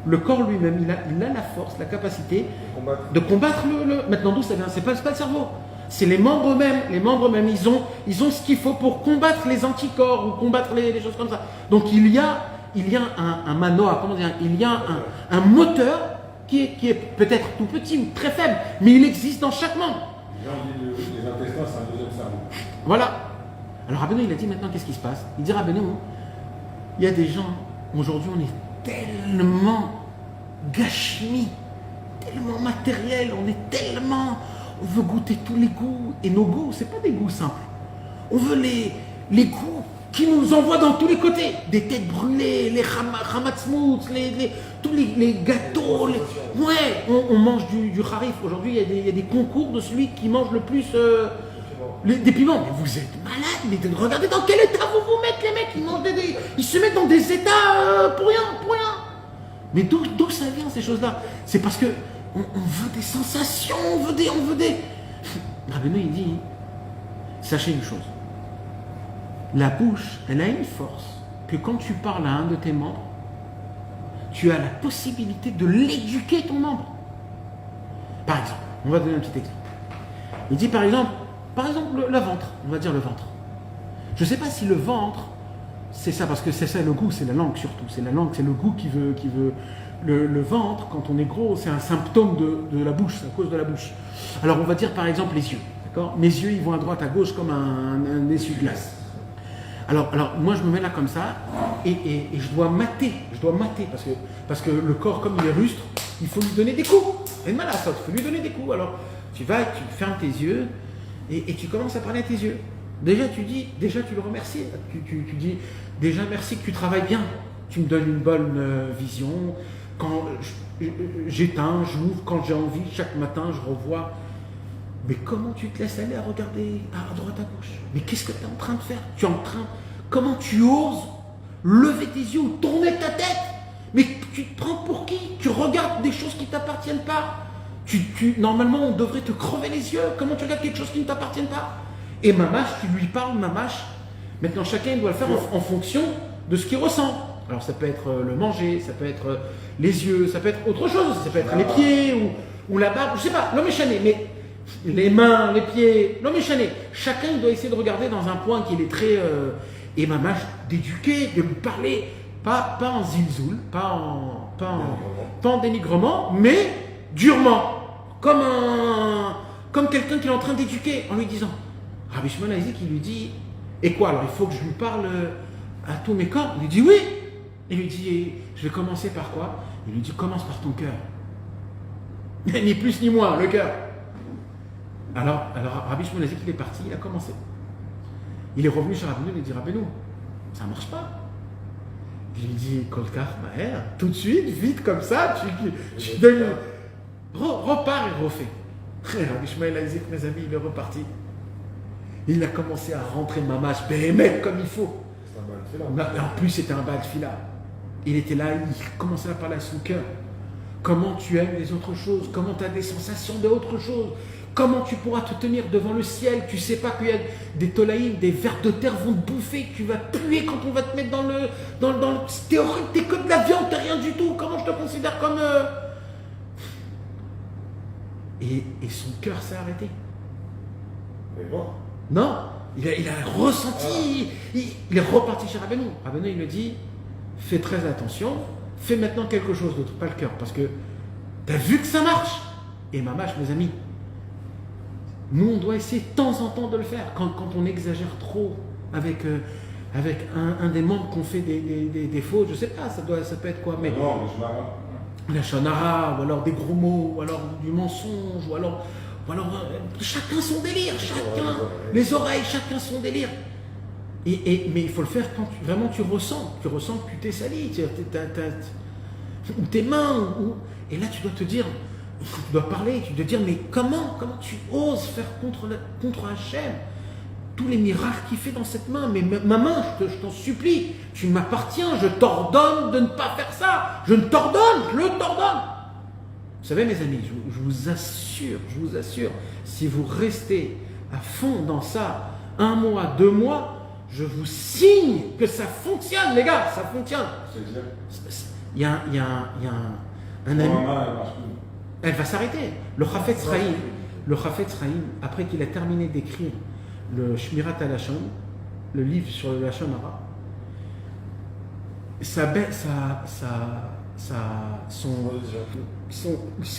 le corps lui-même, il a la force, la capacité de combattre le. Maintenant d'où ça vient? C'est pas le cerveau. C'est les membres mêmes. Les membres mêmes, ils ont ce qu'il faut pour combattre les anticorps ou combattre les choses comme ça. Donc il y a un manoir, comment dire, il y a un moteur qui est peut-être tout petit ou très faible, mais il existe dans chaque membre. Les intestins, c'est un deuxième cerveau. Voilà. Alors Rabbeinu, il a dit maintenant, qu'est-ce qui se passe? Il dit, Rabbeinu, il y a des gens, aujourd'hui on est tellement gashmi, tellement matériel, on veut goûter tous les goûts, et nos goûts, c'est pas des goûts simples. On veut les goûts qui nous envoient dans tous les côtés, des têtes brûlées, les hamatzmout, tous les gâteaux, on mange du harif. Aujourd'hui, il y a des concours de celui qui mange le plus des piments. Mais vous êtes malades, mais regardez dans quel état vous vous mettez, les mecs, ils se mettent dans des états pour rien. Mais d'où ça vient ces choses-là? C'est parce que on veut des sensations, on veut des. Rabbeinu, il dit, sachez une chose. La bouche, elle a une force que quand tu parles à un de tes membres, tu as la possibilité de l'éduquer, ton membre. Par exemple, on va donner un petit exemple. Il dit par exemple le ventre, on va dire le ventre. Je ne sais pas si le ventre, c'est ça, parce que c'est ça le goût, c'est la langue surtout. C'est la langue, c'est le goût qui veut. Le ventre, quand on est gros, c'est un symptôme de la bouche, c'est à cause de la bouche. Alors on va dire par exemple les yeux. D'accord? Mes yeux, ils vont à droite, à gauche comme un essuie-glace. Alors moi je me mets là comme ça et je dois mater parce que le corps comme il est rustre, il faut lui donner des coups. Et mal à ça, il faut lui donner des coups. Alors tu vas, tu fermes tes yeux et tu commences à parler à tes yeux. Déjà tu le remercies. Tu dis déjà merci que tu travailles bien. Tu me donnes une bonne vision. Quand j'éteins, j'ouvre, quand j'ai envie, chaque matin je revois. Mais comment tu te laisses aller à regarder à droite, à gauche? Mais qu'est-ce que tu es en train de faire? Comment tu oses lever tes yeux ou tourner ta tête? Mais tu te prends pour qui? Tu regardes des choses qui ne t'appartiennent pas. Normalement, on devrait te crever les yeux. Comment tu regardes quelque chose qui ne t'appartient pas? Et mamash, tu lui parles, mamash. Maintenant, chacun doit le faire en fonction de ce qu'il ressent. Alors, ça peut être le manger, ça peut être les yeux, ça peut être autre chose. Ça peut être les pieds ou la barbe, je ne sais pas, l'homme échané, mais les mains, les pieds, l'homme échané. Chacun doit essayer de regarder dans un point qui est très... et mamash, d'éduquer, de lui parler, pas en zilzoul, pas en dénigrement, mais durement, comme quelqu'un qui est en train d'éduquer, en lui disant, Rabbi Shmuel Isaac, il lui dit, et quoi alors, il faut que je lui parle à tous mes corps? Il lui dit oui. Il lui dit, je vais commencer par quoi? Il lui dit, commence par ton cœur. Ni plus ni moins, le cœur. Alors Rabbi Shmuel Isaac, il est parti, il a commencé. Il est revenu chez Rabbeinu, il lui dit, Rabbeinu, ça ne marche pas. Il lui dit, Kolkar, Maher, tout de suite, vite comme ça, tu donnes. Repars et refais. Rabbi Shmuel Isaac, mes amis, il est reparti. Il a commencé à rentrer mamash, béhémet comme il faut. En plus, c'était un bal fila. Il était là, il commençait à parler à son cœur. Comment tu aimes les autres choses? Comment tu as des sensations d'autres choses? Comment tu pourras te tenir devant le ciel? Tu sais pas qu'il y a des tolaïm, des vers de terre vont te bouffer, que tu vas puer quand on va te mettre dans le t'es horrible, t'es que de la viande, t'es rien du tout. Comment je te considère comme... Et son cœur s'est arrêté. Mais bon. Non, il a ressenti, il est reparti chez Rabbeinu. Rabbeinu, il lui dit, fais très attention, fais maintenant quelque chose d'autre, pas le cœur, parce que tu as vu que ça marche. Et mamash, mes amis, nous, on doit essayer de temps en temps de le faire. Quand on exagère trop avec un des membres qu'on fait des fautes, je sais pas, ça peut être quoi, mais... Non, je m'arrête. la shonara, ou alors des gros mots, ou alors du mensonge, ou alors chacun son délire, chacun, les oreilles, chacun son délire. Mais il faut le faire quand vraiment tu ressens que tu t'es sali, ou tes mains, et là tu dois te dire, tu dois parler, tu dois dire, mais comment tu oses faire contre Hachem tous les miracles qu'il fait dans cette main, mais ma main, je t'en supplie, tu m'appartiens, je t'ordonne de ne pas faire ça, je t'ordonne. Vous savez mes amis, je vous assure, si vous restez à fond dans ça, 1 mois, 2 mois, je vous signe que ça fonctionne les gars, ça fonctionne. Il y a un ami, elle va s'arrêter. Le Chafetz Chaim, après qu'il a terminé d'écrire le Shmirat HaLashon, le livre sur le Lashon Hara, ce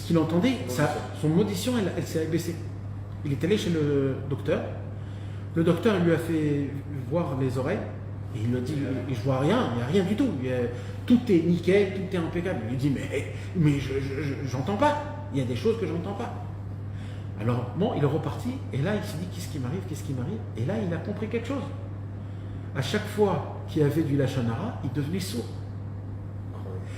qu'il entendait, son audition, elle s'est baissée. Il est allé chez le docteur. Le docteur lui a fait voir les oreilles et il lui a dit je vois rien, il n'y a rien du tout. Tout est nickel, tout est impeccable. Il lui dit mais j'entends pas. Il y a des choses que j'entends pas. Alors bon, il est reparti et là il s'est dit qu'est-ce qui m'arrive. Et là il a compris quelque chose. À chaque fois qu'il y avait du Lashon Hara, il devenait sourd.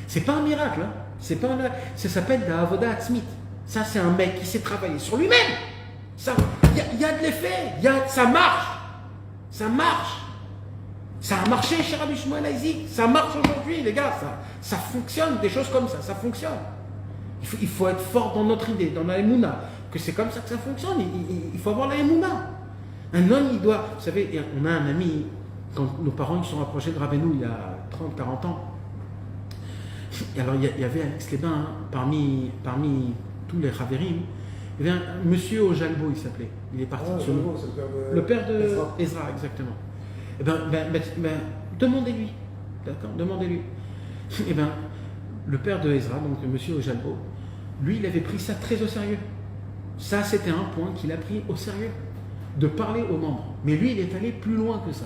C'est pas un miracle, hein. C'est pas un miracle. Ça s'appelle la Avoda Atzmit. Ça c'est un mec qui s'est travaillé sur lui-même. Ça, il y a de l'effet, ça marche. Ça a marché chez Rabbi Shmuel Isaac, ça marche aujourd'hui les gars, ça fonctionne, des choses comme ça fonctionne. Il faut être fort dans notre idée, dans la Emouna, que c'est comme ça que ça fonctionne, il faut avoir la Emouna. Un homme, il doit, vous savez, on a un ami, quand nos parents ils sont rapprochés de Rabbeinu il y a 30-40 ans, alors il y avait Alex Lesbains, hein, parmi tous les Chaverim, il y avait un monsieur au Jalbo, il s'appelait, il est parti de ce nom. Le père de Ezra, exactement. Eh ben, demandez-lui, d'accord, demandez-lui. Eh ben, le père de Ezra, donc le monsieur au Jalbo, lui, il avait pris ça très au sérieux. Ça, c'était un point qu'il a pris au sérieux, de parler aux membres. Mais lui, il est allé plus loin que ça.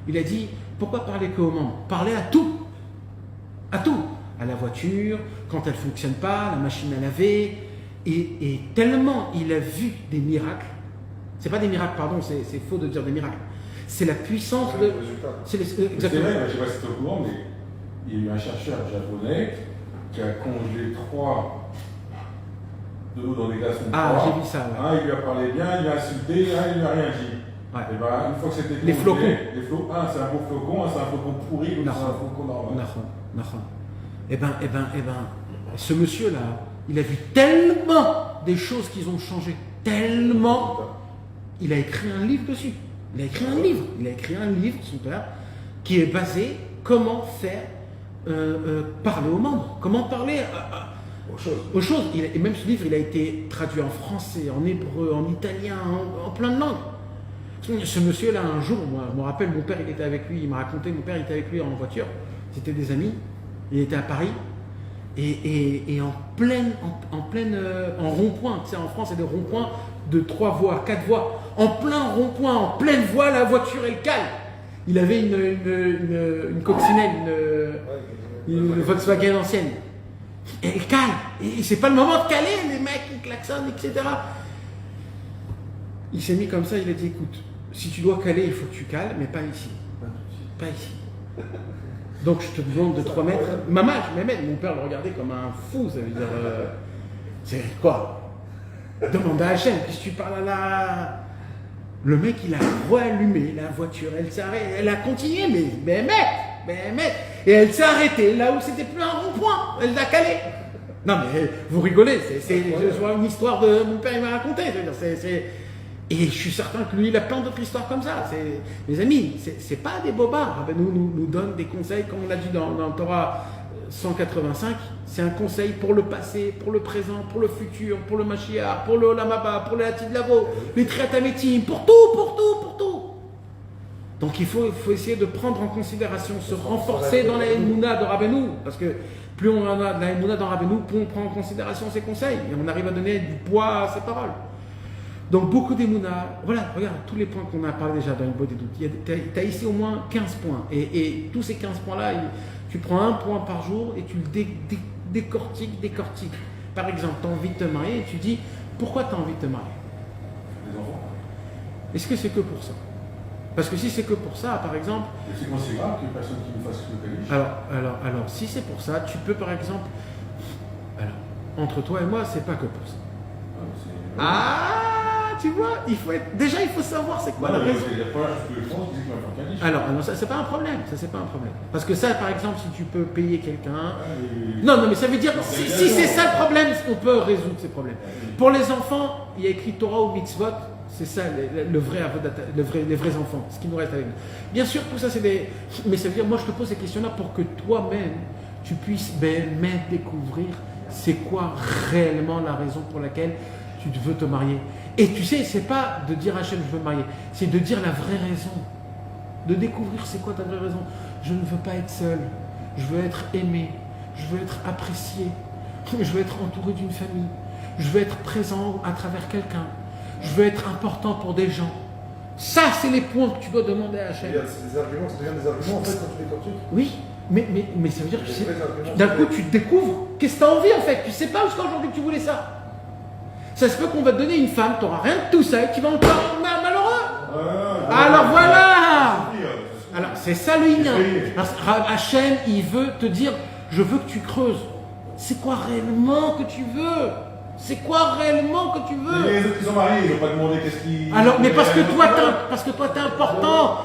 Il a dit, pourquoi parler qu'aux membres? Parler à tout. À tout. À la voiture, quand elle ne fonctionne pas, la machine à laver. Et tellement il a vu des miracles. C'est pas des miracles, pardon, c'est faux de dire des miracles. C'est la puissance de. C'est vrai, je ne sais pas si tu es au courant, mais il y a eu un chercheur japonais qui a congelé 3 de l'eau dans des glaçons. Ah, j'ai vu ça. Ouais. Un, il lui a parlé bien, il lui a insulté, un, il lui a rien dit. Ouais. Et ben, une fois que c'était les flocons. Un, c'est un beau flocon, un, c'est un flocon pourri, l'autre, c'est un flocon normal. Eh ben, ce monsieur-là, il a vu tellement des choses qui ont changé, tellement. Il a écrit un livre dessus. Il a écrit un livre, son père, qui est basé comment faire parler aux membres, comment parler aux choses. Et même ce livre, il a été traduit en français, en hébreu, en italien, en plein de langues. Ce monsieur-là, un jour, moi, je me rappelle, mon père, il était avec lui, il m'a raconté, mon père, il était avec lui en voiture, c'était des amis, il était à Paris, et en rond-point, tu sais, en France, il y a des ronds-points de 3 voies, 4 voies, en plein rond-point, en pleine voie, la voiture, elle cale. Il avait une coccinelle, une Volkswagen ancienne. Et elle cale. Et c'est pas le moment de caler, les mecs, ils klaxonnent, etc. Il s'est mis comme ça, il a dit, écoute, si tu dois caler, il faut que tu cales, mais pas ici. Pas ici. Donc je te demande de 3 mètres. Maman, mon père le regardait comme un fou, ça veut dire. C'est quoi? Demande à Hachem, qu'est-ce que tu parles à la. Le mec, il a rallumé la voiture, elle s'est arrêtée, elle a continué, mais et elle s'est arrêtée là où c'était plus un rond-point, elle l'a calé. Non mais vous rigolez, c'est une histoire de mon père, il m'a raconté. Et je suis certain que lui, il a plein d'autres histoires comme ça. Mes amis, c'est pas des bobards. Nous donne des conseils, comme on l'a dit dans le Torah 185, c'est un conseil pour le passé, pour le présent, pour le futur, pour le Mashiach, pour le Olam Haba, pour le Atid Lavo, les Triatamétim, pour tout. Donc il faut essayer de prendre en considération, se renforcer dans la Emouna de Rabbeinu, parce que plus on a de la Emouna dans Rabbeinu, plus on prend en considération ses conseils, et on arrive à donner du poids à ses paroles. Donc beaucoup d'Emouna, voilà, regarde tous les points qu'on a parlé déjà dans une boîte des doutes. Tu as ici au moins 15 points. Et tous ces 15 points-là, tu prends un point par jour et tu le décortique. Par exemple, tu as envie de te marier et tu dis, pourquoi tu as envie de te marier? Les enfants. Est-ce que c'est que pour ça? Parce que si c'est que pour ça, par exemple... Et c'est moi, c'est grave qu'une personne qui me fasse le calife. Alors, si c'est pour ça, tu peux par exemple... Alors, entre toi et moi, c'est pas que pour ça. Ah, tu vois, déjà il faut savoir c'est quoi la raison. Alors, ça c'est pas un problème, Parce que ça, par exemple, si tu peux payer quelqu'un... Non, mais ça veut dire, si c'est ça le problème, on peut résoudre ces problèmes. Pour les enfants, il y a écrit Torah ou Mitzvot, c'est ça les vrais enfants, ce qui nous reste avec nous. Bien sûr, tout ça c'est des... Mais ça veut dire, moi je te pose ces questions-là pour que toi-même, tu puisses découvrir c'est quoi réellement la raison pour laquelle tu veux te marier. Et tu sais, c'est pas de dire Hachem je veux me marier, c'est de dire la vraie raison. De découvrir c'est quoi ta vraie raison. Je ne veux pas être seul, je veux être aimé, je veux être apprécié, je veux être entouré d'une famille, je veux être présent à travers quelqu'un, je veux être important pour des gens. Ça, c'est les points que tu dois demander à Hachem. C'est des arguments, ça devient des arguments en fait quand tu les cortiques. Oui, mais ça veut dire que d'un coup tu te découvres qu'est-ce que tu as envie en fait. Tu sais pas jusqu'à aujourd'hui que tu voulais ça. Ça se peut qu'on va te donner une femme, tu n'auras rien de tout ça et tu vas encore malheureux. Alors voilà. Alors c'est ça le Inyan. Hachem, il veut te dire, je veux que tu creuses. C'est quoi réellement que tu veux? C'est quoi réellement que tu veux? Mais les autres qui sont mariés, ils n'ont pas demandé qu'est-ce qu'ils... Alors, mais parce que toi t'es important.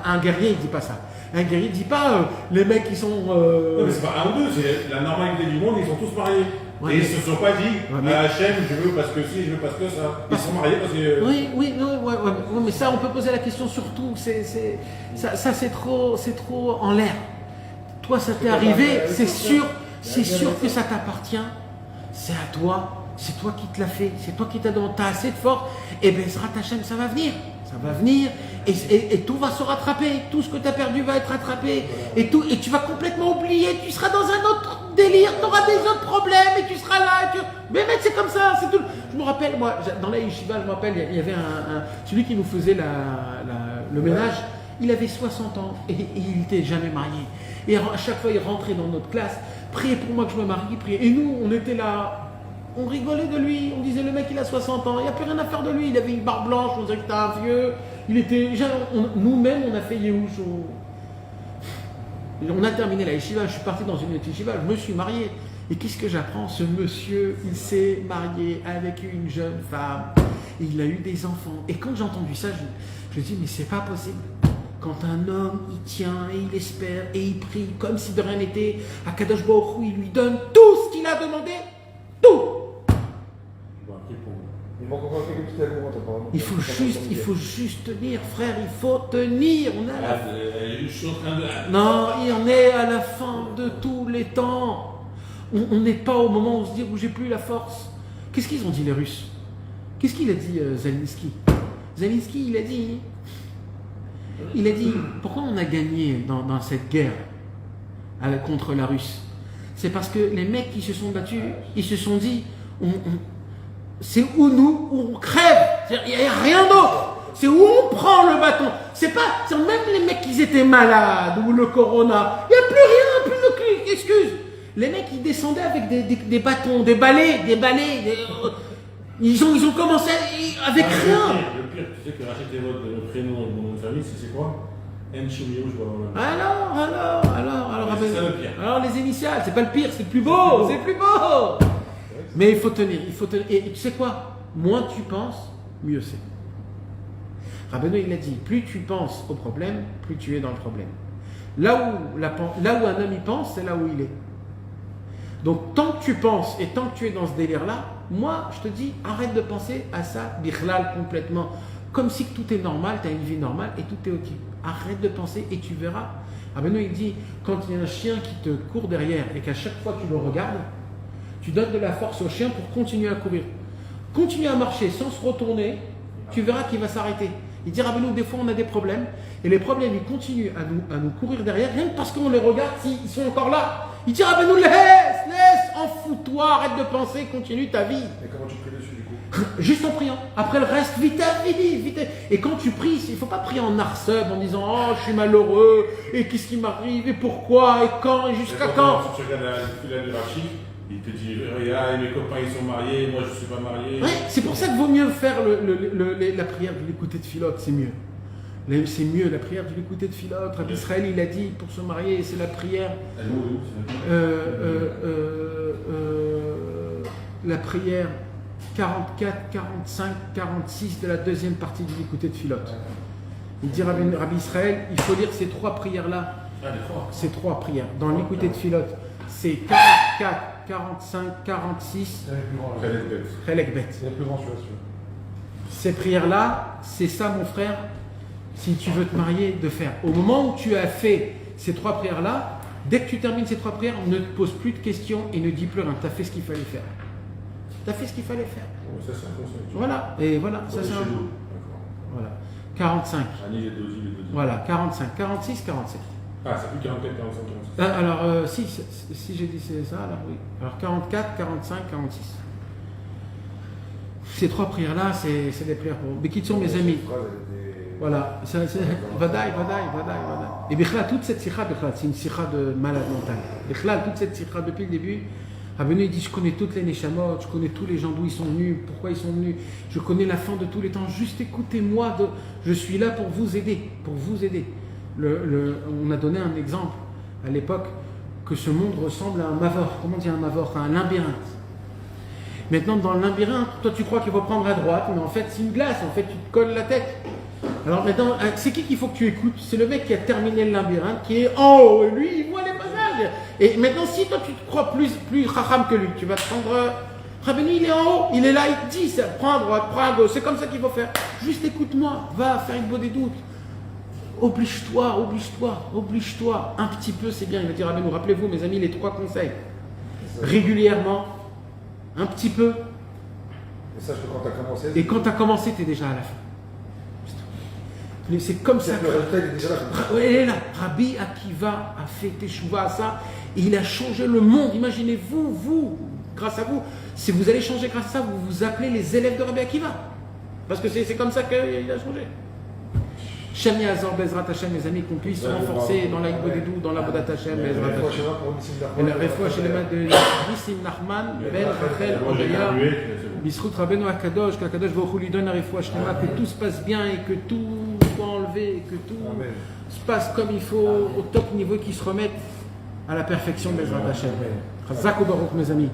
Un guerrier, il dit pas ça. Un guerrier, il dit pas les mecs qui sont... Non, mais c'est pas un ou deux, c'est la normalité du monde, ils sont tous mariés. Ouais, et ils se sont pas dit, Hachem, je veux parce que si, je veux parce que ça. Ils sont mariés parce que... Oui, mais ça, on peut poser la question surtout. Ça c'est trop en l'air. Toi, ça t'est arrivé, c'est sûr que ça t'appartient. C'est à toi, c'est toi qui te l'as fait, c'est toi qui t'as donné, t'as assez de force, et bien Zrat Hachem, ça va venir, et tout va se rattraper, tout ce que tu as perdu va être rattrapé, et tu vas complètement oublier, tu seras dans un autre délire, tu auras des autres problèmes, et tu seras là, mais mec, c'est comme ça, c'est tout. Je me rappelle, moi, dans la yeshiva, je me rappelle, il y avait celui qui nous faisait le ménage, il avait 60 ans, et il n'était jamais marié, et à chaque fois, il rentrait dans notre classe, priez pour moi que je me marie, priez. Et nous, on était là, on rigolait de lui, on disait le mec il a 60 ans, il n'y a plus rien à faire de lui, il avait une barbe blanche, on disait que c'était un vieux, nous-mêmes on a fait Yehush. On a terminé la yeshiva, je suis parti dans une yeshiva, je me suis marié. Et qu'est-ce que j'apprends? Ce monsieur, il s'est marié avec une jeune femme, il a eu des enfants. Et quand j'ai entendu ça, je me dis mais c'est pas possible. Quand un homme, il tient et il espère et il prie comme si de rien n'était, Akadosh Baruch Hu, il lui donne tout ce qu'il a demandé, tout. Il manque encore quelques petits arguments apparemment. Il faut juste tenir, frère, il faut tenir. Non, on est à la fin de tous les temps. On n'est pas au moment où on se dit où j'ai plus la force. Qu'est-ce qu'ils ont dit les Russes? Qu'est-ce qu'il a dit Zelensky? Zelensky, il a dit, pourquoi on a gagné dans cette guerre contre la Russie? C'est parce que les mecs qui se sont battus, ils se sont dit, c'est où nous, où on crève. Il n'y a rien d'autre. C'est où on prend le bâton. C'est même les mecs qui étaient malades, ou le corona, il n'y a plus rien, plus d'excuses. Les mecs, ils descendaient avec des bâtons, des balais. Ils ont commencé avec rien. Le pire, tu sais que racheter votre prénom et mon nom de famille, c'est quoi? Alors, c'est ça le pire. Alors les initiales, c'est pas le pire, c'est le plus beau, c'est plus beau. Mais il faut tenir. Et tu sais quoi? Moins tu penses, mieux c'est. Rabbeinu, il a dit, plus tu penses au problème, plus tu es dans le problème. Là où un homme y pense, c'est là où il est. Donc tant que tu penses et tant que tu es dans ce délire-là, moi je te dis, arrête de penser à ça, bichlal complètement. Comme si tout est normal, tu as une vie normale et tout est ok. Arrête de penser et tu verras. Rabbeinu, il dit, quand il y a un chien qui te court derrière et qu'à chaque fois tu le regardes, tu donnes de la force au chien pour continuer à courir. Continue à marcher sans se retourner, tu verras qu'il va s'arrêter. Il dit, Rabbeinu, des fois on a des problèmes, et les problèmes ils continuent à nous courir derrière, rien que parce qu'on les regarde s'ils sont encore là. Il dit, Rabbeinu, laisse, en fous-toi, arrête de penser, continue ta vie. Et comment tu pries dessus du coup? Juste en priant. Après le reste, vite, vite, vite. Et quand tu pries, il ne faut pas prier en arseb en disant oh, je suis malheureux, et qu'est-ce qui m'arrive, et pourquoi, et quand, et jusqu'à quand. Si tu regardes la de Rachid, il te dit regarde, mes copains ils sont mariés, moi je ne suis pas marié. Ouais, c'est pour ça qu'il vaut mieux faire la prière de l'écouter de Philote, c'est mieux. C'est mieux la prière de l'écouter de Philote. Rabbi Israël, il a dit pour se marier, c'est la prière. La prière 44, 45, 46 de la deuxième partie de l'écouter de Philote. Il dit Rabbi Israël, il faut lire ces trois prières-là. Ces trois prières. Dans l'écouter de Philote, c'est 44, 45, 46. Chelek Bet. C'est le plus grand celui-là. Ces prières-là, c'est ça, mon frère, si tu veux te marier, de faire. Au moment où tu as fait ces trois prières-là, dès que tu termines ces trois prières, ne te pose plus de questions et ne dis plus rien. Tu as fait ce qu'il fallait faire. Tu as fait ce qu'il fallait faire. Ça, c'est un conseil. Voilà, et voilà, ça c'est un mot. Voilà. 45. Voilà, 45, 46, 47. Ah, c'est plus 44, 45, 46. Alors, si j'ai dit c'est ça, alors oui. Alors 44, 45, 46. Ces trois prières-là, c'est des prières pour. Mais qui sont mes amis? Voilà, Vadaï. Et Bichla, toute cette sikha, c'est une sikha de malade mental. Bichla, toute cette sikha, depuis le début, Rabbeinu il dit je connais toutes les neshamot, je connais tous les gens d'où ils sont venus, pourquoi ils sont venus, je connais la fin de tous les temps, juste écoutez-moi, je suis là pour vous aider, on a donné un exemple à l'époque que ce monde ressemble à un mavor, comment dire un mavor, à un labyrinthe. Maintenant dans le labyrinthe, toi tu crois qu'il faut prendre à droite, mais en fait c'est une glace, en fait tu te colles la tête. Alors maintenant, c'est qui qu'il faut que tu écoutes? C'est le mec qui a terminé le labyrinthe, qui est en haut, et lui il voit les passages. Et maintenant si toi tu te crois plus racham que lui, tu vas te prendre... Rabbeinu il est en haut, il est là, il te dit, prends à droite, prends à gauche, c'est comme ça qu'il faut faire. Juste écoute-moi, va faire une bonne des doutes. Oblige-toi, un petit peu c'est bien. Il va dire Rabbeinu, rappelez-vous mes amis les trois conseils. Régulièrement, un petit peu. Et sache que quand tu as commencé... Et quand tu as commencé, tu es déjà à la fin. Mais c'est comme ça que... Le résultat, il est déjà là. Elle est là. Rabbi Akiva a fait teshuva à ça et il a changé le monde. Imaginez-vous, vous, grâce à vous, si vous allez changer grâce à ça, vous vous appelez les élèves de Rabbi Akiva. Parce que c'est comme ça qu'il a changé. Shem Yazor Bezrat Hashem, mes amis, qu'on puisse se renforcer dans la Ibodedou, dans la Bodat Hashem, Bezrat Hashem. Et la réfoua chez les mains de Nissim Nachman, Ben Rachel, Odeya, Bisrout Rabbeinu Akadosh, qu'Akadosh Baruch lui donne la réfoua chez les mains, que tout se passe bien et que tout soit enlevé, et que tout se passe comme il faut, au top niveau, qu'ils se remettent à la perfection, Bezrat Hashem. Chazak ou Baruch, mes amis.